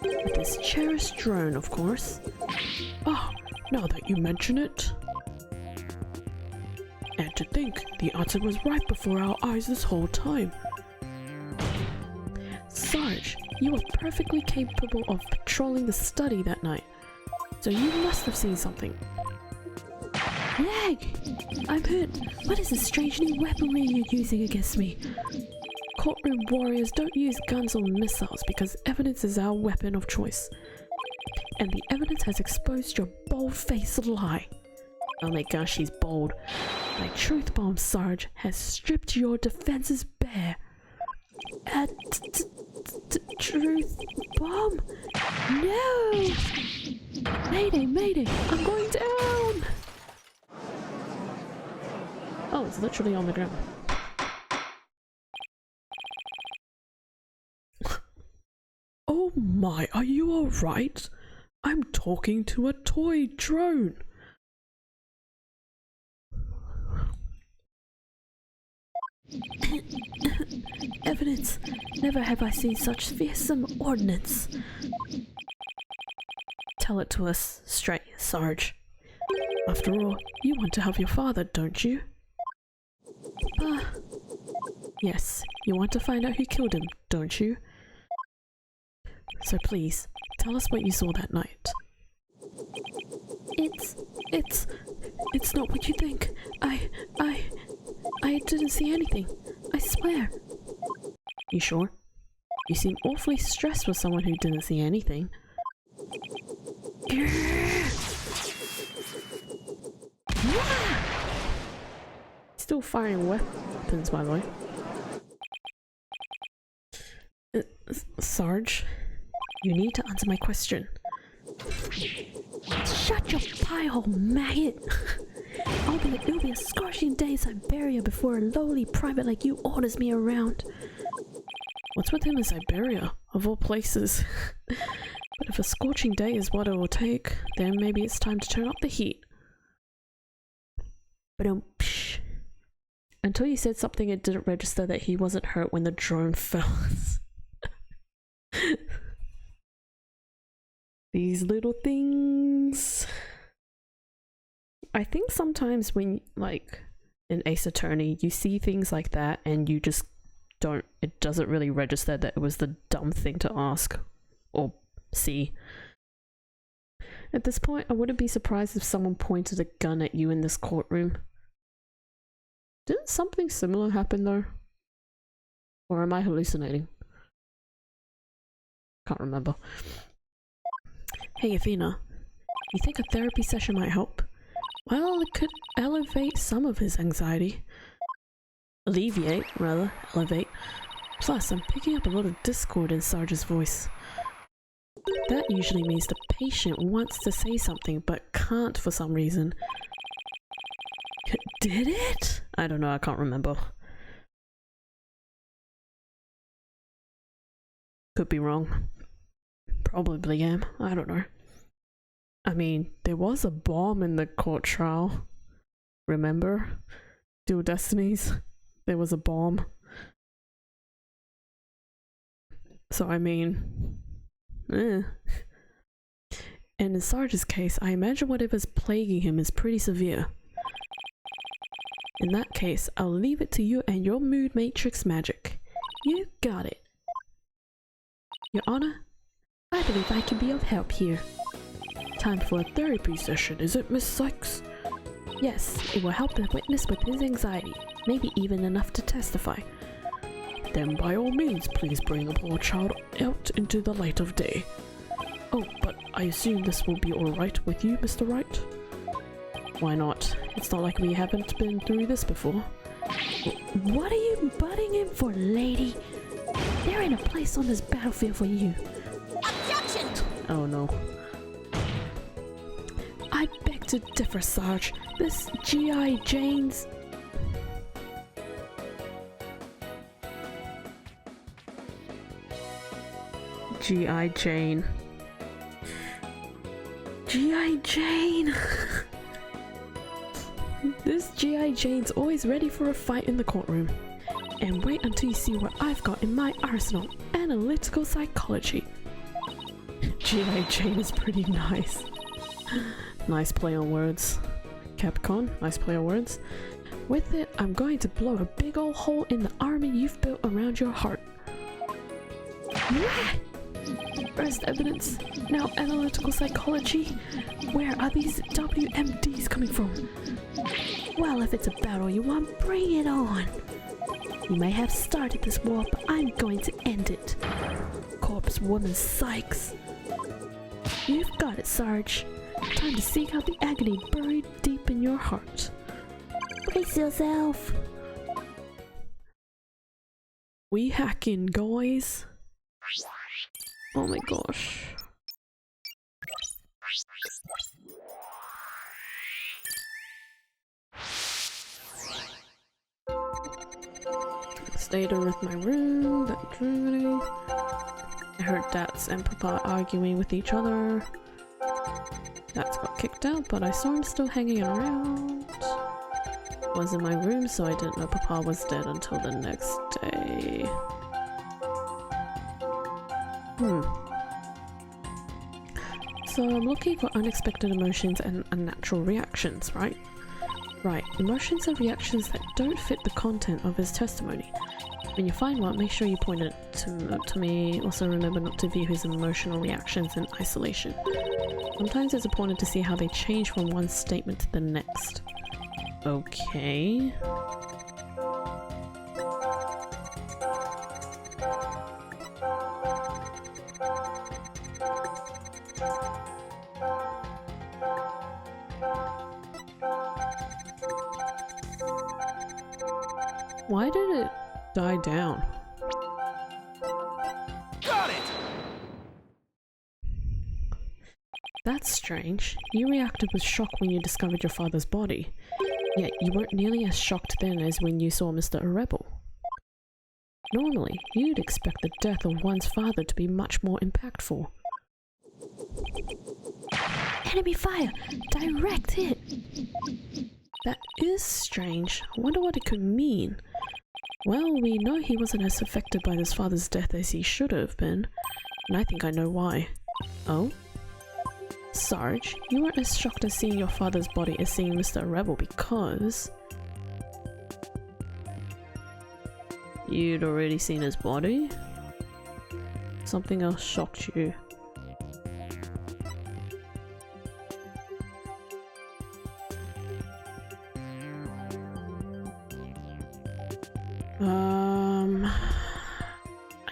With his cherished drone, of course. Oh, now that you mention it. And to think, the answer was right before our eyes this whole time. Sarge, you were perfectly capable of patrolling the study that night, so you must have seen something. Lag! I'm hurt. What is this strange new weaponry you're using against me? Courtroom warriors don't use guns or missiles because evidence is our weapon of choice. And the evidence has exposed your bold-faced lie. Oh my gosh, she's bold. My truth bomb, Sarge, has stripped your defenses bare. Truth bomb? No! Mayday, mayday! I'm going down! Oh, it's literally on the ground. Oh my, are you alright? I'm talking to a toy drone. evidence! Never have I seen such fearsome ordnance! Tell it to us straight, Sarge. After all, you want to help your father, don't you? Yes, you want to find out who killed him, don't you? So please, tell us what you saw that night. It's not what you think. I didn't see anything. I swear. You sure? You seem awfully stressed for someone who didn't see anything. Still firing weapons, by the way. Sarge, you need to answer my question. Shut your pie hole, maggot! It'll be a scorching day in Siberia before a lowly private like you orders me around. What's with him in Siberia, of all places? But if a scorching day is what it will take, then maybe it's time to turn up the heat. But until you said something, it didn't register that he wasn't hurt when the drone fell. These little things. I think sometimes when, like, in Ace Attorney, you see things like that and you just don't, it doesn't really register that it was the dumb thing to ask or see. At this point, I wouldn't be surprised if someone pointed a gun at you in this courtroom. Didn't something similar happen though? Or am I hallucinating? Can't remember. Hey Athena, you think a therapy session might help? Well, it could elevate some of his anxiety. Alleviate, rather, elevate. Plus, I'm picking up a lot of discord in Sarge's voice. That usually means the patient wants to say something but can't for some reason. Did it? I don't know, I can't remember. Could be wrong. Probably am, I don't know. I mean, there was a bomb in the court trial. Remember? Dual Destinies? There was a bomb. So I mean... And in Sarge's case, I imagine whatever's plaguing him is pretty severe. In that case, I'll leave it to you and your mood matrix magic. You got it. Your Honor, I believe I can be of help here. Time for a therapy session, is it, Miss Sykes? Yes, it will help the witness with his anxiety, maybe even enough to testify. Then by all means, please bring the poor child out into the light of day. Oh, but I assume this will be alright with you, Mr. Wright? Why not? It's not like we haven't been through this before. What are you butting in for, lady? There ain't a place on this battlefield for you. Objection! Oh no. I beg to differ, Sarge. This G.I. Jane's... G.I. Jane. G.I. Jane! This G.I. Jane's always ready for a fight in the courtroom. And wait until you see what I've got in my arsenal. Analytical psychology. G.I. Jane is pretty nice. Nice play on words. Capcom, nice play on words. With it, I'm going to blow a big old hole in the army you've built around your heart. First evidence, now analytical psychology. Where are these WMDs coming from? Well, if it's a battle you want, bring it on. You may have started this war, but I'm going to end it. Corpse woman Sykes. You've got it, Sarge. Time to seek out the agony buried deep in your heart. Brace yourself. We hacking, guys. Oh my gosh. Stayed with my room, that Germany. I heard Dats and Papa arguing with each other. Dats got kicked out, but I saw him still hanging around. was in my room, so I didn't know Papa was dead until the next day. So I'm looking for unexpected emotions and unnatural reactions, right? Right, emotions and reactions that don't fit the content of his testimony. When you find one, make sure you point it to me. Also remember not to view his emotional reactions in isolation. Sometimes it's important to see how they change from one statement to the next. Okay. Why did it die down? Got it! That's strange. You reacted with shock when you discovered your father's body. Yet you weren't nearly as shocked then as when you saw Mr. Rebel. Normally, you'd expect the death of one's father to be much more impactful. Enemy fire! Direct hit! That is strange. I wonder what it could mean. Well, we know he wasn't as affected by his father's death as he should have been, and I think I know why. Oh? Sarge, you weren't as shocked as seeing your father's body as seeing Mr. Rebel because... you'd already seen his body? Something else shocked you.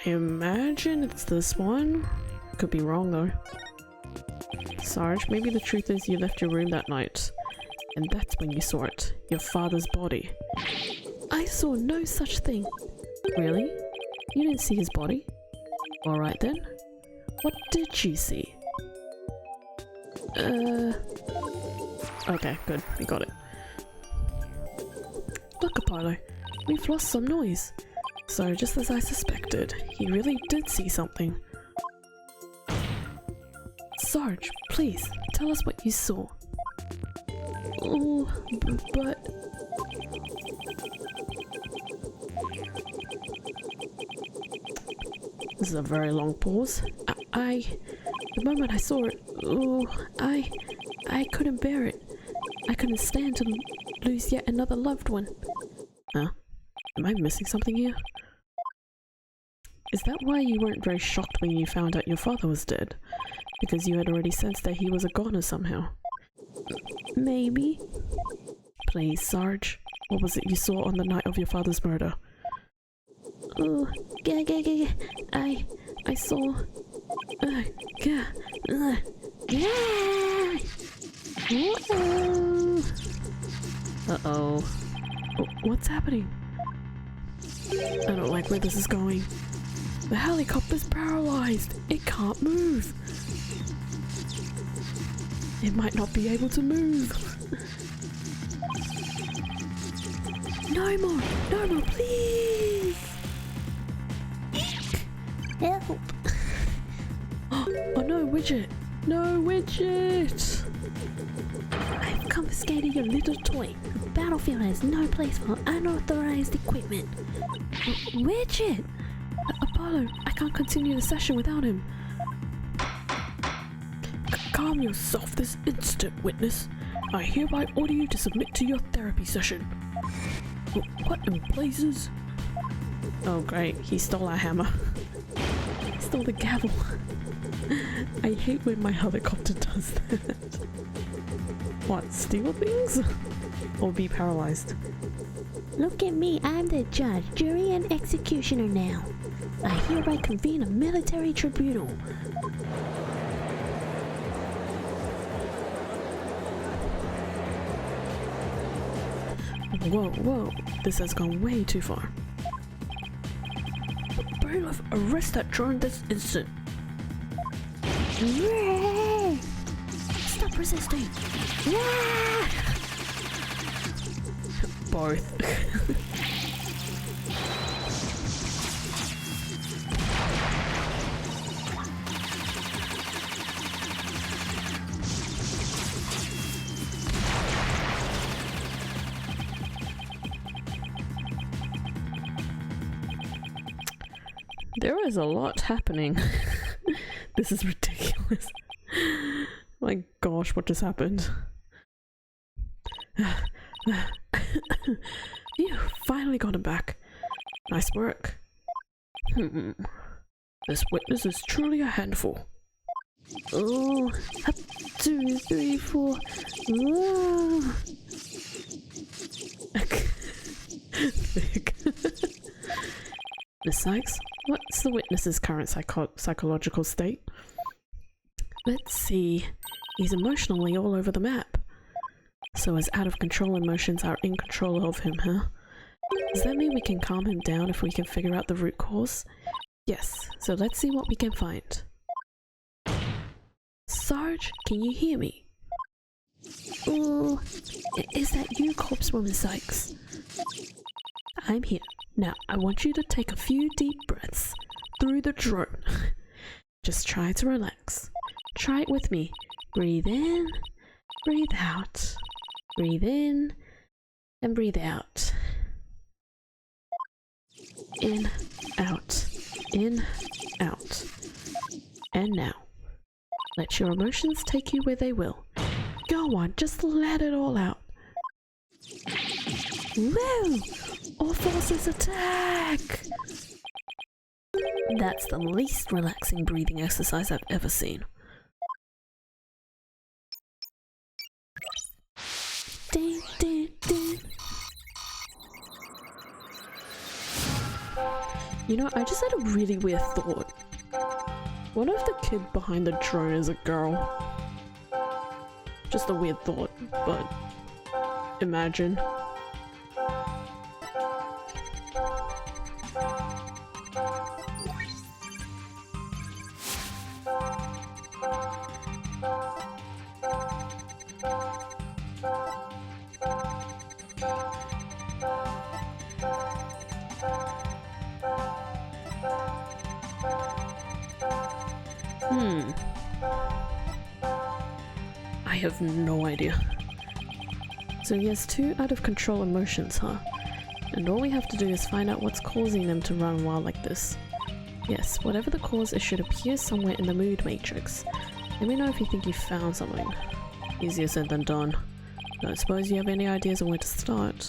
I imagine it's this one. Could be wrong though. Sarge, maybe the truth is you left your room that night, and that's when you saw it, your father's body. I saw no such thing. Really? You didn't see his body? Alright then. What did you see? Okay, good. We got it. Look, Apollo. We've lost some noise. So, just as I suspected, he really did see something. Sarge, please, tell us what you saw. Oh, but... This is a very long pause. The moment I saw it, I couldn't bear it. I couldn't stand to lose yet another loved one. Huh? Am I missing something here? Is that why you weren't very shocked when you found out your father was dead? Because you had already sensed that he was a goner somehow? Maybe. Please, Sarge. What was it you saw on the night of your father's murder? Oh, I saw... Uh-oh. What's happening? I don't like where this is going. The helicopter's paralyzed. It can't move. It might not be able to move. No more, please. Help! Oh no, Widget. No, Widget. I've confiscated your little toy. The battlefield has no place for unauthorized equipment. Widget! Apollo, I can't continue the session without him. Calm yourself this instant, witness. I hereby order you to submit to your therapy session. What in blazes? Oh great, he stole our hammer. He stole the gavel. I hate when my helicopter does that. What, steal things? Or be paralyzed? Look at me, I'm the judge, jury, and executioner now. I hereby convene a military tribunal. Whoa, this has gone way too far. Bailiff, arrest that drone this instant. Stop resisting. Both. There is a lot happening. This is ridiculous. My gosh, what just happened? You finally got him back. Nice work. This witness is truly a handful. Oh, up, 2, 3, 4. Whoa. Miss Sykes, what's the witness's current psychological state? Let's see. He's emotionally all over the map. So his out of control emotions are in control of him, huh? Does that mean we can calm him down if we can figure out the root cause? Yes, so let's see what we can find. Sarge, can you hear me? Oh, is that you, Corpsewoman Sykes? I'm here. Now, I want you to take a few deep breaths through the drone. Just try to relax. Try it with me. Breathe in, breathe out. Breathe in, and breathe out. In, out. In, out. And now, let your emotions take you where they will. Go on, just let it all out. Woo! All forces attack! That's the least relaxing breathing exercise I've ever seen. Ding, ding, ding. You know, I just had a really weird thought. What if the kid behind the drone is a girl? Just a weird thought, but imagine. I have no idea. So he has 2 out of control emotions, huh? And all we have to do is find out what's causing them to run wild like this. Yes, whatever the cause, it should appear somewhere in the mood matrix. Let me know if you think you found something. Easier said than done. Don't suppose you have any ideas on where to start?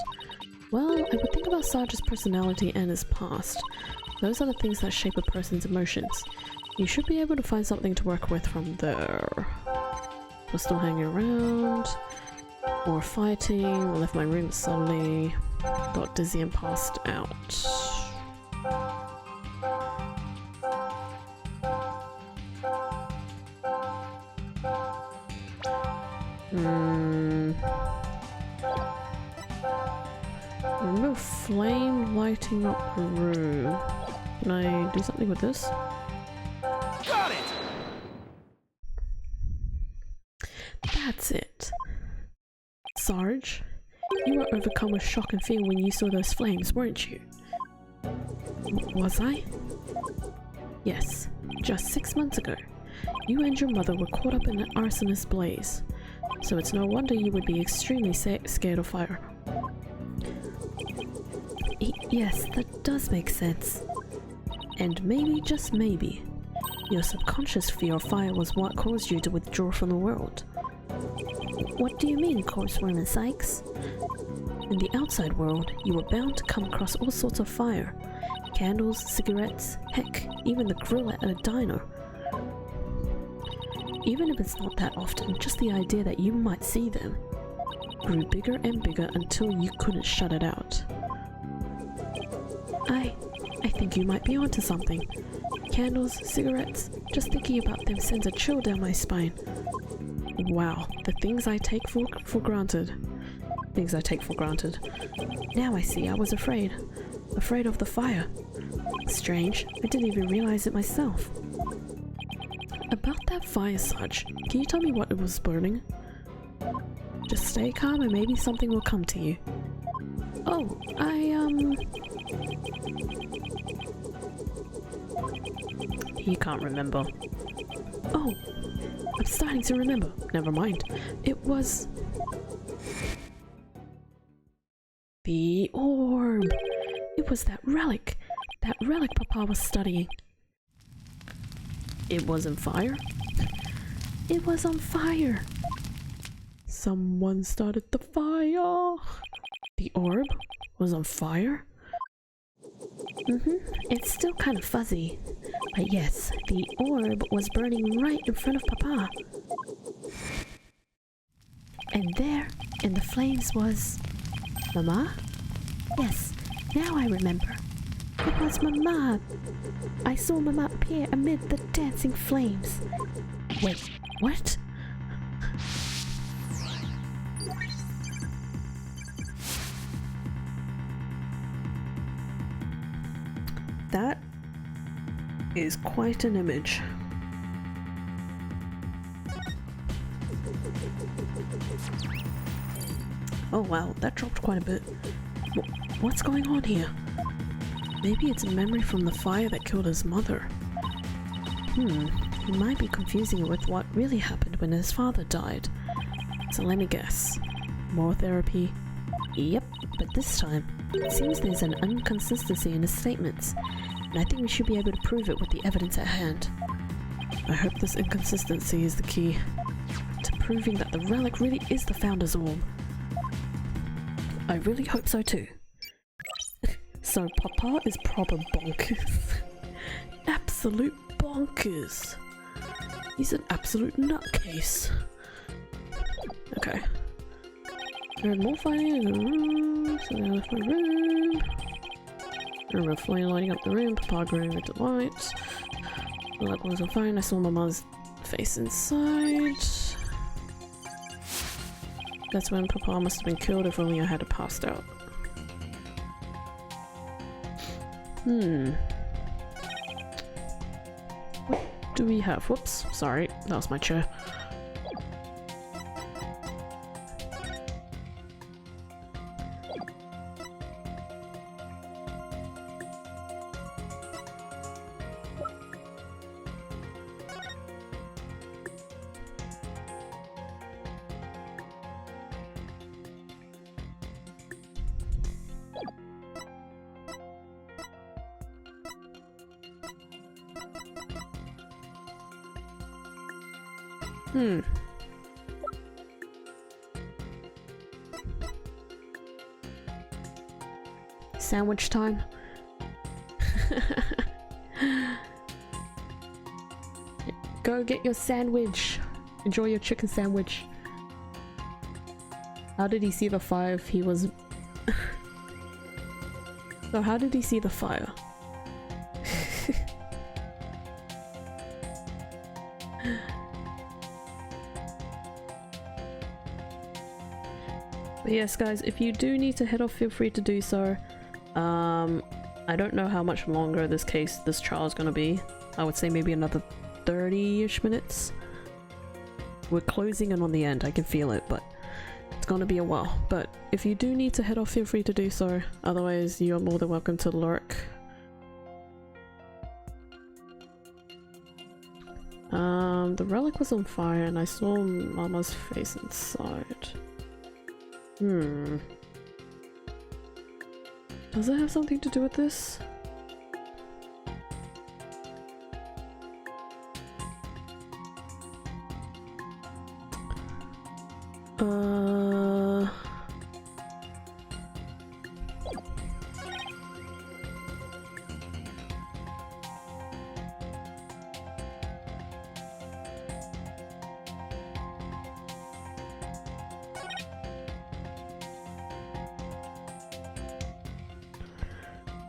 Well, I would think about Sarge's personality and his past. Those are the things that shape a person's emotions. You should be able to find something to work with from there. We're still hanging around. More fighting. Left my room suddenly. Got dizzy and passed out. Remember flame lighting up the room. Can I do something with this? Got it! That's it. Sarge, you were overcome with shock and fear when you saw those flames, weren't you? Was I? Yes, just 6 months ago. You and your mother were caught up in an arsonist blaze, so it's no wonder you would be extremely scared of fire. Yes, that does make sense. And maybe, just maybe, your subconscious fear of fire was what caused you to withdraw from the world. What do you mean, Corpsewoman Sykes? In the outside world, you were bound to come across all sorts of fire. Candles, cigarettes, heck, even the grill at a diner. Even if it's not that often, just the idea that you might see them grew bigger and bigger until you couldn't shut it out. I think you might be onto something. Candles, cigarettes, just thinking about them sends a chill down my spine. Wow, the things I take for granted. Things I take for granted. Now I see I was afraid. Afraid of the fire. Strange, I didn't even realize it myself. About that fire, Sarge, can you tell me what it was burning? Just stay calm and maybe something will come to you. Oh, He can't remember. Oh, I'm starting to remember. Never mind. It was... the orb. It was that relic. That relic Papa was studying. It was on fire? It was on fire. Someone started the fire. The orb was on fire? It's still kind of fuzzy. But yes, the orb was burning right in front of Papa. And there, in the flames was... Mama? Yes, now I remember. It was Mama. I saw Mama appear amid the dancing flames. Wait, what? That is quite an image. Oh wow, that dropped quite a bit. What's going on here? Maybe it's a memory from the fire that killed his mother. He might be confusing it with what really happened when his father died. So let me guess. More therapy? Yep, but this time, it seems there's an inconsistency in his statements, and I think we should be able to prove it with the evidence at hand. I hope this inconsistency is the key to proving that the relic really is the Founder's Orb. I really hope so too. So Papa is proper bonkers. Absolute bonkers. He's an absolute nutcase. Okay. There's more fighting in the room, so they left my room. I remember fully lighting up the room, Papa growing with the lights. The light was on fire and I saw my mother's face inside. That's when Papa must have been killed, if only I had passed out. What do we have? Whoops, sorry, that was my chair. Sandwich time. Go get your sandwich. Enjoy your chicken sandwich. How did he see the fire if he was... So how did he see the fire? But yes guys, if you do need to head off, feel free to do so. I don't know how much longer this trial is gonna be. I would say maybe another 30-ish minutes. We're closing in on the end, I can feel it, but it's gonna be a while. But if you do need to head off, feel free to do so. Otherwise, you're more than welcome to lurk. The relic was on fire and I saw Mama's face inside. Does it have something to do with this?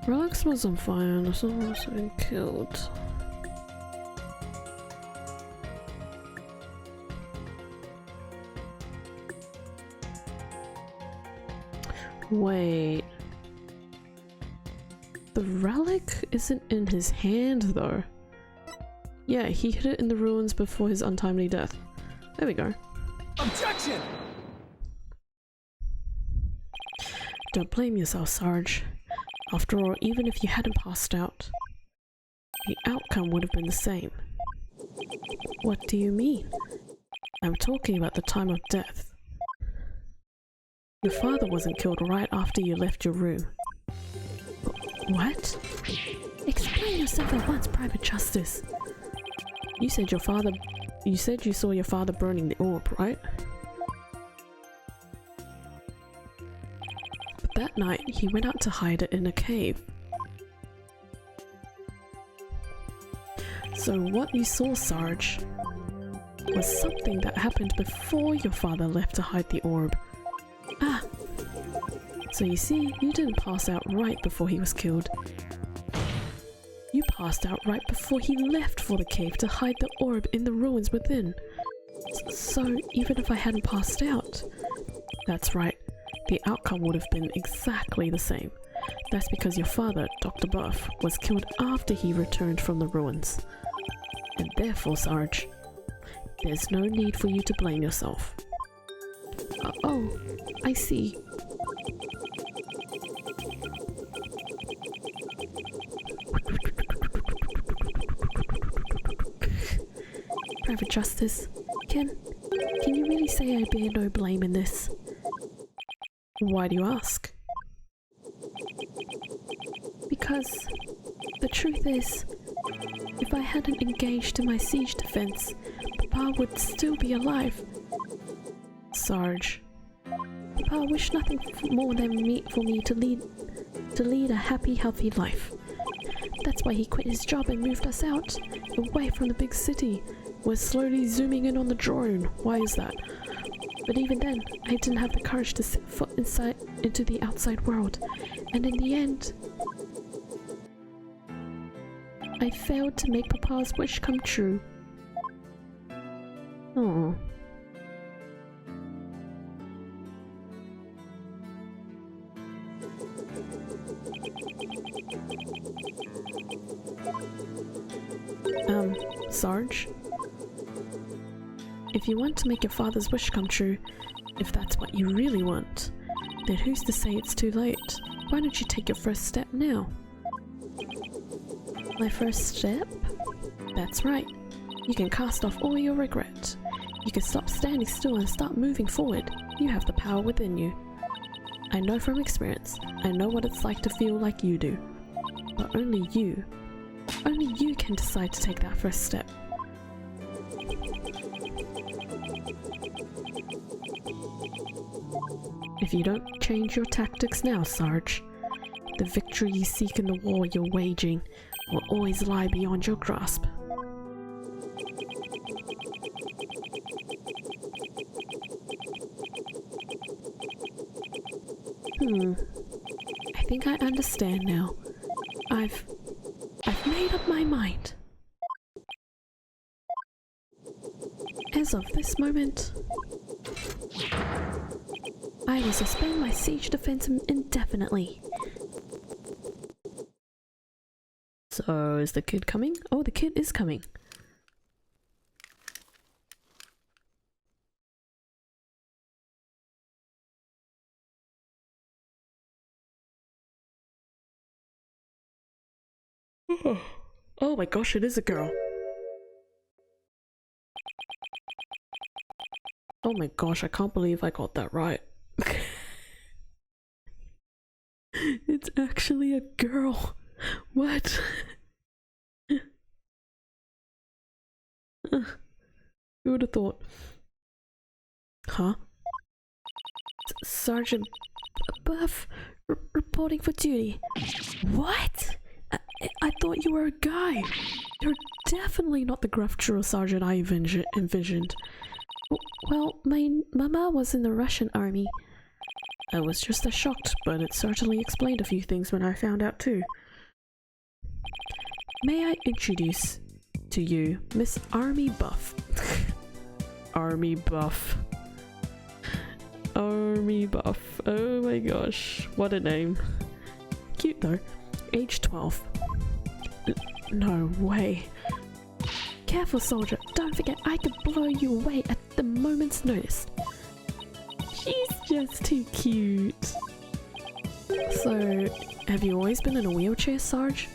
Relics was on fire and someone was being killed. Wait. The relic isn't in his hand though. Yeah, he hid it in the ruins before his untimely death. There we go. Objection! Don't blame yourself, Sarge. After all, even if you hadn't passed out, the outcome would have been the same. What do you mean? I'm talking about the time of death. Your father wasn't killed right after you left your room. What? Explain yourself at once, Private Justice. You said you saw your father burning the orb, right? But that night, he went out to hide it in a cave. So what you saw, Sarge, was something that happened before your father left to hide the orb. Ah! So you see, you didn't pass out right before he was killed. You passed out right before he left for the cave to hide the orb in the ruins within. So even if I hadn't passed out, that's right, the outcome would have been exactly the same. That's because your father, Dr. Buff, was killed after he returned from the ruins. And therefore, Sarge, there's no need for you to blame yourself. Oh, I see. Private Justice, can you really say I bear no blame in this? Why do you ask? Because the truth is, if I hadn't engaged in my siege defense, Papa would still be alive. Sarge. Papa wished nothing more than for me to lead a happy, healthy life. That's why he quit his job and moved us out, away from the big city. We're slowly zooming in on the drone. Why is that? But even then, I didn't have the courage to set foot into the outside world. And in the end, I failed to make Papa's wish come true. Oh. Sarge? If you want to make your father's wish come true, if that's what you really want, then who's to say it's too late? Why don't you take your first step now? My first step? That's right. You can cast off all your regret. You can stop standing still and start moving forward. You have the power within you. I know from experience. I know what it's like to feel like you do. But only you can decide to take that first step. If you don't change your tactics now, Sarge, the victory you seek in the war you're waging will always lie beyond your grasp. I think I understand now. I've made up my mind. As of this moment, I will suspend my siege defense indefinitely. So, is the kid coming? Oh, the kid is coming. Oh my gosh, it is a girl. Oh my gosh, I can't believe I got that right. It's actually a girl. What? Who would have thought? Huh? Sergeant Buff reporting for duty. What? I thought you were a guy. You're definitely not the gruff drill sergeant I envisioned. Well, my mama was in the Russian army. I was just as shocked, but it certainly explained a few things when I found out too. May I introduce to you Miss Army Buff. Army Buff. Army Buff. Oh my gosh, what a name. Cute though. Age 12. No way. Careful, soldier. Don't forget I could blow you away at the moment's notice. She's just too cute. So, have you always been in a wheelchair, Sarge?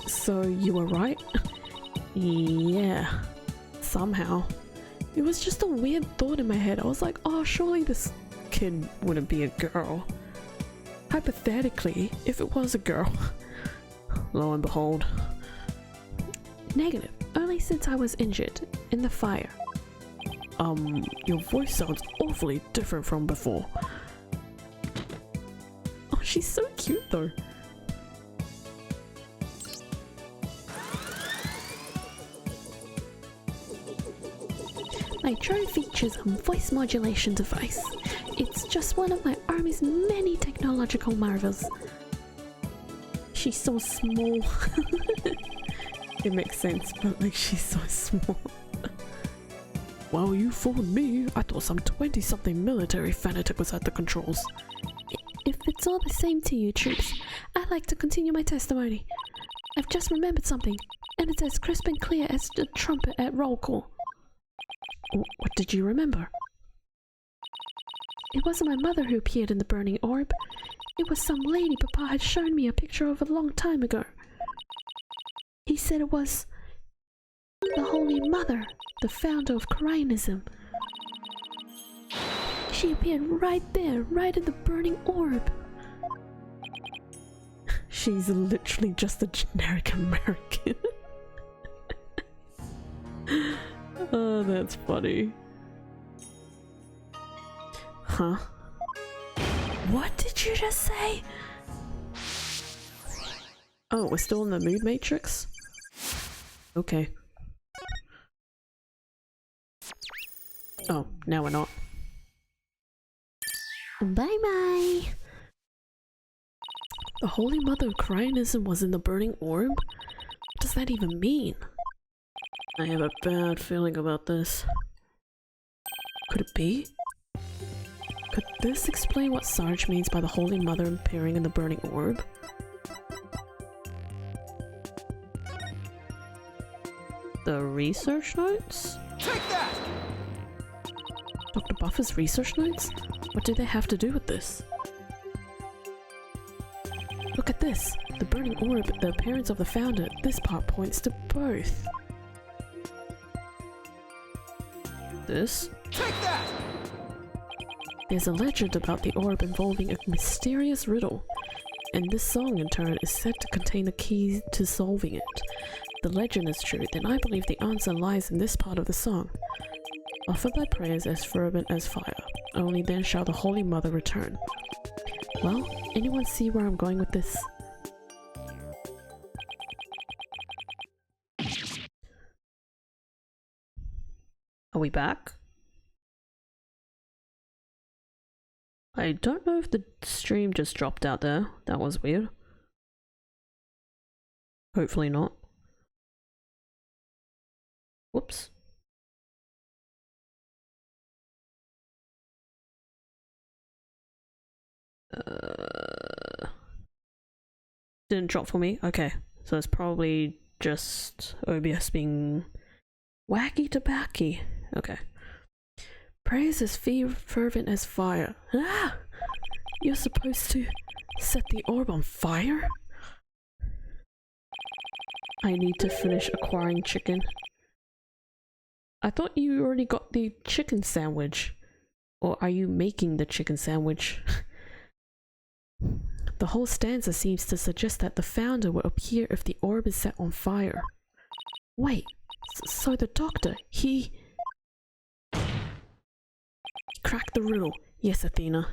So, you were right? Yeah. Somehow. It was just a weird thought in my head. I was like, oh, surely this kid wouldn't be a girl. Hypothetically, if it was a girl. Lo and behold. Negative. only since I was injured in the fire. Your voice sounds awfully different from before. Oh, she's so cute though. My drone features a voice modulation device. It's just one of my army's many technological marvels. She's so small. It makes sense, but like she's so small. Well, you fooled me. I thought some 20-something military fanatic was at the controls. If it's all the same to you, troops, I'd like to continue my testimony. I've just remembered something, and it's as crisp and clear as the trumpet at roll call. What did you remember? It wasn't my mother who appeared in the burning orb. It was some lady Papa had shown me a picture of a long time ago. He said it was the Holy Mother, the founder of Koreanism. She appeared right there, right in the burning orb. She's literally just a generic American. Oh, that's funny. Huh? What did you just say? Oh, we're still in the mood matrix? Okay. Oh, now we're not. Bye bye. The Holy Mother of Koreanism was in the burning orb? What does that even mean? I have a bad feeling about this. Could it be? Could this explain what Sarge means by the Holy Mother appearing in the burning orb? The research notes? Take that! Dr. Buffer's research notes? What do they have to do with this? Look at this! The burning orb, the appearance of the founder, this part points to both. This? Take that! There's a legend about the orb involving a mysterious riddle, and this song in turn is said to contain the key to solving it. If the legend is true, then I believe the answer lies in this part of the song. Offer thy prayers as fervent as fire, only then shall the Holy Mother return. Well, anyone see where I'm going with this? Are we back? I don't know if the stream just dropped out there. That was weird. Hopefully not. Whoops. Didn't drop for me? Okay. So it's probably just OBS being wacky tobacco. Okay. Praise as fervent as fire. Ah! You're supposed to set the orb on fire? I need to finish acquiring chicken. I thought you already got the chicken sandwich. Or are you making the chicken sandwich? The whole stanza seems to suggest that the founder will appear if the orb is set on fire. Wait, so the doctor, he cracked the riddle. Yes, Athena.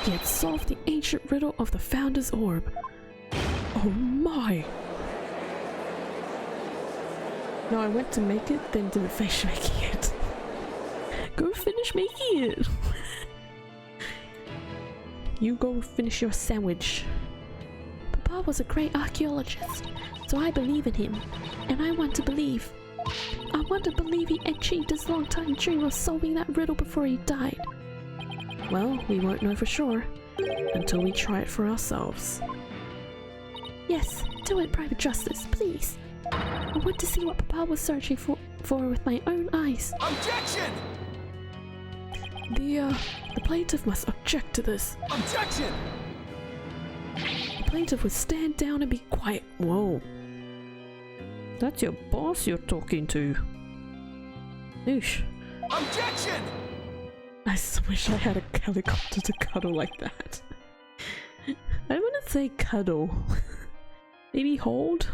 He had solved the ancient riddle of the founder's orb. Oh my! No, I went to make it, then didn't finish making it. Go finish making it! You go finish your sandwich. Papa was a great archaeologist, so I believe in him. And I want to believe. I want to believe he achieved his long-time dream of solving that riddle before he died. Well, we won't know for sure until we try it for ourselves. Yes, do it, Private Justice, please. I want to see what Papa was searching for with my own eyes. Objection! The plaintiff must object to this. Objection! The plaintiff would stand down and be quiet. Whoa. That's your boss you're talking to. Noosh. Objection! I just wish I had a helicopter to cuddle like that. I don't want to say cuddle. Maybe hold?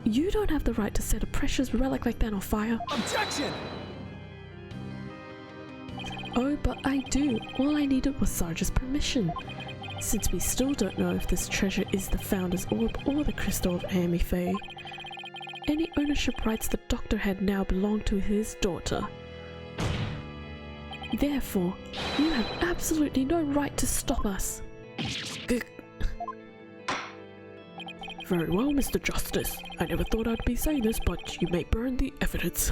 You don't have the right to set a precious relic like that on fire. Objection! Oh, but I do. All I needed was Sarge's permission. Since we still don't know if this treasure is the Founder's Orb or the Crystal of Amy Faye, any ownership rights the Doctor had now belong to his daughter. Therefore, you have absolutely no right to stop us. Very well, Mr. Justice. I never thought I'd be saying this, but you may burn the evidence.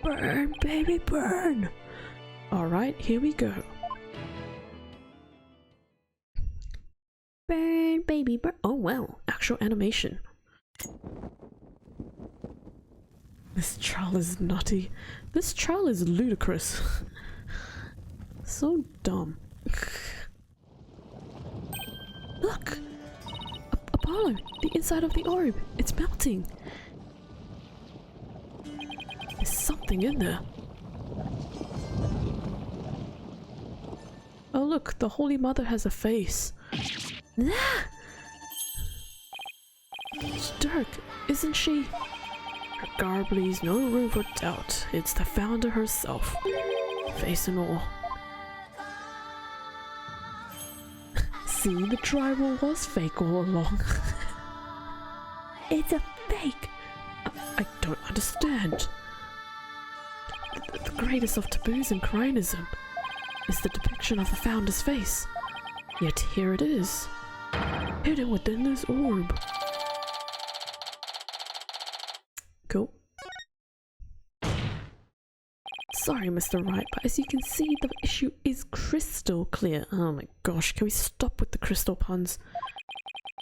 Burn, baby, burn! Alright, here we go. Burn, baby, burn. Oh wow, actual animation. This trial is nutty. This trial is ludicrous. So dumb. Look! Apollo, the inside of the orb. It's melting. There's something in there. Oh look, the Holy Mother has a face. Ah! It's Dirk, isn't she? Her garb leaves no room for doubt. It's the Founder herself. Face and all. See, the drywall was fake all along. It's a fake! I don't understand. The greatest of taboos in Cryonism is the depiction of the Founder's face. Yet here it is, hidden within this orb. Cool. Sorry, Mr. Wright, but as you can see, the issue is crystal clear. Oh my gosh, can we stop with the crystal puns?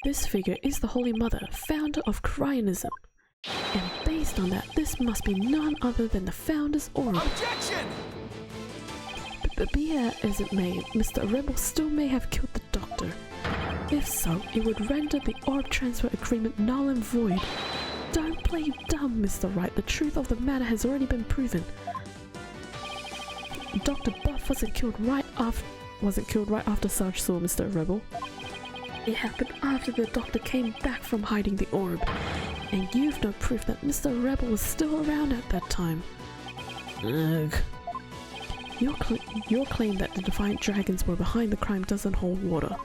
This figure is the Holy Mother, founder of Cryonism. And based on that, this must be none other than the Founder's orb. Objection! But be that as it may, Mr. Rebel still may have killed the Doctor. If so, it would render the orb transfer agreement null and void. Don't play dumb, Mr. Wright. The truth of the matter has already been proven. Dr. Buff wasn't killed right after Sarge saw Mr. Rebel. It happened after the Doctor came back from hiding the orb, and you've no proof that Mr. Rebel was still around at that time. Ugh. Your claim that the Defiant Dragons were behind the crime doesn't hold water.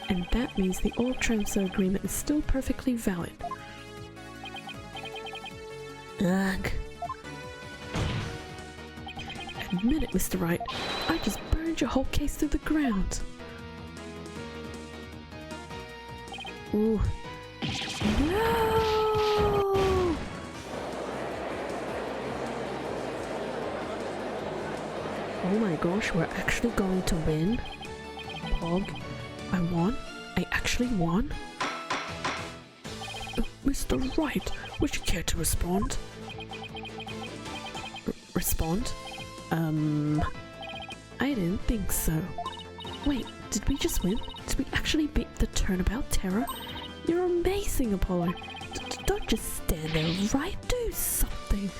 And that means the orb transfer agreement is still perfectly valid. Ugh. Admit it, Mr. Wright. I just burned your whole case to the ground. Ooh. No! Oh my gosh, we're actually going to win. Pog, I won. I actually won. Mr. Wright, would you care to respond? Respond? I didn't think so. Wait, did we just win? Did we actually beat the Turnabout Terror? You're amazing, Apollo. Don't just stand there, right? Do something.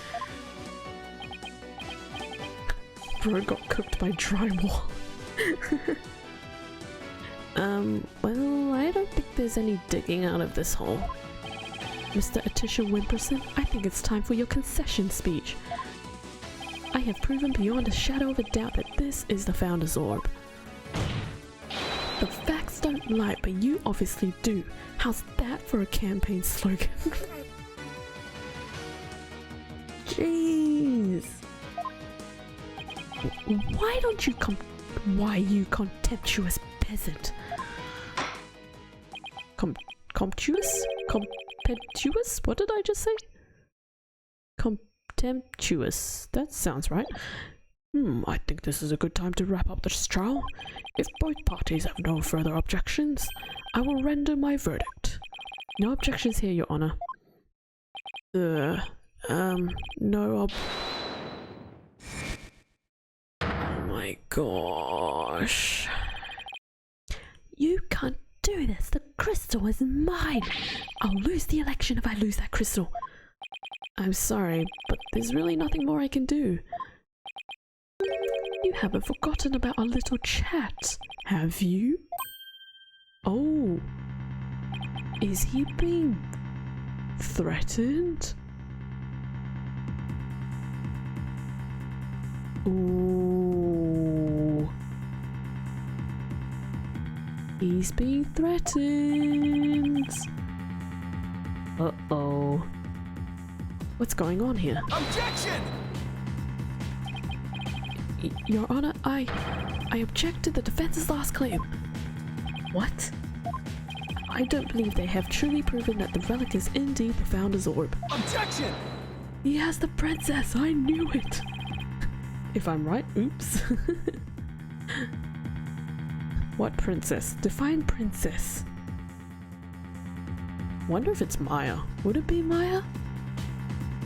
Bro got cooked by drywall. Well, I don't think there's any digging out of this hole. Mr. Atisha Wimperson, I think it's time for your concession speech. I have proven beyond a shadow of a doubt that this is the Founder's Orb. The facts don't lie, but you obviously do. How's that for a campaign slogan? Jeez. Why don't you why, you contemptuous peasant? Contemptuous? Contemptuous? What did I just say? Contemptuous. That sounds right. I think this is a good time to wrap up this trial. If both parties have no further objections, I will render my verdict. No objections here, Your Honor. No Oh my gosh. You can't do this. The crystal is mine. I'll lose the election if I lose that crystal. I'm sorry, but there's really nothing more I can do. You haven't forgotten about our little chat, have you? Oh. Is he being threatened? Ooh. He's being threatened. Uh-oh. What's going on here? Objection! Your Honor, I object to the defense's last claim. What? I don't believe they have truly proven that the relic is indeed the Founder's Orb. Objection! He has the princess, I knew it! If I'm right, oops. What princess? Define princess. Wonder if it's Maya. Would it be Maya?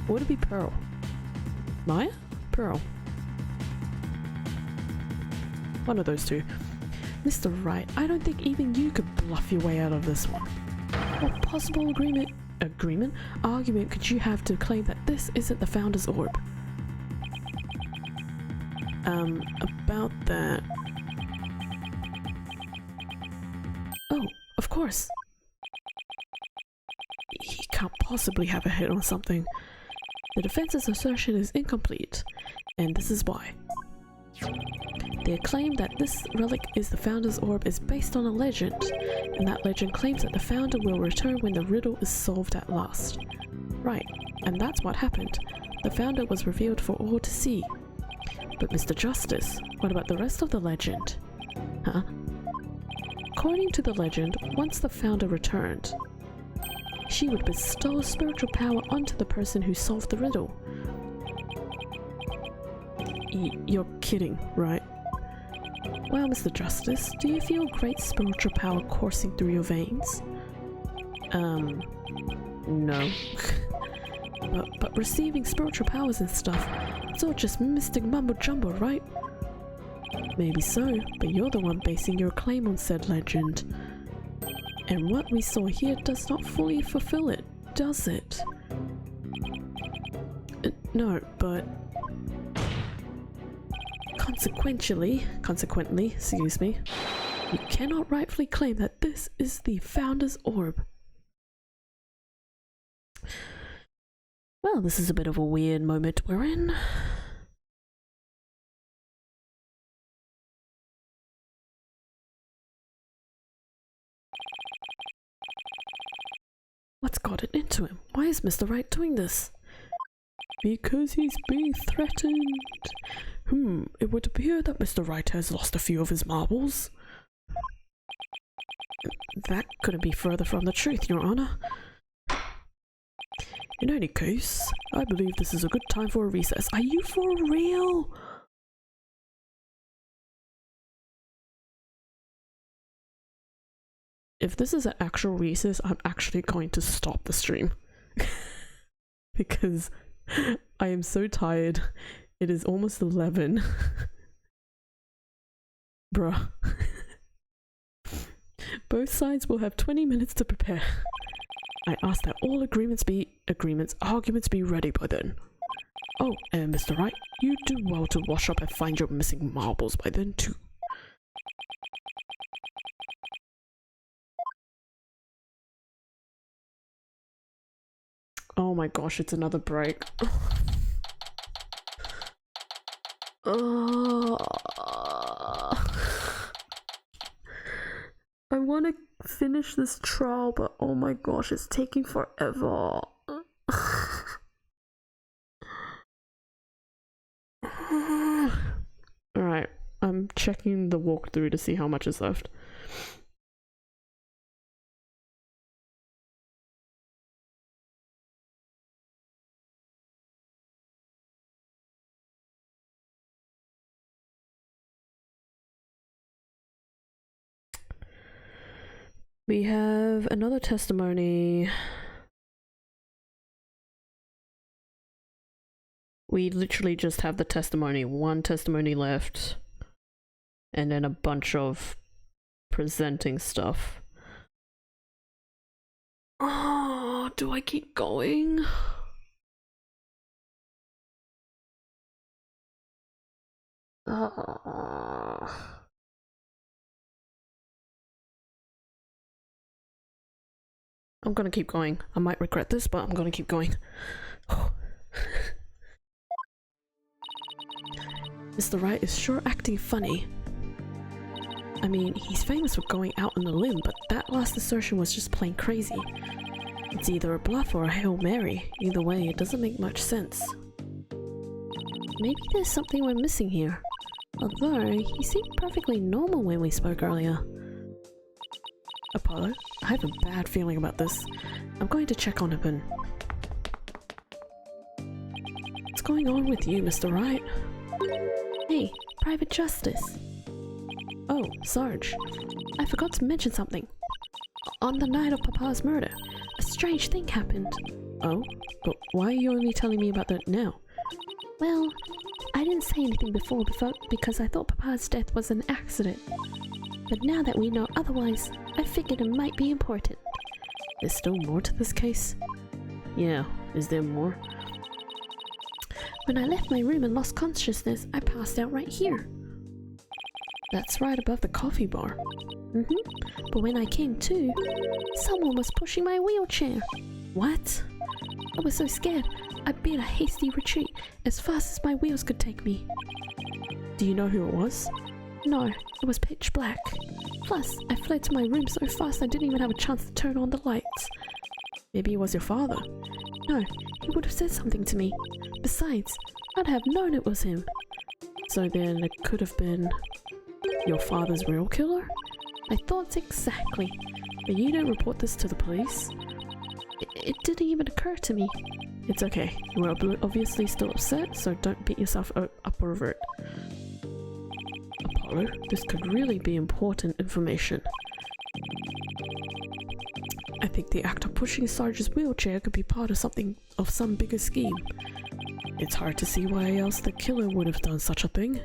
Or would it be Pearl? Maya? Pearl. One of those two. Mr. Wright, I don't think even you could bluff your way out of this one. What possible argument could you have to claim that this isn't the Founder's Orb? About that... Oh, of course. He can't possibly have a hit on something. The defense's assertion is incomplete, and this is why. Their claim that this relic is the Founder's Orb is based on a legend, and that legend claims that the Founder will return when the riddle is solved at last. Right, and that's what happened. The Founder was revealed for all to see. But Mr. Justice, what about the rest of the legend? Huh? According to the legend, once the Founder returned, she would bestow spiritual power onto the person who solved the riddle. You're kidding, right? Well, Mr. Justice, do you feel great spiritual power coursing through your veins? No. but receiving spiritual powers and stuff, it's all just mystic mumbo-jumbo, right? Maybe so, but you're the one basing your claim on said legend. And what we saw here does not fully fulfill it, does it? No, but... Consequently, excuse me, you cannot rightfully claim that this is the Founder's Orb. Well, this is a bit of a weird moment we're in. What's gotten into him? Why is Mr. Wright doing this? Because he's being threatened. It would appear that Mr. Wright has lost a few of his marbles. That couldn't be further from the truth, Your Honor. In any case, I believe this is a good time for a recess. Are you for real? If this is an actual recess, I'm actually going to stop the stream. Because I am so tired. It is almost 11. Bruh. Both sides will have 20 minutes to prepare. I ask that all arguments be ready by then. Oh, and Mr. Wright, you do well to wash up and find your missing marbles by then too. Oh my gosh, it's another break. I want to finish this trial, but oh my gosh, it's taking forever. Alright, I'm checking the walkthrough to see how much is left. We have another testimony. We literally just have the testimony, one testimony left, and then a bunch of presenting stuff. Oh, do I keep going? I'm gonna keep going. I might regret this, but I'm gonna keep going. Mr. Wright is sure acting funny. I mean, he's famous for going out on a limb, but that last assertion was just plain crazy. It's either a bluff or a Hail Mary. Either way, it doesn't make much sense. Maybe there's something we're missing here. Although, he seemed perfectly normal when we spoke earlier. Apollo, I have a bad feeling about this. I'm going to check on him. What's going on with you, Mr. Wright? Hey, Private Justice. Oh, Sarge. I forgot to mention something. On the night of Papa's murder, a strange thing happened. Oh? But why are you only telling me about that now? Well, I didn't say anything before because I thought Papa's death was an accident. But now that we know otherwise, I figured it might be important. There's still more to this case? Yeah, is there more? When I left my room and lost consciousness, I passed out right here. That's right above the coffee bar. But when I came to, someone was pushing my wheelchair. What? I was so scared, I beat a hasty retreat as fast as my wheels could take me. Do you know who it was? No, it was pitch black. Plus, I fled to my room so fast I didn't even have a chance to turn on the lights. Maybe it was your father. No, he would have said something to me. Besides, I'd have known it was him. So then it could have been your father's real killer? My thoughts exactly. But you didn't report this to the police? It didn't even occur to me. It's okay. You were obviously still upset, so don't beat yourself up over it. Apollo, this could really be important information. I think the act of pushing Sarge's wheelchair could be part of some bigger scheme. It's hard to see why else the killer would have done such a thing.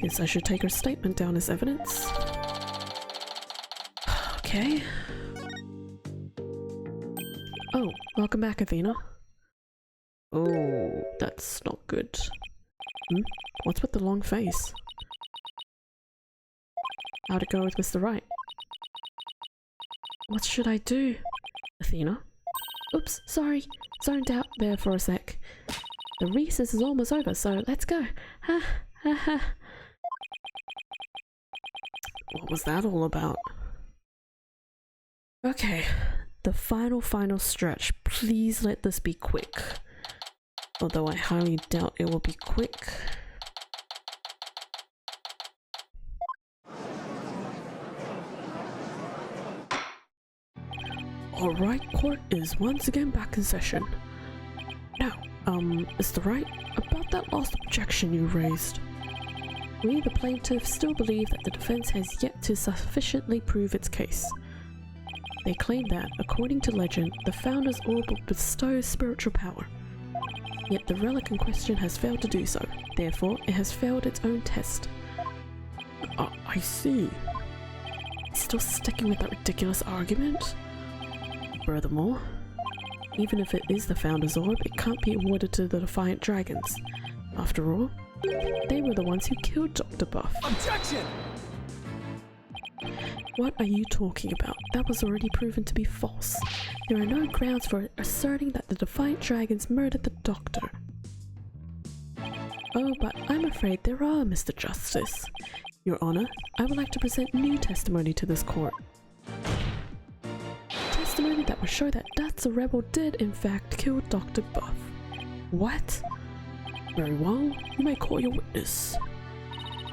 Guess I should take her statement down as evidence. Okay. Oh, welcome back, Athena. Oh, that's not good. What's with the long face? How'd it go with Mr. Wright? What should I do? Athena? Oops, sorry. Zoned out there for a sec. The recess is almost over, so let's go. Ha ha ha. What was that all about? Okay, the final stretch. Please let this be quick. Although I highly doubt it will be quick. Alright, court is once again back in session. Now, Mr. Wright, about that last objection you raised. We, the plaintiff, still believe that the defense has yet to sufficiently prove its case. They claim that, according to legend, the Founder's orb will bestow spiritual power. Yet the relic in question has failed to do so, therefore it has failed its own test. I see. Still sticking with that ridiculous argument? Furthermore, even if it is the Founder's orb, it can't be awarded to the Defiant Dragons. After all, they were the ones who killed Dr. Buff. Objection! What are you talking about? That was already proven to be false. There are no grounds for asserting that the Defiant Dragons murdered the Doctor. Oh, but I'm afraid there are, Mr. Justice. Your Honor, I would like to present new testimony to this court. Testimony that will show that That's a Rebel did in fact kill Dr. Buff. What? Very well, you may call your witness.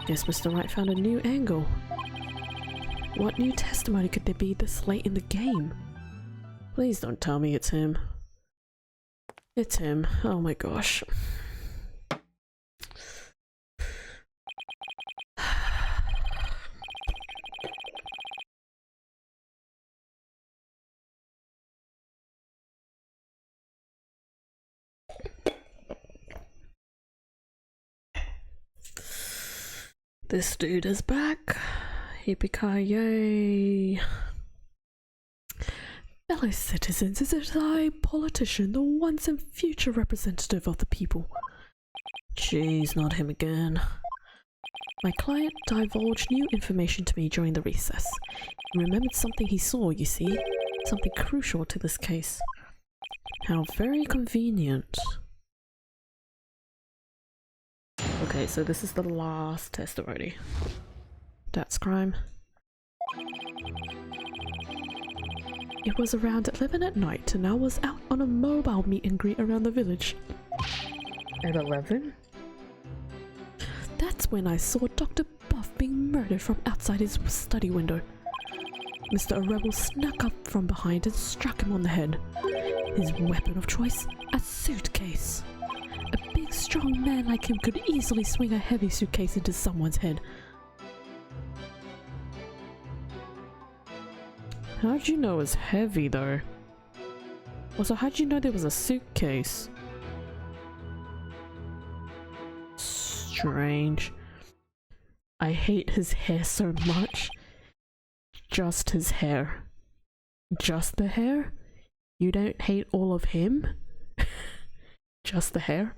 Guess Mr. Wright found a new angle. What new testimony could there be this late in the game? Please don't tell me it's him. It's him. Oh my gosh. This dude is back. Yippee-ki-yay. Fellow citizens, is it I, politician, the once and future representative of the people? Jeez, not him again. My client divulged new information to me during the recess. He remembered something he saw, you see. Something crucial to this case. How very convenient. Okay, so this is the last testimony. That's crime. It was around 11 at night and I was out on a mobile meet and greet around the village. At 11? That's when I saw Dr. Buff being murdered from outside his study window. Mr. Rebel snuck up from behind and struck him on the head. His weapon of choice? A suitcase. A big strong man like him could easily swing a heavy suitcase into someone's head. How'd you know it was heavy though? Also, how'd you know there was a suitcase? Strange. I hate his hair so much. Just his hair. Just the hair? You don't hate all of him? Just the hair?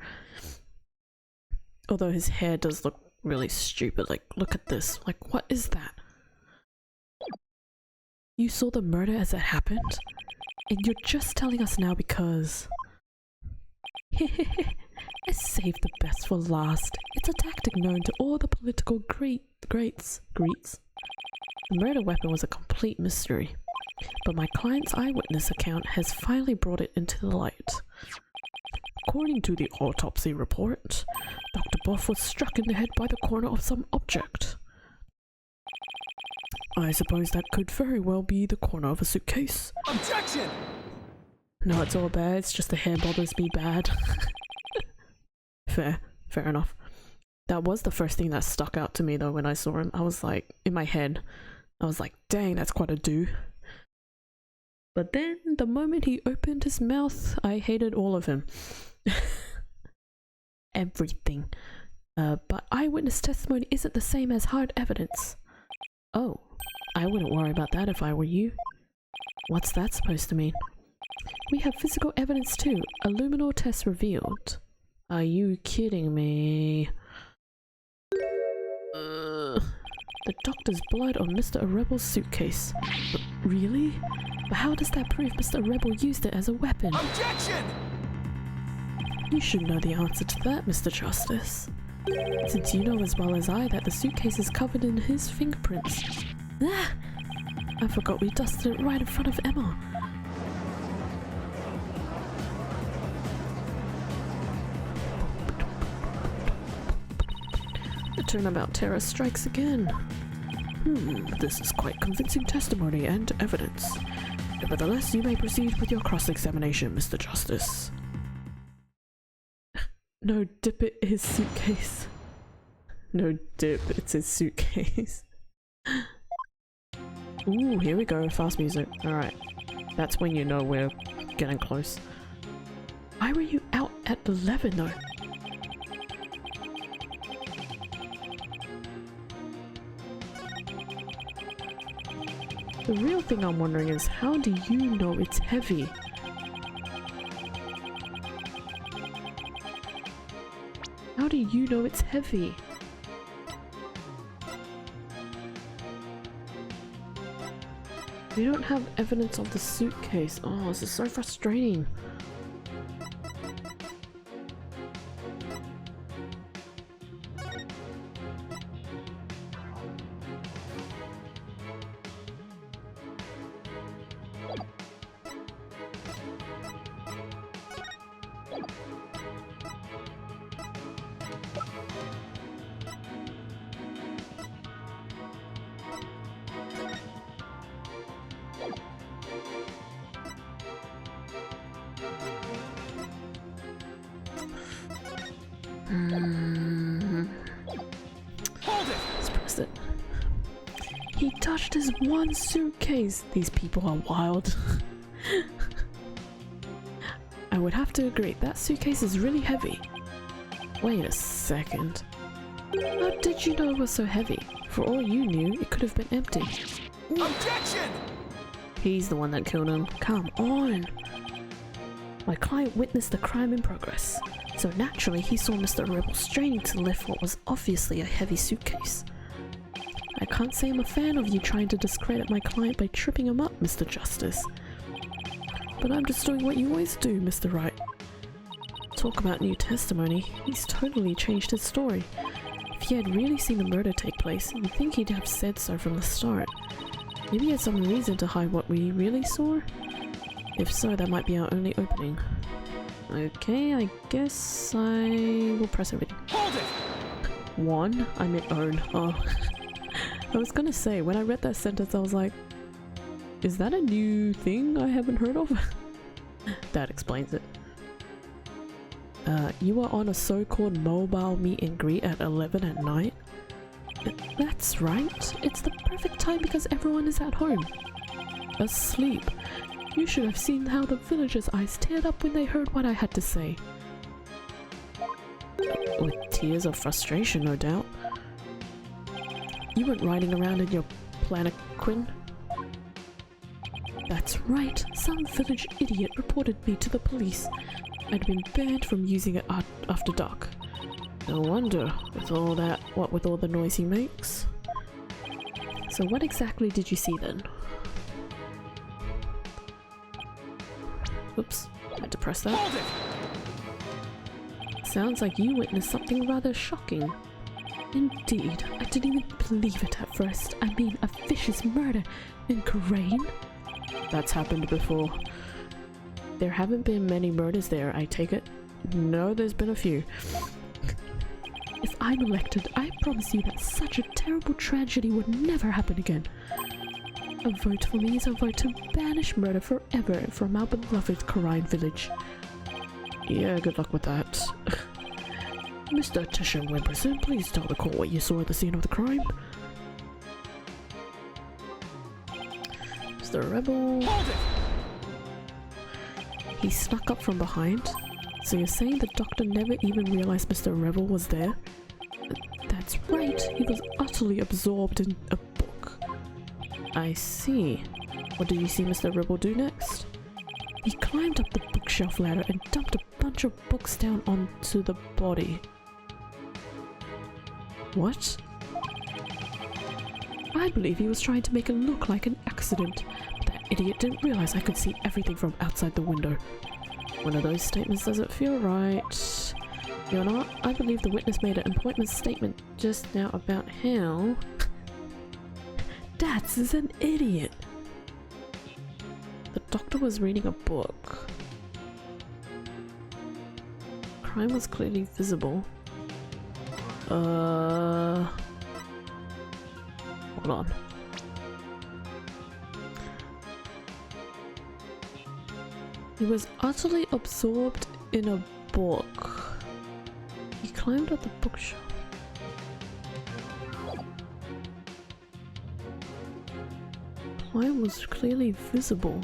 Although his hair does look really stupid. Like, look at this. Like, what is that? You saw the murder as it happened? And you're just telling us now because... I saved the best for last. It's a tactic known to all the political greats. The murder weapon was a complete mystery, but my client's eyewitness account has finally brought it into the light. According to the autopsy report, Dr. Buff was struck in the head by the corner of some object. I suppose that could very well be the corner of a suitcase. Objection! No, it's all bad. It's just the hair bothers me bad. Fair enough. That was the first thing that stuck out to me though when I saw him. I was like, in my head, I was like, dang, that's quite a do. But then, the moment he opened his mouth, I hated all of him. Everything. But eyewitness testimony isn't the same as hard evidence. Oh, I wouldn't worry about that if I were you. What's that supposed to mean? We have physical evidence too. A luminol test revealed. Are you kidding me? The doctor's blood on Mr. Rebel's suitcase. Really? But how does that prove Mr. Rebel used it as a weapon? Objection! You should know the answer to that, Mr. Justice. Since you know as well as I that the suitcase is covered in his fingerprints. Ah! I forgot we dusted it right in front of Emma. The turnabout terror strikes again. This is quite convincing testimony and evidence. Nevertheless, you may proceed with your cross-examination, Mr. Justice. No dip, it his suitcase. No dip, it's his suitcase. Ooh, here we go, fast music. Alright. That's when you know we're getting close. Why were you out at 11 though? The real thing I'm wondering is, how do you know it's heavy? How do you know it's heavy? We don't have evidence of the suitcase. Oh, this is so frustrating. Hold it! Let's press it. He touched his one suitcase. These people are wild. I would have to agree, that suitcase is really heavy. Wait a second. How did you know it was so heavy? For all you knew, it could have been empty. Objection! He's the one that killed him. Come on! My client witnessed the crime in progress, so naturally he saw Mr. Rebel straining to lift what was obviously a heavy suitcase. I can't say I'm a fan of you trying to discredit my client by tripping him up, Mr. Justice, but I'm just doing what you always do, Mr. Wright. Talk about new testimony. He's totally changed his story. If he had really seen the murder take place, you'd think he'd have said so from the start. Maybe he had some reason to hide what we really saw? If so, that might be our only opening. Okay, I guess I will press everything. Hold it! One? I meant own. Oh. I was gonna say, when I read that sentence, I was like, is that a new thing I haven't heard of? That explains it. You were on a so-called mobile meet and greet at 11 at night? That's right. It's the perfect time because everyone is at home. Asleep. You should have seen how the villagers' eyes teared up when they heard what I had to say. With tears of frustration, no doubt. You weren't riding around in your palanquin? That's right. Some village idiot reported me to the police. I'd been banned from using it after dark. No wonder, with all that, what with all the noise he makes. So what exactly did you see then? Oops, I had to press that. Sounds like you witnessed something rather shocking. Indeed, I didn't even believe it at first. I mean, a vicious murder in Crane? That's happened before. There haven't been many murders there, I take it? No, there's been a few. If I'm elected, I promise you that such a terrible tragedy would never happen again. A vote for me is a vote to banish murder forever from our beloved Karine village. Yeah, good luck with that. Mr. Tishan Wimperson, please tell the court what you saw at the scene of the crime. Mr. Rebel... He snuck up from behind. So you're saying the doctor never even realized Mr. Rebel was there? That's right, he was utterly absorbed in a book. I see. What did you see Mr. Rebel do next? He climbed up the bookshelf ladder and dumped a bunch of books down onto the body. What? I believe he was trying to make it look like an accident. That idiot didn't realize I could see everything from outside the window. One of those statements doesn't feel right. Your Honor, I believe the witness made an important statement just now about how... Dats is an idiot! The doctor was reading a book. Crime was clearly visible. Hold on. He was utterly absorbed in a book. He climbed up the bookshelf. Crime was clearly visible.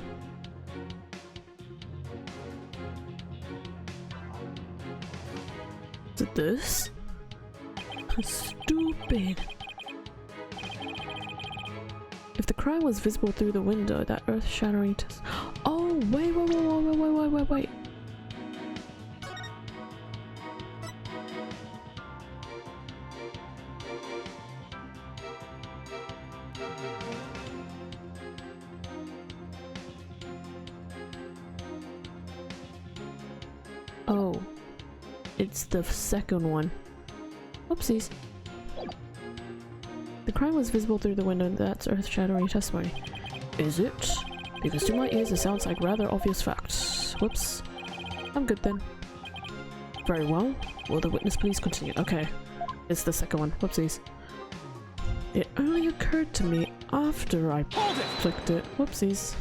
Is it this? Stupid. If the crime was visible through the window, that earth-shattering test. Oh, wait. Oh, it's the second one. Oopsies. The crime was visible through the window, that's earth-shattering testimony. Is it? Because to my ears it sounds like rather obvious facts. Whoops. I'm good then. Very well. Will the witness please continue? Okay. It's the second one. Whoopsies. It only occurred to me after I clicked it. Whoopsies.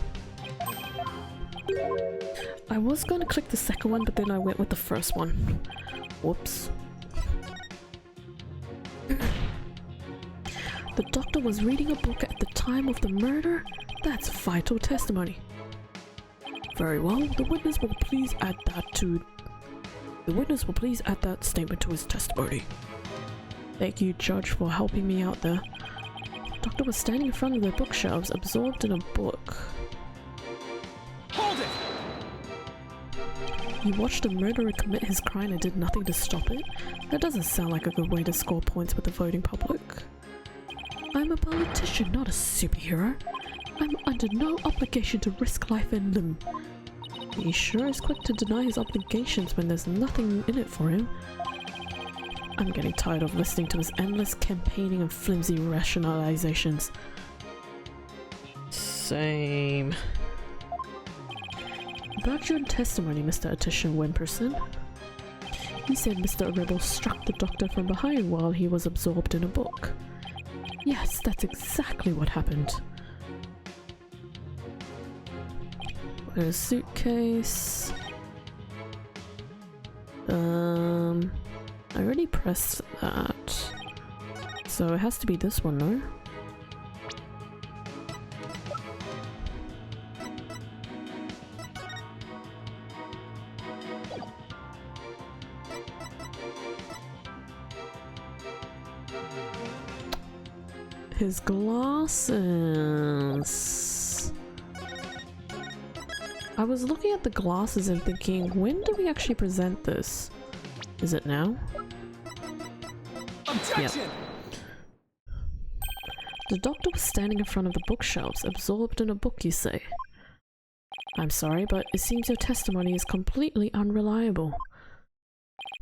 I was going to click the second one, but then I went with the first one. Whoops. The doctor was reading a book at the time of the murder? That's vital testimony. Very well, the witness will please add that statement to his testimony. Thank you, Judge, for helping me out there. The doctor was standing in front of the bookshelves, absorbed in a book. Hold it! You watched a murderer commit his crime and did nothing to stop it? That doesn't sound like a good way to score points with the voting public. I'm a politician, not a superhero. I'm under no obligation to risk life and limb. He sure is quick to deny his obligations when there's nothing in it for him. I'm getting tired of listening to his endless campaigning and flimsy rationalizations. Same. About your testimony, Mr. Attisha Wimperson. You said Mr. Rebel struck the doctor from behind while he was absorbed in a book. Yes, that's exactly what happened. A suitcase. I already pressed that. So it has to be this one, no? His glasses. I was looking at the glasses and thinking, when do we actually present this? Is it now? Objection! Yep. The doctor was standing in front of the bookshelves, absorbed in a book, you say? I'm sorry, but it seems your testimony is completely unreliable.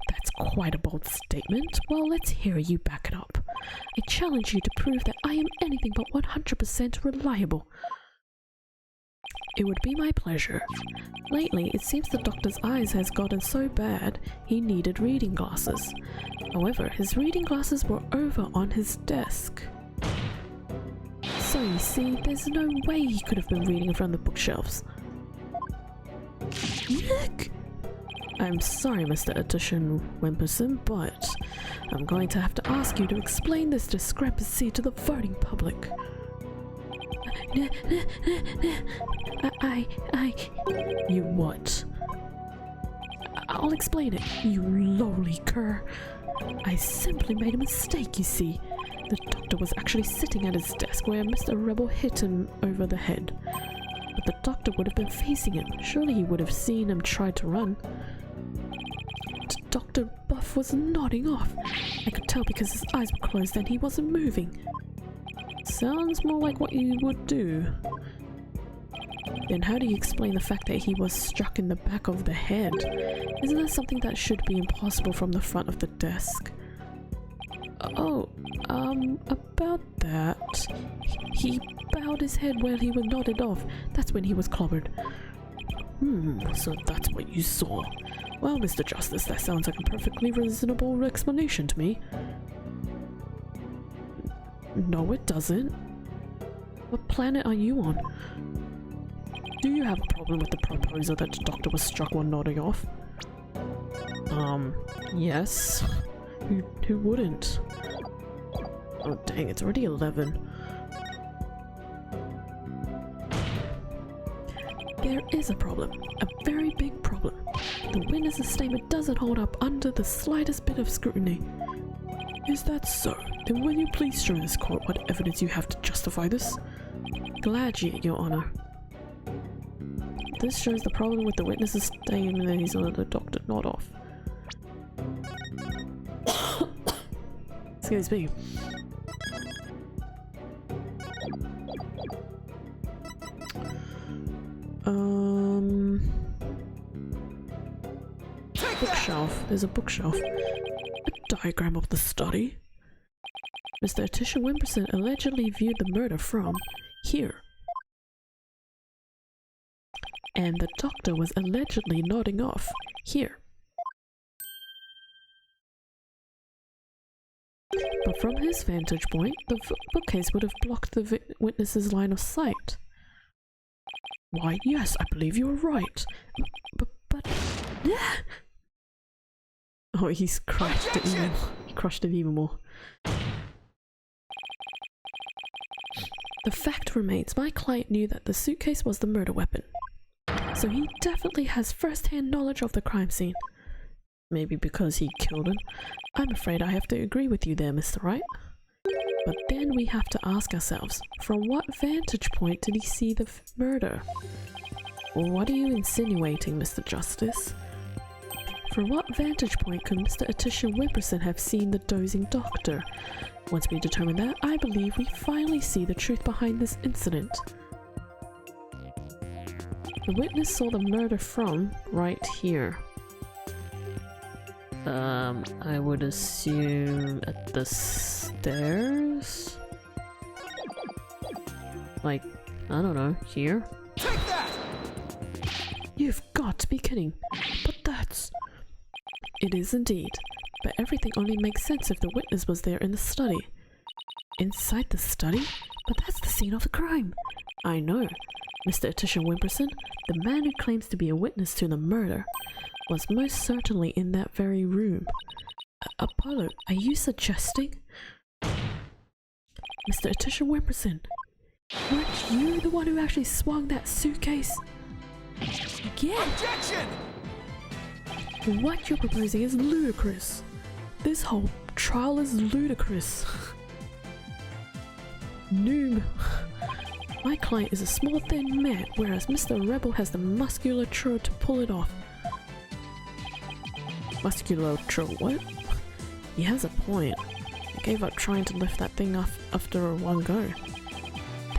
That's quite a bold statement. Well, let's hear you back it up. I challenge you to prove that I am anything but 100% reliable. It would be my pleasure. Lately, it seems the doctor's eyes has gotten so bad he needed reading glasses. However, his reading glasses were over on his desk. So you see, there's no way he could have been reading in front of the bookshelves. Look! I'm sorry, Mr. Attisha Wimperson, but I'm going to have to ask you to explain this discrepancy to the voting public. You what? I'll explain it, you lowly cur. I simply made a mistake, you see. The doctor was actually sitting at his desk where Mr. Rebel hit him over the head. But the doctor would have been facing him. Surely he would have seen him try to run. Dr. Buff was nodding off. I could tell because his eyes were closed and he wasn't moving. Sounds more like what you would do. Then how do you explain the fact that he was struck in the back of the head? Isn't that something that should be impossible from the front of the desk? Oh, about that. He bowed his head while he was nodded off. That's when he was clobbered. So that's what you saw. Well, Mr. Justice, that sounds like a perfectly reasonable explanation to me. No, it doesn't. What planet are you on? Do you have a problem with the proposal that the doctor was struck while nodding off? Yes. Who wouldn't? Oh dang, it's already 11. There is a problem. A very big problem. The witness's statement doesn't hold up under the slightest bit of scrutiny. Is that so? Then will you please show this court what evidence you have to justify this? Gladly, Your Honor. This shows the problem with the witness's statement that he's let the doctor nod off. Excuse me. Bookshelf. There's a bookshelf. A diagram of the study. Mr. Attisha Wimperson allegedly viewed the murder from here. And the doctor was allegedly nodding off here. But from his vantage point, the bookcase would have blocked the witness's line of sight. Why, yes, I believe you're right. But... Oh, he's crushed it even. He crushed it even more. The fact remains, my client knew that the suitcase was the murder weapon. So he definitely has first-hand knowledge of the crime scene. Maybe because he killed him. I'm afraid I have to agree with you there, Mr. Wright. But then we have to ask ourselves, from what vantage point did he see the murder? What are you insinuating, Mr. Justice? From what vantage point could Mr. Attisha Wimperson have seen the dozing doctor? Once we determine that, I believe we finally see the truth behind this incident. The witness saw the murder from right here. I would assume at the stairs? Like, I don't know, here? Take that! You've got to be kidding. But that's... It is indeed. But everything only makes sense if the witness was there in the study. Inside the study? But that's the scene of the crime. I know. Mr. Atisha Wimperson, the man who claims to be a witness to the murder, was most certainly in that very room. Apollo, are you suggesting? Mr. Atisha Wimperson, weren't you the one who actually swung that suitcase? Yeah! Objection! What you're proposing is ludicrous. This whole trial is ludicrous. Noob. My client is a small thin man, whereas Mr. Rebel has the musculature to pull it off. Musculature what? He has a point. I gave up trying to lift that thing off after one go.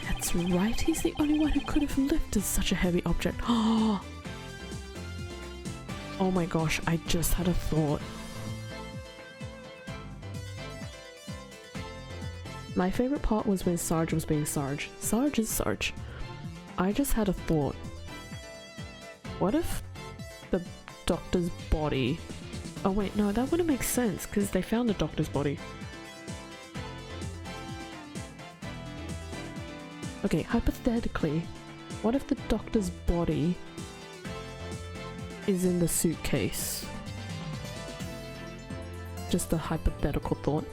That's right, he's the only one who could have lifted such a heavy object. Oh my gosh, I just had a thought. My favorite part was when Sarge was being Sarge. Sarge is Sarge. I just had a thought. What if the doctor's body... Oh wait, no, that wouldn't make sense because they found the doctor's body. Okay, hypothetically, what if the doctor's body is in the suitcase? Just a hypothetical thought.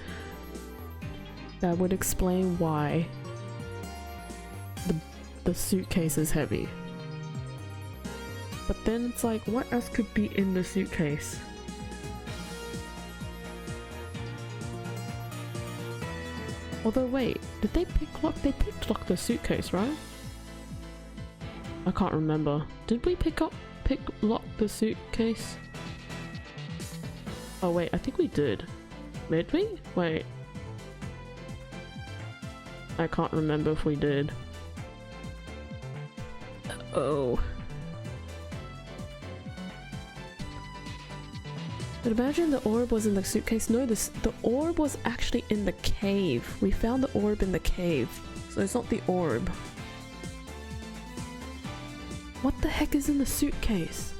That would explain why the suitcase is heavy. But then it's like, what else could be in the suitcase? Although wait, did they picklock? They picklocked the suitcase, right? I can't remember. Did we picklock the suitcase? Oh wait, I think we did. Did we? Wait. I can't remember if we did. Oh. But imagine the orb was in the suitcase. No, the orb was actually in the cave. We found the orb in the cave. So it's not the orb. What the heck is in the suitcase?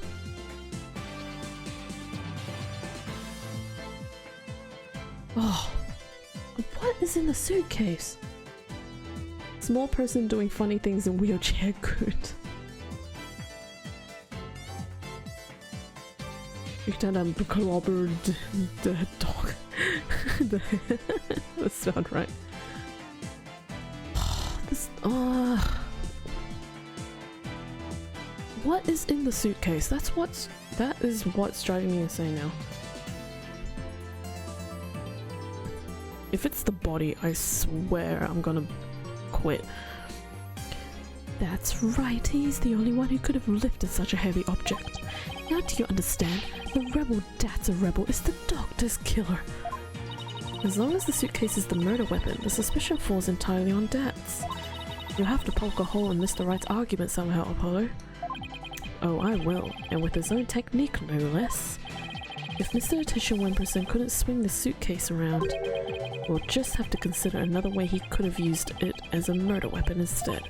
Oh. What is in the suitcase? Small person doing funny things in wheelchair, good. You can clobbered the dog. That sounds right. This, what is in the suitcase? That is what's driving me insane now. If it's the body, I swear I'm gonna quit. That's right, he's the only one who could have lifted such a heavy object. Now do you understand? The rebel that's a rebel is the doctor's killer. As long as the suitcase is the murder weapon, the suspicion falls entirely on Dats. You'll have to poke a hole in Mr. Wright's argument somehow, Apollo. Oh, I will, and with his own technique, no less. If Mr. Atisha Wimperson couldn't swing the suitcase around, we'll just have to consider another way he could have used it as a murder weapon instead.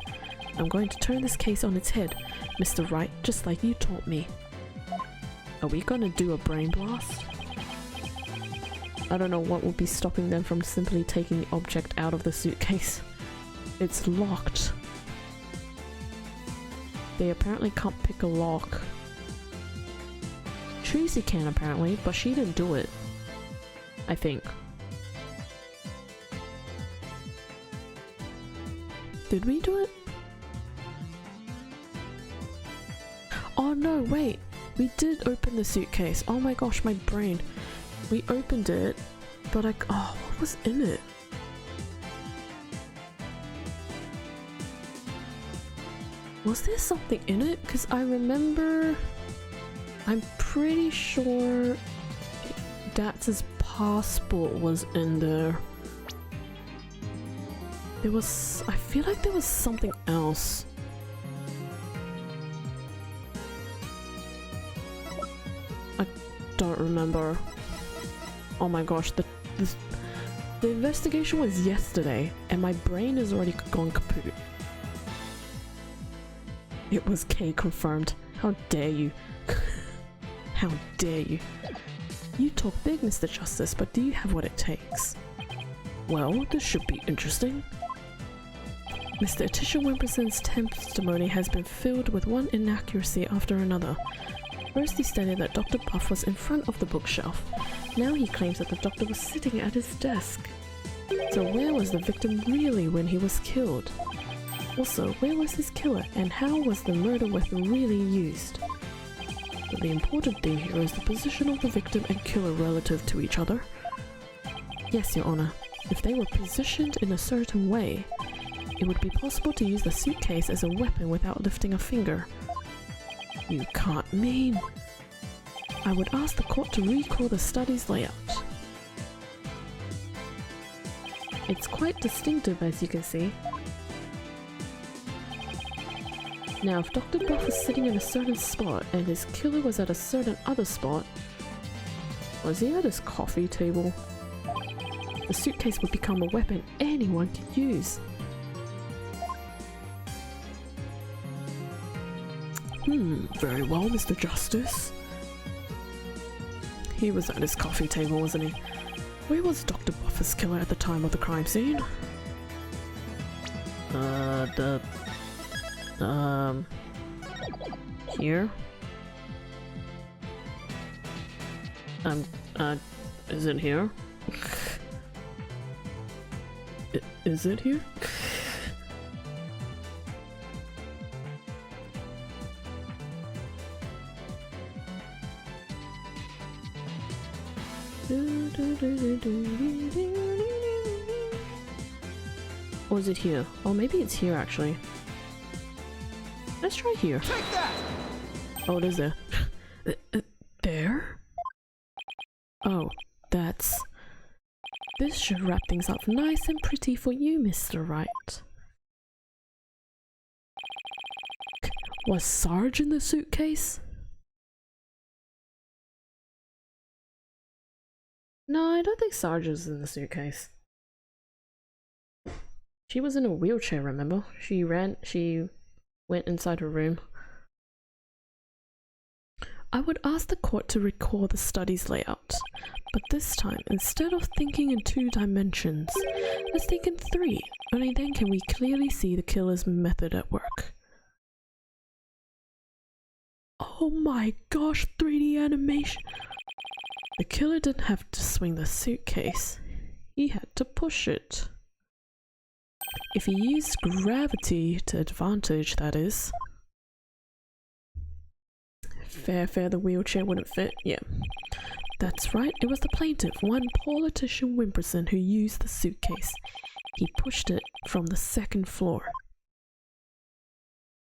I'm going to turn this case on its head, Mr. Wright, just like you taught me. Are we gonna do a brain blast? I don't know what will be stopping them from simply taking the object out of the suitcase. It's locked. They apparently can't pick a lock. Tracy can apparently, but she didn't do it. I think. Did we do it? Oh no, wait. We did open the suitcase. Oh my gosh, my brain. We opened it, but oh, what was in it? Was there something in it? Because I remember... I'm pretty sure Dats's passport was in there. There was... I feel like there was something else. don't remember. Oh my gosh, the investigation was yesterday, and my brain is already gone kaput. It was K confirmed. How dare you? How dare you? You talk big, Mr. Justice, but do you have what it takes? Well, this should be interesting. Mr. Atisha Wimperson's testimony has been filled with one inaccuracy after another. First he stated that Dr. Buff was in front of the bookshelf. Now he claims that the doctor was sitting at his desk. So where was the victim really when he was killed? Also, where was his killer, and how was the murder weapon really used? But the important thing here is the position of the victim and killer relative to each other. Yes, Your Honor. If they were positioned in a certain way, it would be possible to use the suitcase as a weapon without lifting a finger. You can't mean... I would ask the court to recall the study's layout. It's quite distinctive, as you can see. Now, if Dr. Buff was sitting in a certain spot and his killer was at a certain other spot, was he at his coffee table? The suitcase would become a weapon anyone could use. Very well, Mr. Justice. He was at his coffee table, wasn't he? Where was Dr. Buff's killer at the time of the crime scene? Here? Is it here? Is it here? Or is it here? Oh, maybe it's here actually. Let's try here. Take that! Oh, it is there. There? Oh, that's... This should wrap things up nice and pretty for you, Mr. Wright. Was Sarge in the suitcase? No, I don't think Sarge was in the suitcase. She was in a wheelchair, remember? She went inside her room. I would ask the court to recall the study's layout, but this time, instead of thinking in 2 dimensions, let's think in 3. Only then can we clearly see the killer's method at work. Oh my gosh, 3D animation! The killer didn't have to swing the suitcase, he had to push it. If he used gravity to advantage, that is. Fair, the wheelchair wouldn't fit. Yeah. That's right, it was the plaintiff, one Paul Atisha Wimperson, who used the suitcase. He pushed it from the 2nd floor.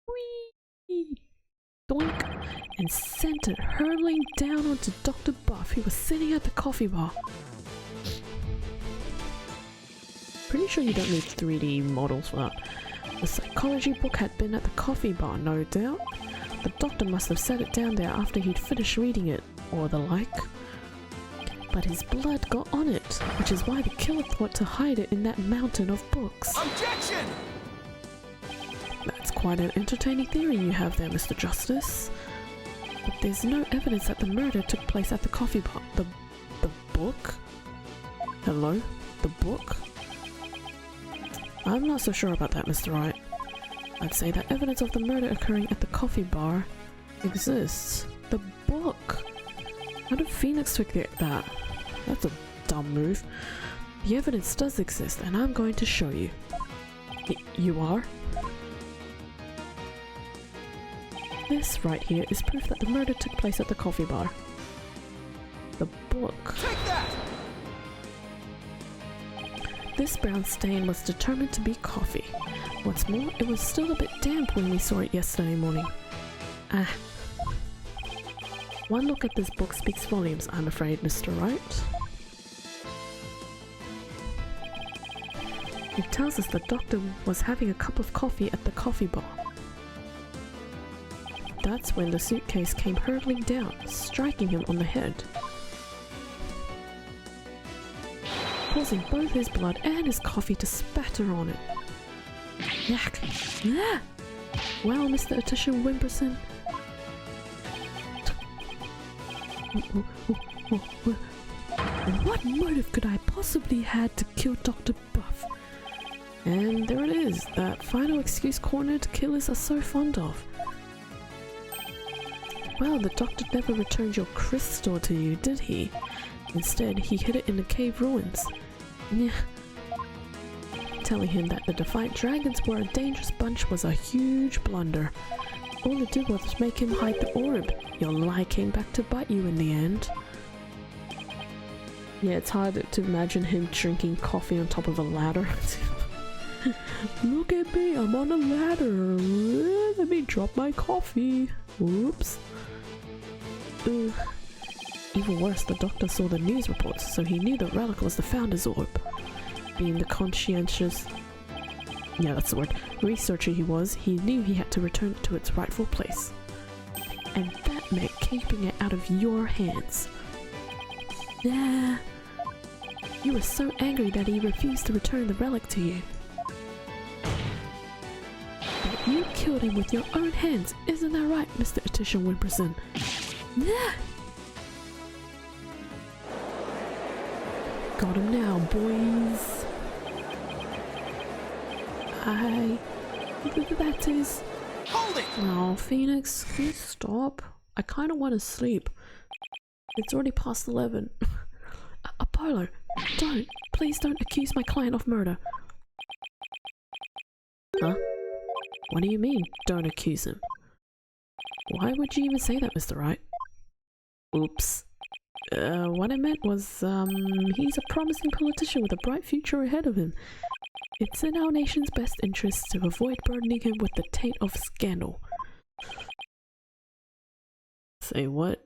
Whee! Doink! And sent it hurtling down onto Dr. Buff, who was sitting at the coffee bar. Pretty sure you don't need 3D models for that. The psychology book had been at the coffee bar, no doubt. The doctor must have set it down there after he'd finished reading it, or the like. But his blood got on it, which is why the killer thought to hide it in that mountain of books. Objection! That's quite an entertaining theory you have there, Mr. Justice. But there's no evidence that the murder took place at the coffee bar. The book? Hello? The book? I'm not so sure about that, Mr. Wright. I'd say that evidence of the murder occurring at the coffee bar exists. The book! How did Phoenix forget that? That's a dumb move. The evidence does exist, and I'm going to show you. You are? This right here is proof that the murder took place at the coffee bar. The book. Take that! This brown stain was determined to be coffee. What's more, it was still a bit damp when we saw it yesterday morning. One look at this book speaks volumes, I'm afraid, Mr. Wright. It tells us the doctor was having a cup of coffee at the coffee bar. that's when the suitcase came hurtling down, striking him on the head, causing both his blood and his coffee to spatter on it. Yak! Ah! Well, Mr. Atisha Wimperson. What motive could I possibly had to kill Dr. Buff? And there it is, that final excuse corner to killers are so fond of. Well, the doctor never returned your crystal to you, did he? Instead, he hid it in the cave ruins. Yeah. Telling him that the Defiant Dragons were a dangerous bunch was a huge blunder. All it did was make him hide the orb. Your lie came back to bite you in the end. Yeah, it's hard to imagine him drinking coffee on top of a ladder. Look at me, I'm on a ladder. Let me drop my coffee. Whoops. Even worse, the doctor saw the news reports, so he knew the relic was the Founder's Orb. Being the conscientious, yeah, that's the word, researcher he was, he knew he had to return it to its rightful place. And that meant keeping it out of your hands. Yeah. You were so angry that he refused to return the relic to you. But you killed him with your own hands, isn't that right, Mr. Atisha Wimperson? Yeah. Got him now, boys. That is... Hold it! Oh, Phoenix, can you stop? I kind of want to sleep. It's already past 11. Apollo, don't. Please don't accuse my client of murder. Huh? What do you mean, don't accuse him? Why would you even say that, Mr. Wright? Oops. What I meant was, he's a promising politician with a bright future ahead of him. It's in our nation's best interest to avoid burdening him with the taint of scandal. Say what?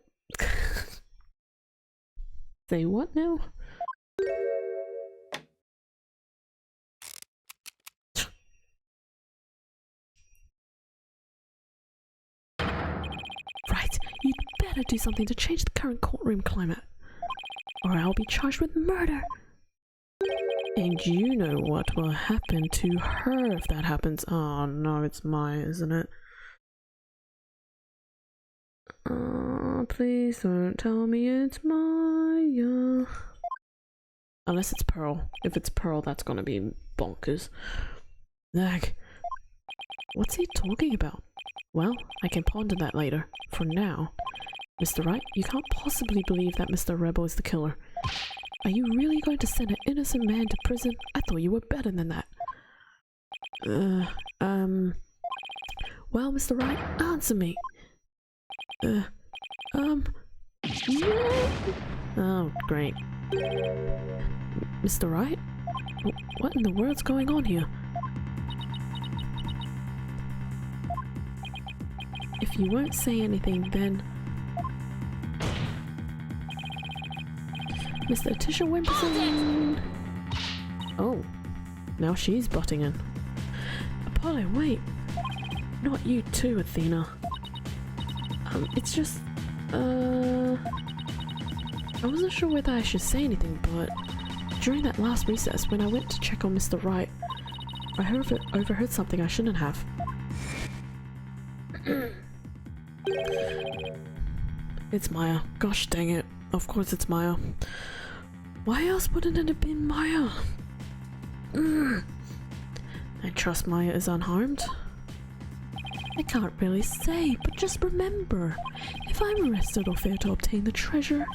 Say what now? Right, you'd better do something to change the current courtroom climate, or I'll be charged with murder. And you know what will happen to her if that happens. Oh no, it's Maya, isn't it? Please don't tell me it's Maya. Unless it's Pearl. If it's Pearl, that's gonna be bonkers. Ugh. What's he talking about? Well, I can ponder that later. For now, Mr. Wright, you can't possibly believe that Mr. Rebel is the killer. Are you really going to send an innocent man to prison? I thought you were better than that. Well, Mr. Wright, answer me. Yeah. Oh, great. Mr. Wright? What in the world's going on here? If you won't say anything, then... Mr. Atisha Wimperson! Oh, now she's butting in. Apollo, wait! Not you too, Athena. It's just... I wasn't sure whether I should say anything, but... During that last recess, when I went to check on Mr. Wright, I overheard something I shouldn't have. It's Maya. Gosh dang it. Of course it's Maya. Why else wouldn't it have been Maya? I trust Maya is unharmed. I can't really say, but just remember, if I'm arrested or fail to obtain the treasure,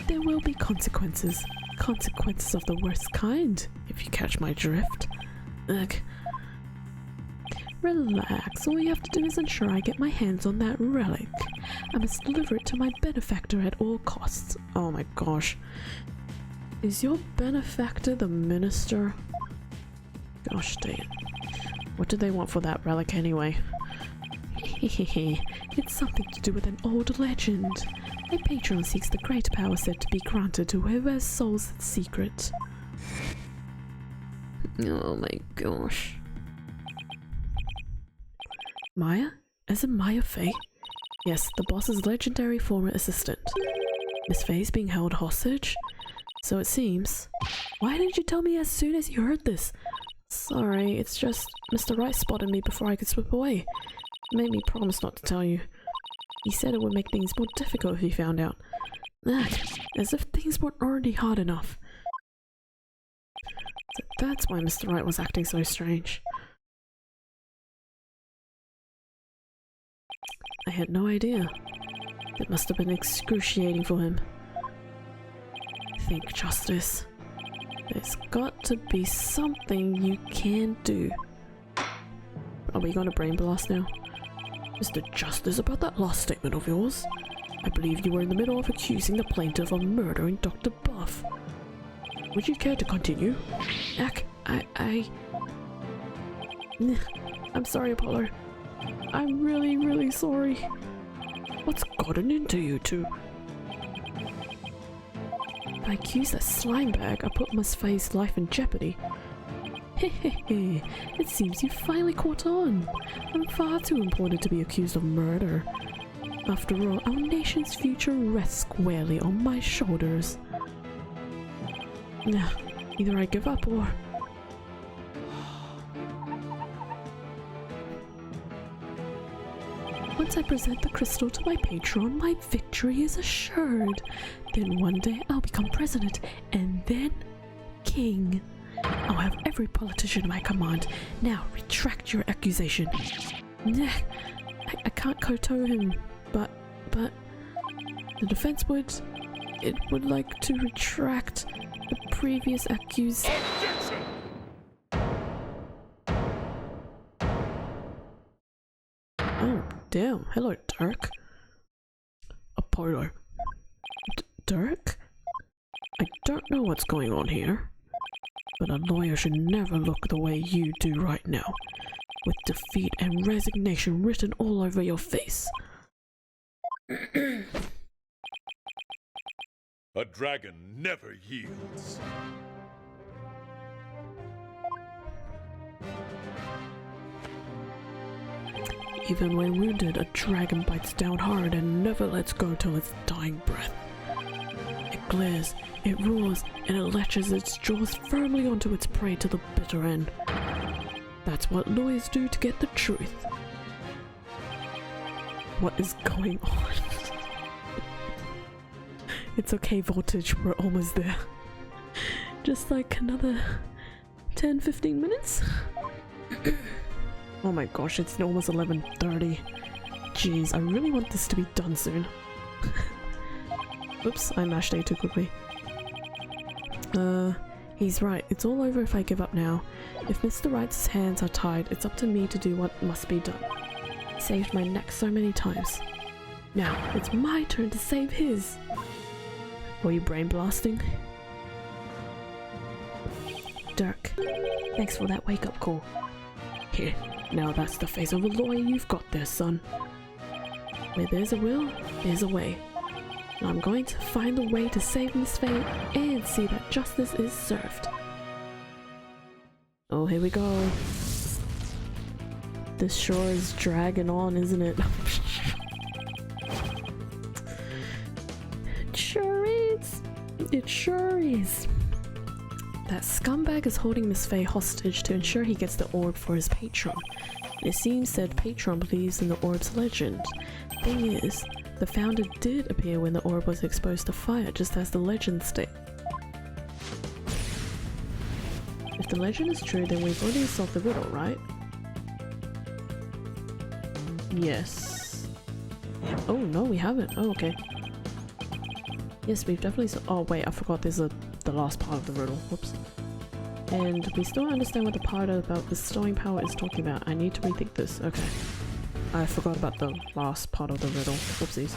there will be consequences. Consequences of the worst kind, if you catch my drift. Ugh. Relax, all you have to do is ensure I get my hands on that relic. I must deliver it to my benefactor at all costs. Oh my gosh. Is your benefactor the minister? Gosh dang it. What do they want for that relic anyway? Hehehe, it's something to do with an old legend. A patron seeks the great power said to be granted to whoever solves its secret. Oh my gosh. Maya? As in Maya Fey? Yes, the boss's legendary former assistant. Miss Faye's being held hostage? So it seems. Why didn't you tell me as soon as you heard this? Sorry, it's just Mr. Wright spotted me before I could slip away. Made me promise not to tell you. He said it would make things more difficult if he found out. Ugh, as if things weren't already hard enough. So that's why Mr. Wright was acting so strange. I had no idea. It must have been excruciating for him. Think, Justice. There's got to be something you can do. Are we gonna brain blast now? Mr. Justice, about that last statement of yours. I believe you were in the middle of accusing the plaintiff of murdering Dr. Buff. Would you care to continue? I'm sorry, Apollo. I'm really, really sorry. What's gotten into you two? If I accuse that slime bag, I put Miss Faye's life in jeopardy. Hehehe, it seems you finally caught on. I'm far too important to be accused of murder. After all, our nation's future rests squarely on my shoulders. Either I give up or... Once I present the crystal to my patron, my victory is assured. Then one day I'll become president, and then king. I'll have every politician at my command. Now retract your accusation. I can't koto him, but the defense would like to retract the previous accusation. Oh, damn. Hello, Dirk. Apollo. Dirk? I don't know what's going on here, but a lawyer should never look the way you do right now, with defeat and resignation written all over your face. A dragon never yields. Even when wounded, a dragon bites down hard and never lets go till its dying breath. It glares, it roars, and it latches its jaws firmly onto its prey to the bitter end. That's what lawyers do to get the truth. What is going on? It's okay, Voltage, we're almost there. Just like another 10-15 minutes? Oh my gosh, it's almost 11:30. Jeez, I really want this to be done soon. Oops, I mashed A too quickly. He's right, it's all over if I give up now. If Mr. Wright's hands are tied, it's up to me to do what must be done. He saved my neck so many times. Now, it's my turn to save his. Were you brain blasting? Dirk, thanks for that wake-up call. Here, now that's the face of a lawyer you've got there, son. Where there's a will, there's a way. And I'm going to find a way to save Miss Faye and see that justice is served. Oh, here we go. This sure is dragging on, isn't it? It sure is. It sure is. That scumbag is holding Miss Faye hostage to ensure he gets the orb for his patron. It seems that patron believes in the orb's legend. Thing is, the founder did appear when the orb was exposed to fire, just as the legend states. If the legend is true, then we've already solved the riddle, right? Yes. Oh no, we haven't. Oh, okay. Yes, we've definitely oh wait, I forgot there's the last part of the riddle. Whoops. And we still don't understand what the part about bestowing power is talking about. I need to rethink this. Okay. I forgot about the last part of the riddle. Whoopsies.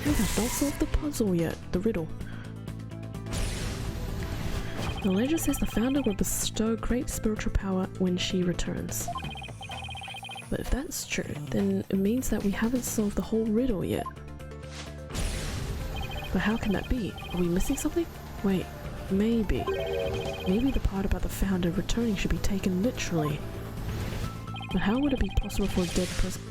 We have not solved the puzzle yet. The riddle. The legend says the founder will bestow great spiritual power when she returns. But if that's true, then it means that we haven't solved the whole riddle yet. But how can that be? Are we missing something? Wait, maybe. Maybe the part about the founder returning should be taken literally. But how would it be possible for a dead person?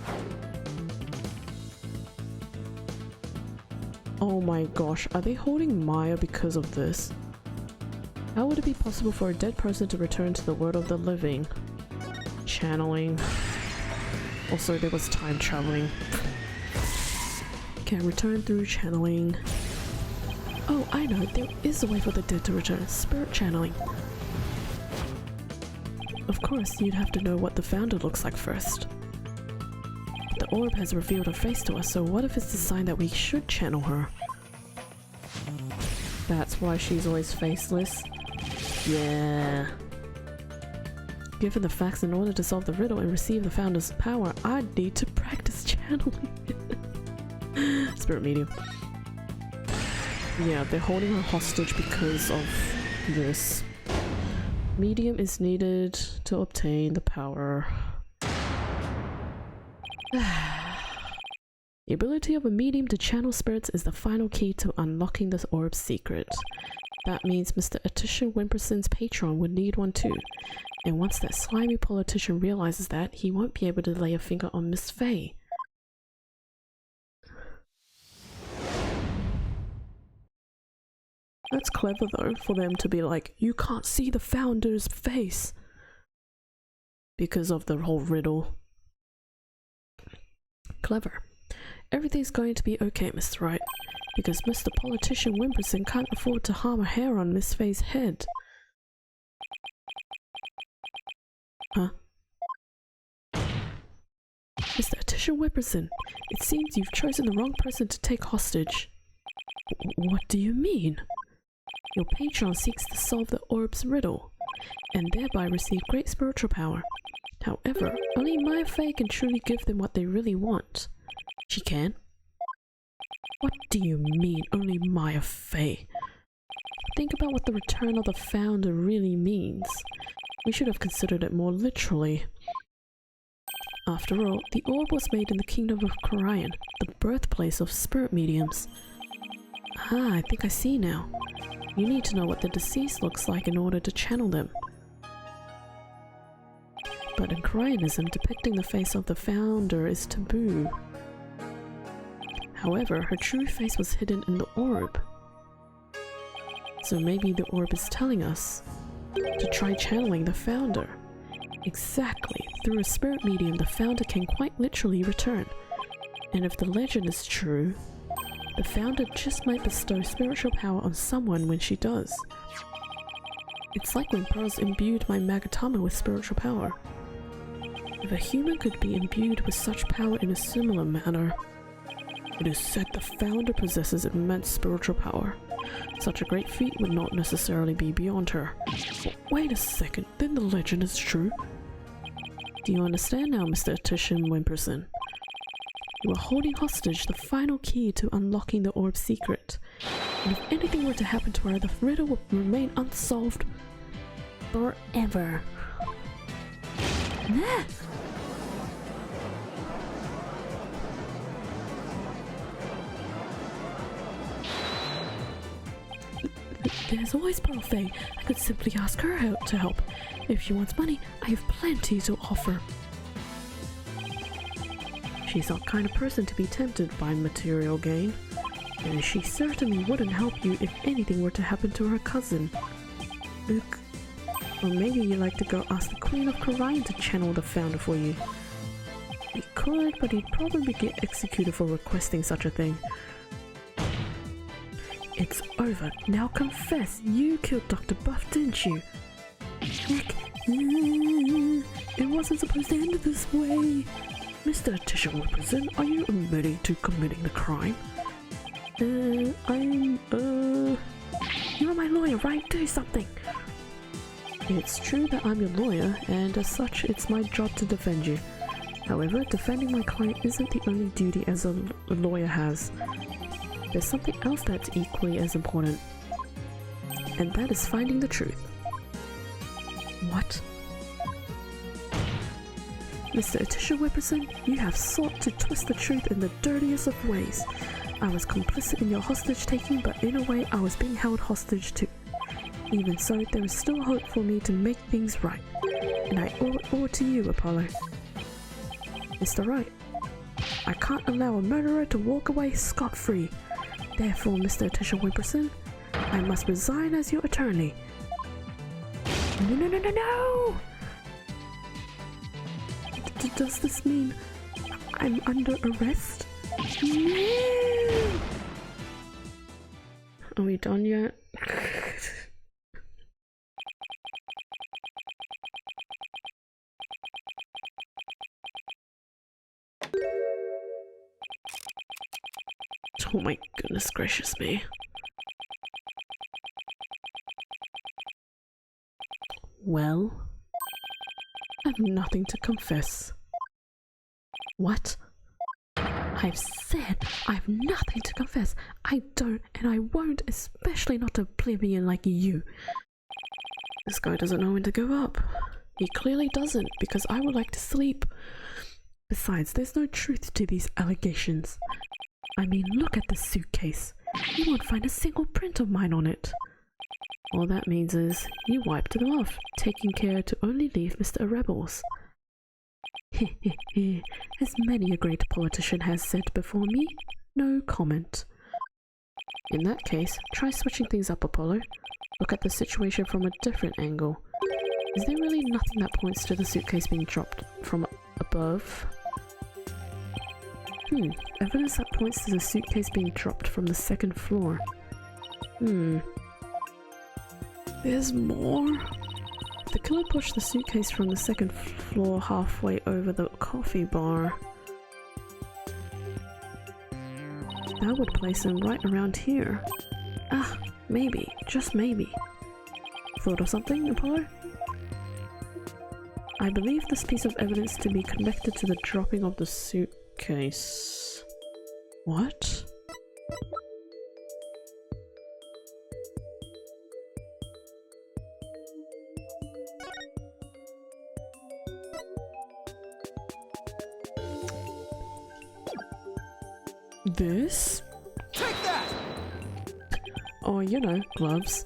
Oh my gosh, are they holding Maya because of this? How would it be possible for a dead person to return to the world of the living? Channeling. Also, there was time traveling. Can return through channeling. Oh, I know, there is a way for the dead to return. Spirit channeling. Of course, you'd have to know what the founder looks like first. The orb has revealed her face to us, so what if it's a sign that we should channel her? That's why she's always faceless? Yeah. Given the facts, in order to solve the riddle and receive the founder's power, I'd need to practice channeling. Spirit medium. Yeah, they're holding her hostage because of this. Medium is needed to obtain the power. The ability of a medium to channel spirits is the final key to unlocking the orb's secret. That means Mr. Atisha Wimperson's patron would need one too. And once that slimy politician realizes that, he won't be able to lay a finger on Miss Faye. That's clever though, for them to be like, you can't see the founder's face. Because of the whole riddle. Clever. Everything's going to be okay, Mr. Wright. Because Mr. Politician Wimperson can't afford to harm a hair on Miss Faye's head. Huh? Mr. Atisha Wimperson, it seems you've chosen the wrong person to take hostage. What do you mean? Your patron seeks to solve the orb's riddle, and thereby receive great spiritual power. However, only Maya Faye can truly give them what they really want. She can? What do you mean, only Maya Faye? Think about what the return of the founder really means. We should have considered it more literally. After all, the orb was made in the kingdom of Korian, the birthplace of spirit mediums. Ah, I think I see now. You need to know what the deceased looks like in order to channel them. But in Koreanism, depicting the face of the founder is taboo. However, her true face was hidden in the orb. So maybe the orb is telling us to try channeling the founder. Exactly. Through a spirit medium, the founder can quite literally return. And if the legend is true, the founder just might bestow spiritual power on someone when she does. It's like when Pearls imbued my Magatama with spiritual power. If a human could be imbued with such power in a similar manner, it is said the founder possesses immense spiritual power. Such a great feat would not necessarily be beyond her. But wait a second, then the legend is true? Do you understand now, Mr. Atisha Wimperson? You are holding hostage the final key to unlocking the orb's secret. And if anything were to happen to her, the riddle would remain unsolved forever. Nah. There's always Pearl Faye. I could simply ask her to help. If she wants money, I have plenty to offer. She's not the kind of person to be tempted by material gain, and she certainly wouldn't help you if anything were to happen to her cousin. Look, or maybe you'd like to go ask the Queen of Korian to channel the founder for you. He could, but he'd probably get executed for requesting such a thing. It's over. Now confess, you killed Dr. Buff, didn't you? Heck, it wasn't supposed to end this way. Mr. Atisha Wimperson, are you admitting to committing the crime? You're my lawyer, right? Do something! It's true that I'm your lawyer, and as such, it's my job to defend you. However, defending my client isn't the only duty as a lawyer has. There's something else that's equally as important, and that is finding the truth. What? Mr. Atisha Wimperson, you have sought to twist the truth in the dirtiest of ways. I was complicit in your hostage-taking, but in a way I was being held hostage too. Even so, there is still hope for me to make things right, and I owe it all to you, Apollo. Mr. Wright. I can't allow a murderer to walk away scot-free. Therefore, Mr. Atisha Wimperson, I must resign as your attorney. No, no, no, no, no! Does this mean I'm under arrest? No! Are we done yet? Oh my goodness gracious me. Well, I have nothing to confess. What? I've said I've nothing to confess. I don't and I won't, especially not to a plebeian like you. This guy doesn't know when to give up. He clearly doesn't, because I would like to sleep. Besides, there's no truth to these allegations. I mean, look at the suitcase. You won't find a single print of mine on it. All that means is you wiped them off, taking care to only leave Mr. Rebels. As many a great politician has said before me, no comment. In that case, try switching things up, Apollo. Look at the situation from a different angle. Is there really nothing that points to the suitcase being dropped from above? Evidence that points to the suitcase being dropped from the second floor. There's more? The killer pushed the suitcase from the second floor halfway over the coffee bar. That would place him right around here. Ah, maybe, just maybe. Thought of something, Apollo? I believe this piece of evidence to be connected to the dropping of the suitcase. What? This? Take that! Oh, you know, gloves.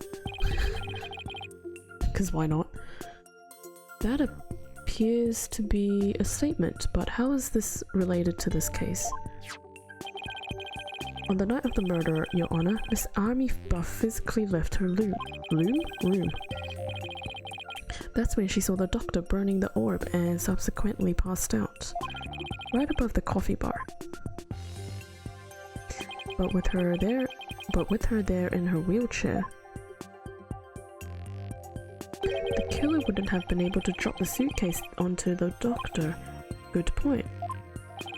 'Cause why not? That appears to be a statement, but how is this related to this case? On the night of the murder, Your Honor, Miss Army Buff physically left her room. That's when she saw the doctor burning the orb and subsequently passed out. Right above the coffee bar. But with her there in her wheelchair, the killer wouldn't have been able to drop the suitcase onto the doctor. Good point.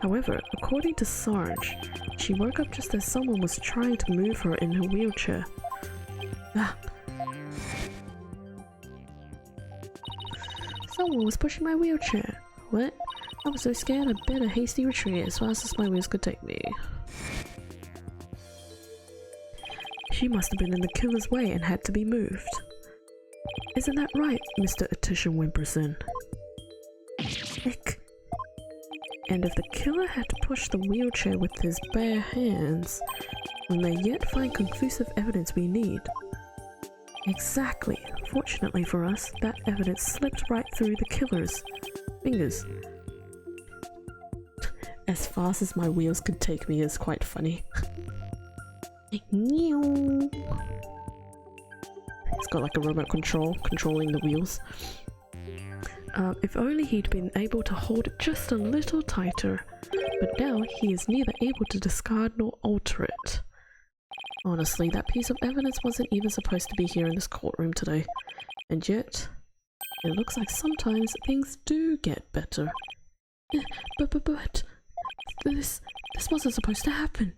However, according to Sarge, she woke up just as someone was trying to move her in her wheelchair. Ah. Someone was pushing my wheelchair. What? I was so scared I bid a hasty retreat as fast as my wheels could take me. She must have been in the killer's way and had to be moved. Isn't that right, Mr. Atisha Wimperson? Ick. And if the killer had to push the wheelchair with his bare hands, we may yet find conclusive evidence we need. Exactly. Fortunately for us, that evidence slipped right through the killer's fingers. As fast as my wheels could take me is quite funny. It's got like a remote control, controlling the wheels. If only he'd been able to hold it just a little tighter. But now he is neither able to discard nor alter it. Honestly, that piece of evidence wasn't even supposed to be here in this courtroom today. And yet, it looks like sometimes things do get better. But this wasn't supposed to happen.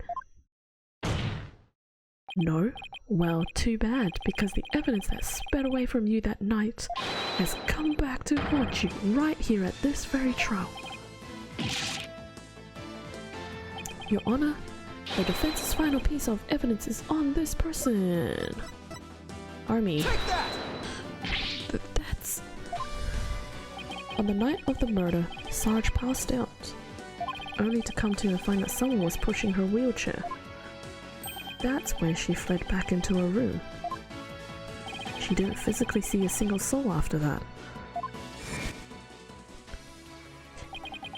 No? Well, too bad, because the evidence that sped away from you that night has come back to haunt you right here at this very trial. Your Honor, the defense's final piece of evidence is on this person. Army. Take that! That's... On the night of the murder, Sarge passed out, only to come to and find that someone was pushing her wheelchair. That's when she fled back into her room. She didn't physically see a single soul after that.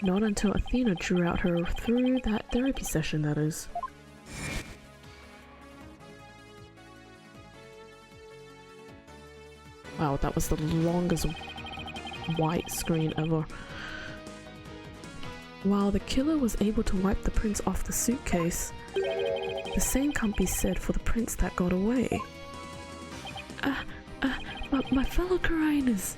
Not until Athena drew out her through that therapy session, that is. Wow, that was the longest white screen ever. While the killer was able to wipe the prints off the suitcase, the same can't be said for the prints that got away. My fellow Carinas.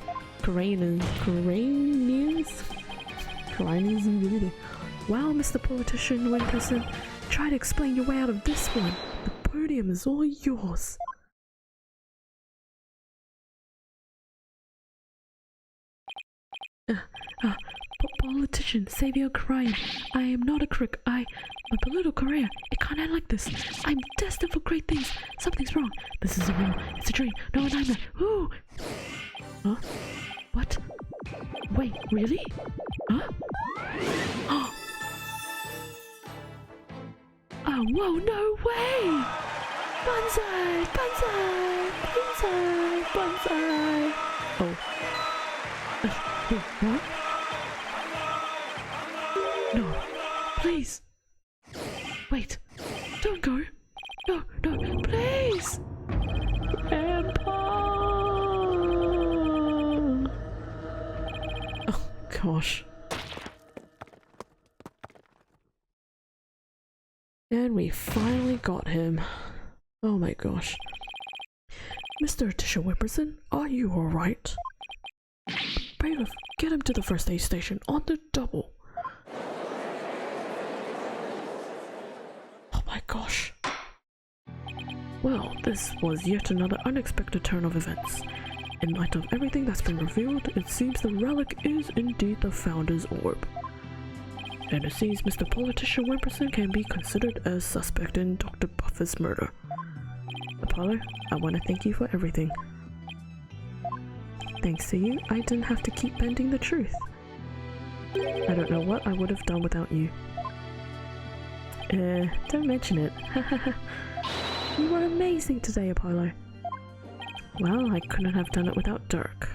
Wow, Mr. Politician Winterson, try to explain your way out of this one. The podium is all yours. Politician, Savior Crying. I am not a crook. My political career, it can't end like this. I'm destined for great things. Something's wrong. This isn't real. It's a dream. No, a nightmare. Ooh! Huh? What? Wait, really? Huh? Oh, whoa, no way! Bonsai! Bonsai! Bonsai! Bonsai! Oh. What? No, please. Wait, don't go. No, please. Empire. Oh, gosh. And we finally got him. Oh my gosh. Mr. Tisha Whipperson, are you alright? Bailiff, get him to the first aid station on the double. Oh my gosh. Well, this was yet another unexpected turn of events. In light of everything that's been revealed, it seems the relic is indeed the Founder's orb. And it seems Mr. Politician Wimperson can be considered as suspect in Dr. Buffer's murder. Apollo, I want to thank you for everything. Thanks to you, I didn't have to keep bending the truth. I don't know what I would have done without you. Don't mention it. You were amazing today, Apollo. Well, I couldn't have done it without Dirk.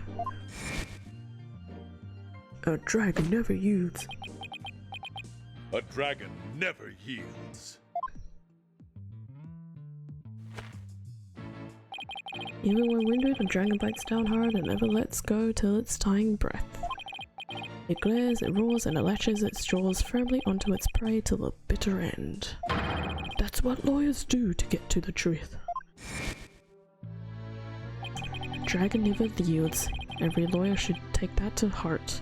A dragon never yields. A dragon never yields. Even when winded, a dragon bites down hard and never lets go till its dying breath. It glares, it roars, and it latches its jaws firmly onto its prey till the bitter end. That's what lawyers do to get to the truth. A dragon never yields. Every lawyer should take that to heart.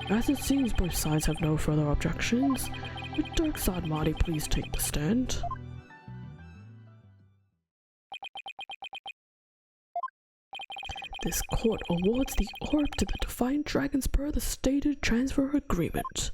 As it seems both sides have no further objections, would Dirk Sadmati please take the stand? This court awards the orb to the Defiant Dragons per the stated transfer agreement.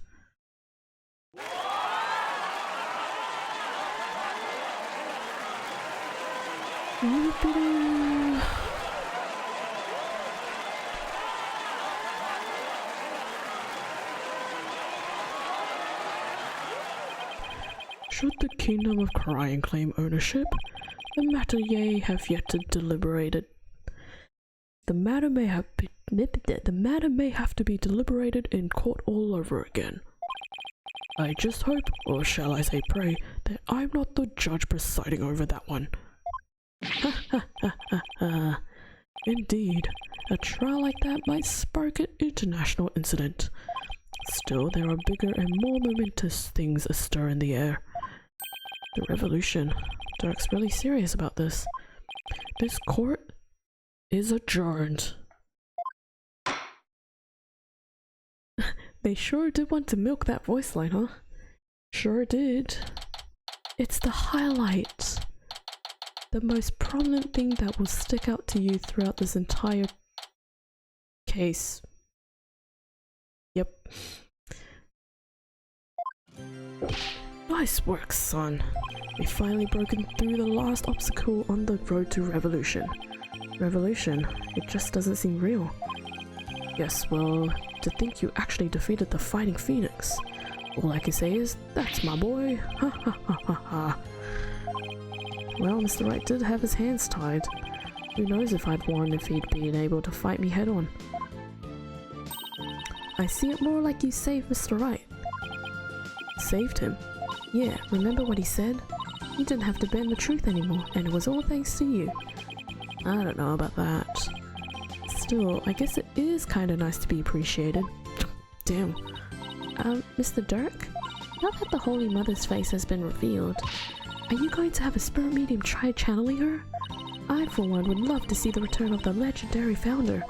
Should the Kingdom of Crying claim ownership, the matter have yet to deliberated. The matter may have to be deliberated in court all over again. I just hope, or shall I say pray, that I'm not the judge presiding over that one. Ha ha ha ha ha. Indeed, a trial like that might spark an international incident. Still, there are bigger and more momentous things astir in the air. The revolution. Dirk's really serious about this. This court is adjourned. They sure did want to milk that voice line, huh? Sure did. It's the highlight. The most prominent thing that will stick out to you throughout this entire case. Yep. Nice work, son. We've finally broken through the last obstacle on the road to revolution. Revolution? It just doesn't seem real. Yes, well, to think you actually defeated the Fighting Phoenix. All I can say is, that's my boy. Ha ha ha ha ha. Well, Mr. Wright did have his hands tied. Who knows if I'd won if he'd been able to fight me head on. I see it more like you saved Mr. Wright. Saved him? Yeah, remember what he said? He didn't have to bend the truth anymore, and it was all thanks to you. I don't know about that. Still, I guess it is kinda nice to be appreciated. Damn. Mr. Dirk? Now that the Holy Mother's face has been revealed, are you going to have a spirit medium try channeling her? I, for one, would love to see the return of the legendary founder.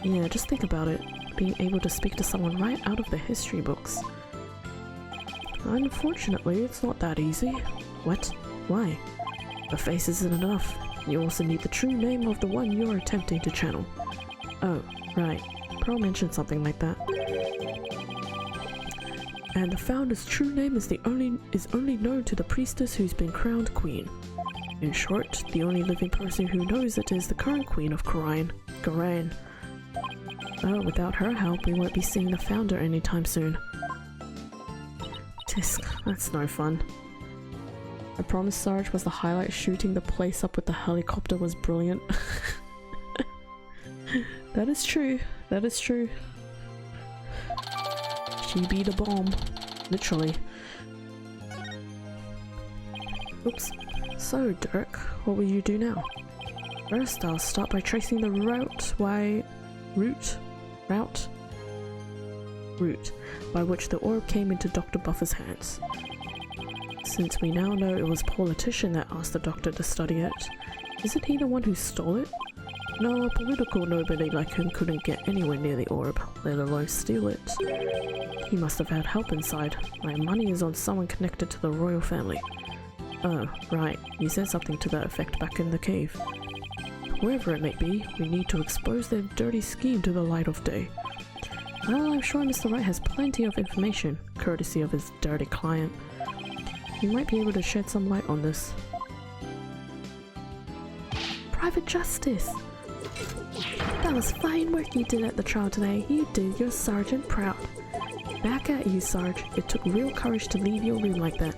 Yeah, just think about it. Being able to speak to someone right out of the history books. Unfortunately, it's not that easy. What? Why? The face isn't enough. You also need the true name of the one you're attempting to channel. Oh, right. Pearl mentioned something like that. And the founder's true name is only known to the priestess who's been crowned queen. In short, the only living person who knows it is the current queen of Garain. Oh, without her help, we won't be seeing the founder anytime soon. Tisk, that's no fun. I promise Sarge was the highlight. Shooting the place up with the helicopter was brilliant. That is true. That is true. She be the bomb. Literally. Oops. So, Dirk, what will you do now? First, I'll start by tracing the route by which the orb came into Dr. Buffer's hands. Since we now know it was Politician that asked the doctor to study it, isn't he the one who stole it? No, a political nobody like him couldn't get anywhere near the orb, let alone steal it. He must have had help inside. My money is on someone connected to the royal family. Oh, right, you said something to that effect back in the cave. Whoever it may be, we need to expose their dirty scheme to the light of day. Well, I'm sure Mr. Wright has plenty of information, courtesy of his dirty client. He might be able to shed some light on this. Private Justice! That was fine work you did at the trial today. You did your sergeant proud. Back at you, Sarge. It took real courage to leave your room like that.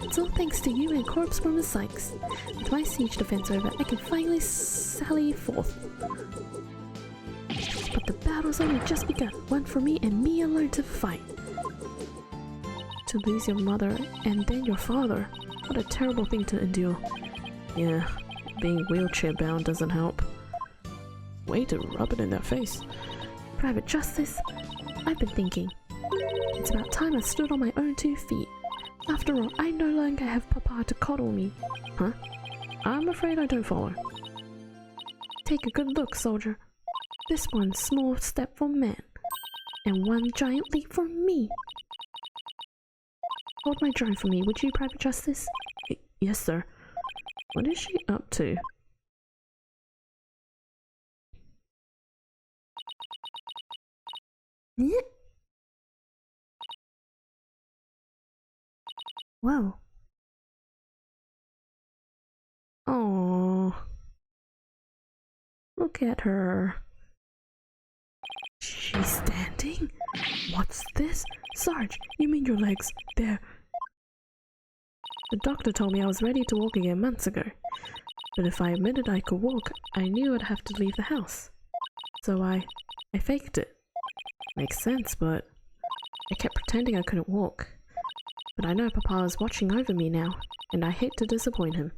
It's all thanks to you and Corpse Woman Sykes. With my siege defense over, I can finally sally forth. But the battle's only just begun. One for me and me alone to fight. To lose your mother and then your father. What a terrible thing to endure. Yeah, being wheelchair bound doesn't help. Way to rub it in their face. Private Justice, I've been thinking. It's about time I stood on my own 2 feet. After all, I no longer have Papa to coddle me. Huh? I'm afraid I don't follow. Take a good look, soldier. This one small step for man, and one giant leap for me. Hold my drone for me, would you, Private Justice? Yes, sir. What is she up to? Whoa. Oh, look at her. She's standing? What's this? Sarge, you mean your legs? They're... The doctor told me I was ready to walk again months ago. But if I admitted I could walk, I knew I'd have to leave the house. So I faked it. Makes sense, but I kept pretending I couldn't walk. But I know Papa is watching over me now, and I hate to disappoint him.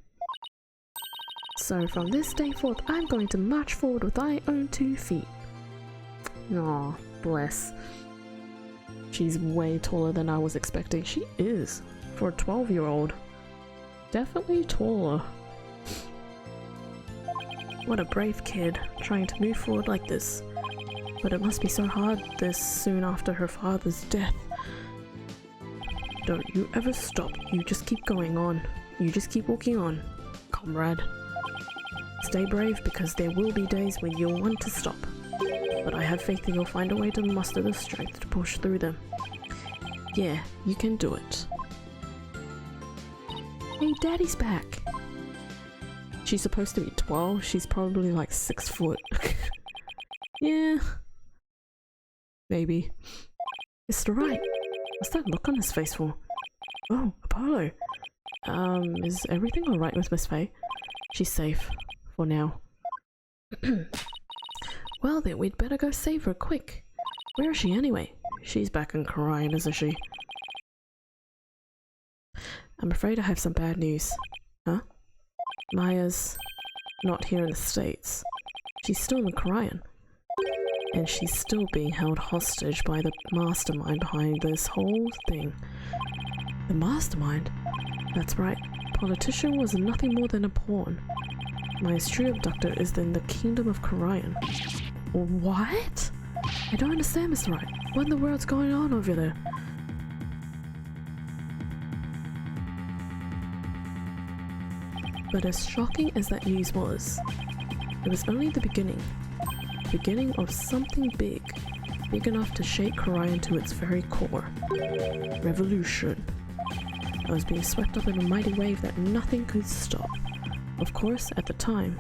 So from this day forth, I'm going to march forward with my own 2 feet. Aw, bless. She's way taller than I was expecting. She is, for a 12-year-old. Definitely taller. What a brave kid, trying to move forward like this. But it must be so hard this soon after her father's death. Don't you ever stop. You just keep going on. You just keep walking on, comrade. Stay brave, because there will be days when you'll want to stop. But I have faith that you'll find a way to muster the strength to push through them. Yeah, you can do it. Hey, Daddy's back. She's supposed to be 12. She's probably like 6 foot. Yeah. Maybe. Mr. Wright. What's that look on his face for? Oh, Apollo. Is everything alright with Miss Faye? She's safe. For now. Well then, we'd better go save her quick. Where is she anyway? She's back in Korean, isn't she? I'm afraid I have some bad news. Huh? Maya's not here in the States. She's still in Korean. And she's still being held hostage by the mastermind behind this whole thing. The mastermind? That's right. Politician was nothing more than a pawn. Maya's true abductor is in the kingdom of Korean. What? I don't understand, Mr. Wright. What in the world's going on over there? But as shocking as that news was, it was only the beginning. The beginning of something big. Big enough to shake Korea to its very core. Revolution. I was being swept up in a mighty wave that nothing could stop. Of course, at the time,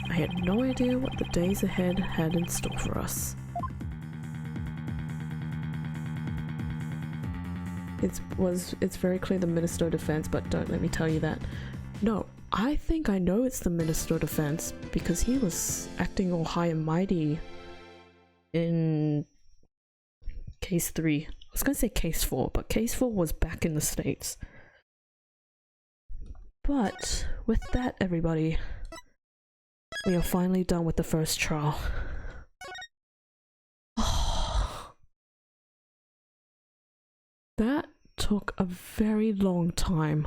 I had no idea what the days ahead had in store for us. It's very clear the Minister of Defense, but don't let me tell you that. No, I think I know it's the Minister of Defense because he was acting all high and mighty in Case 3. I was gonna say Case 4, but Case 4 was back in the States. But with that, everybody, we are finally done with the first trial. That took a very long time.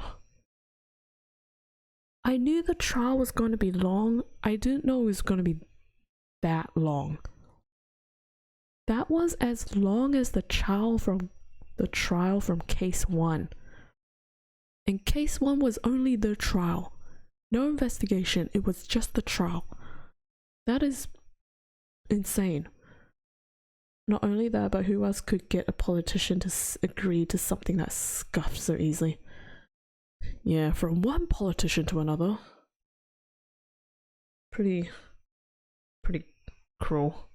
I knew the trial was going to be long. I didn't know it was going to be that long. That was as long as the trial from Case 1. And Case 1 was only the trial. No investigation, it was just the trial. That is insane. Not only that, but who else could get a politician to agree to something that scuffed so easily? Yeah, from one politician to another. Pretty cruel.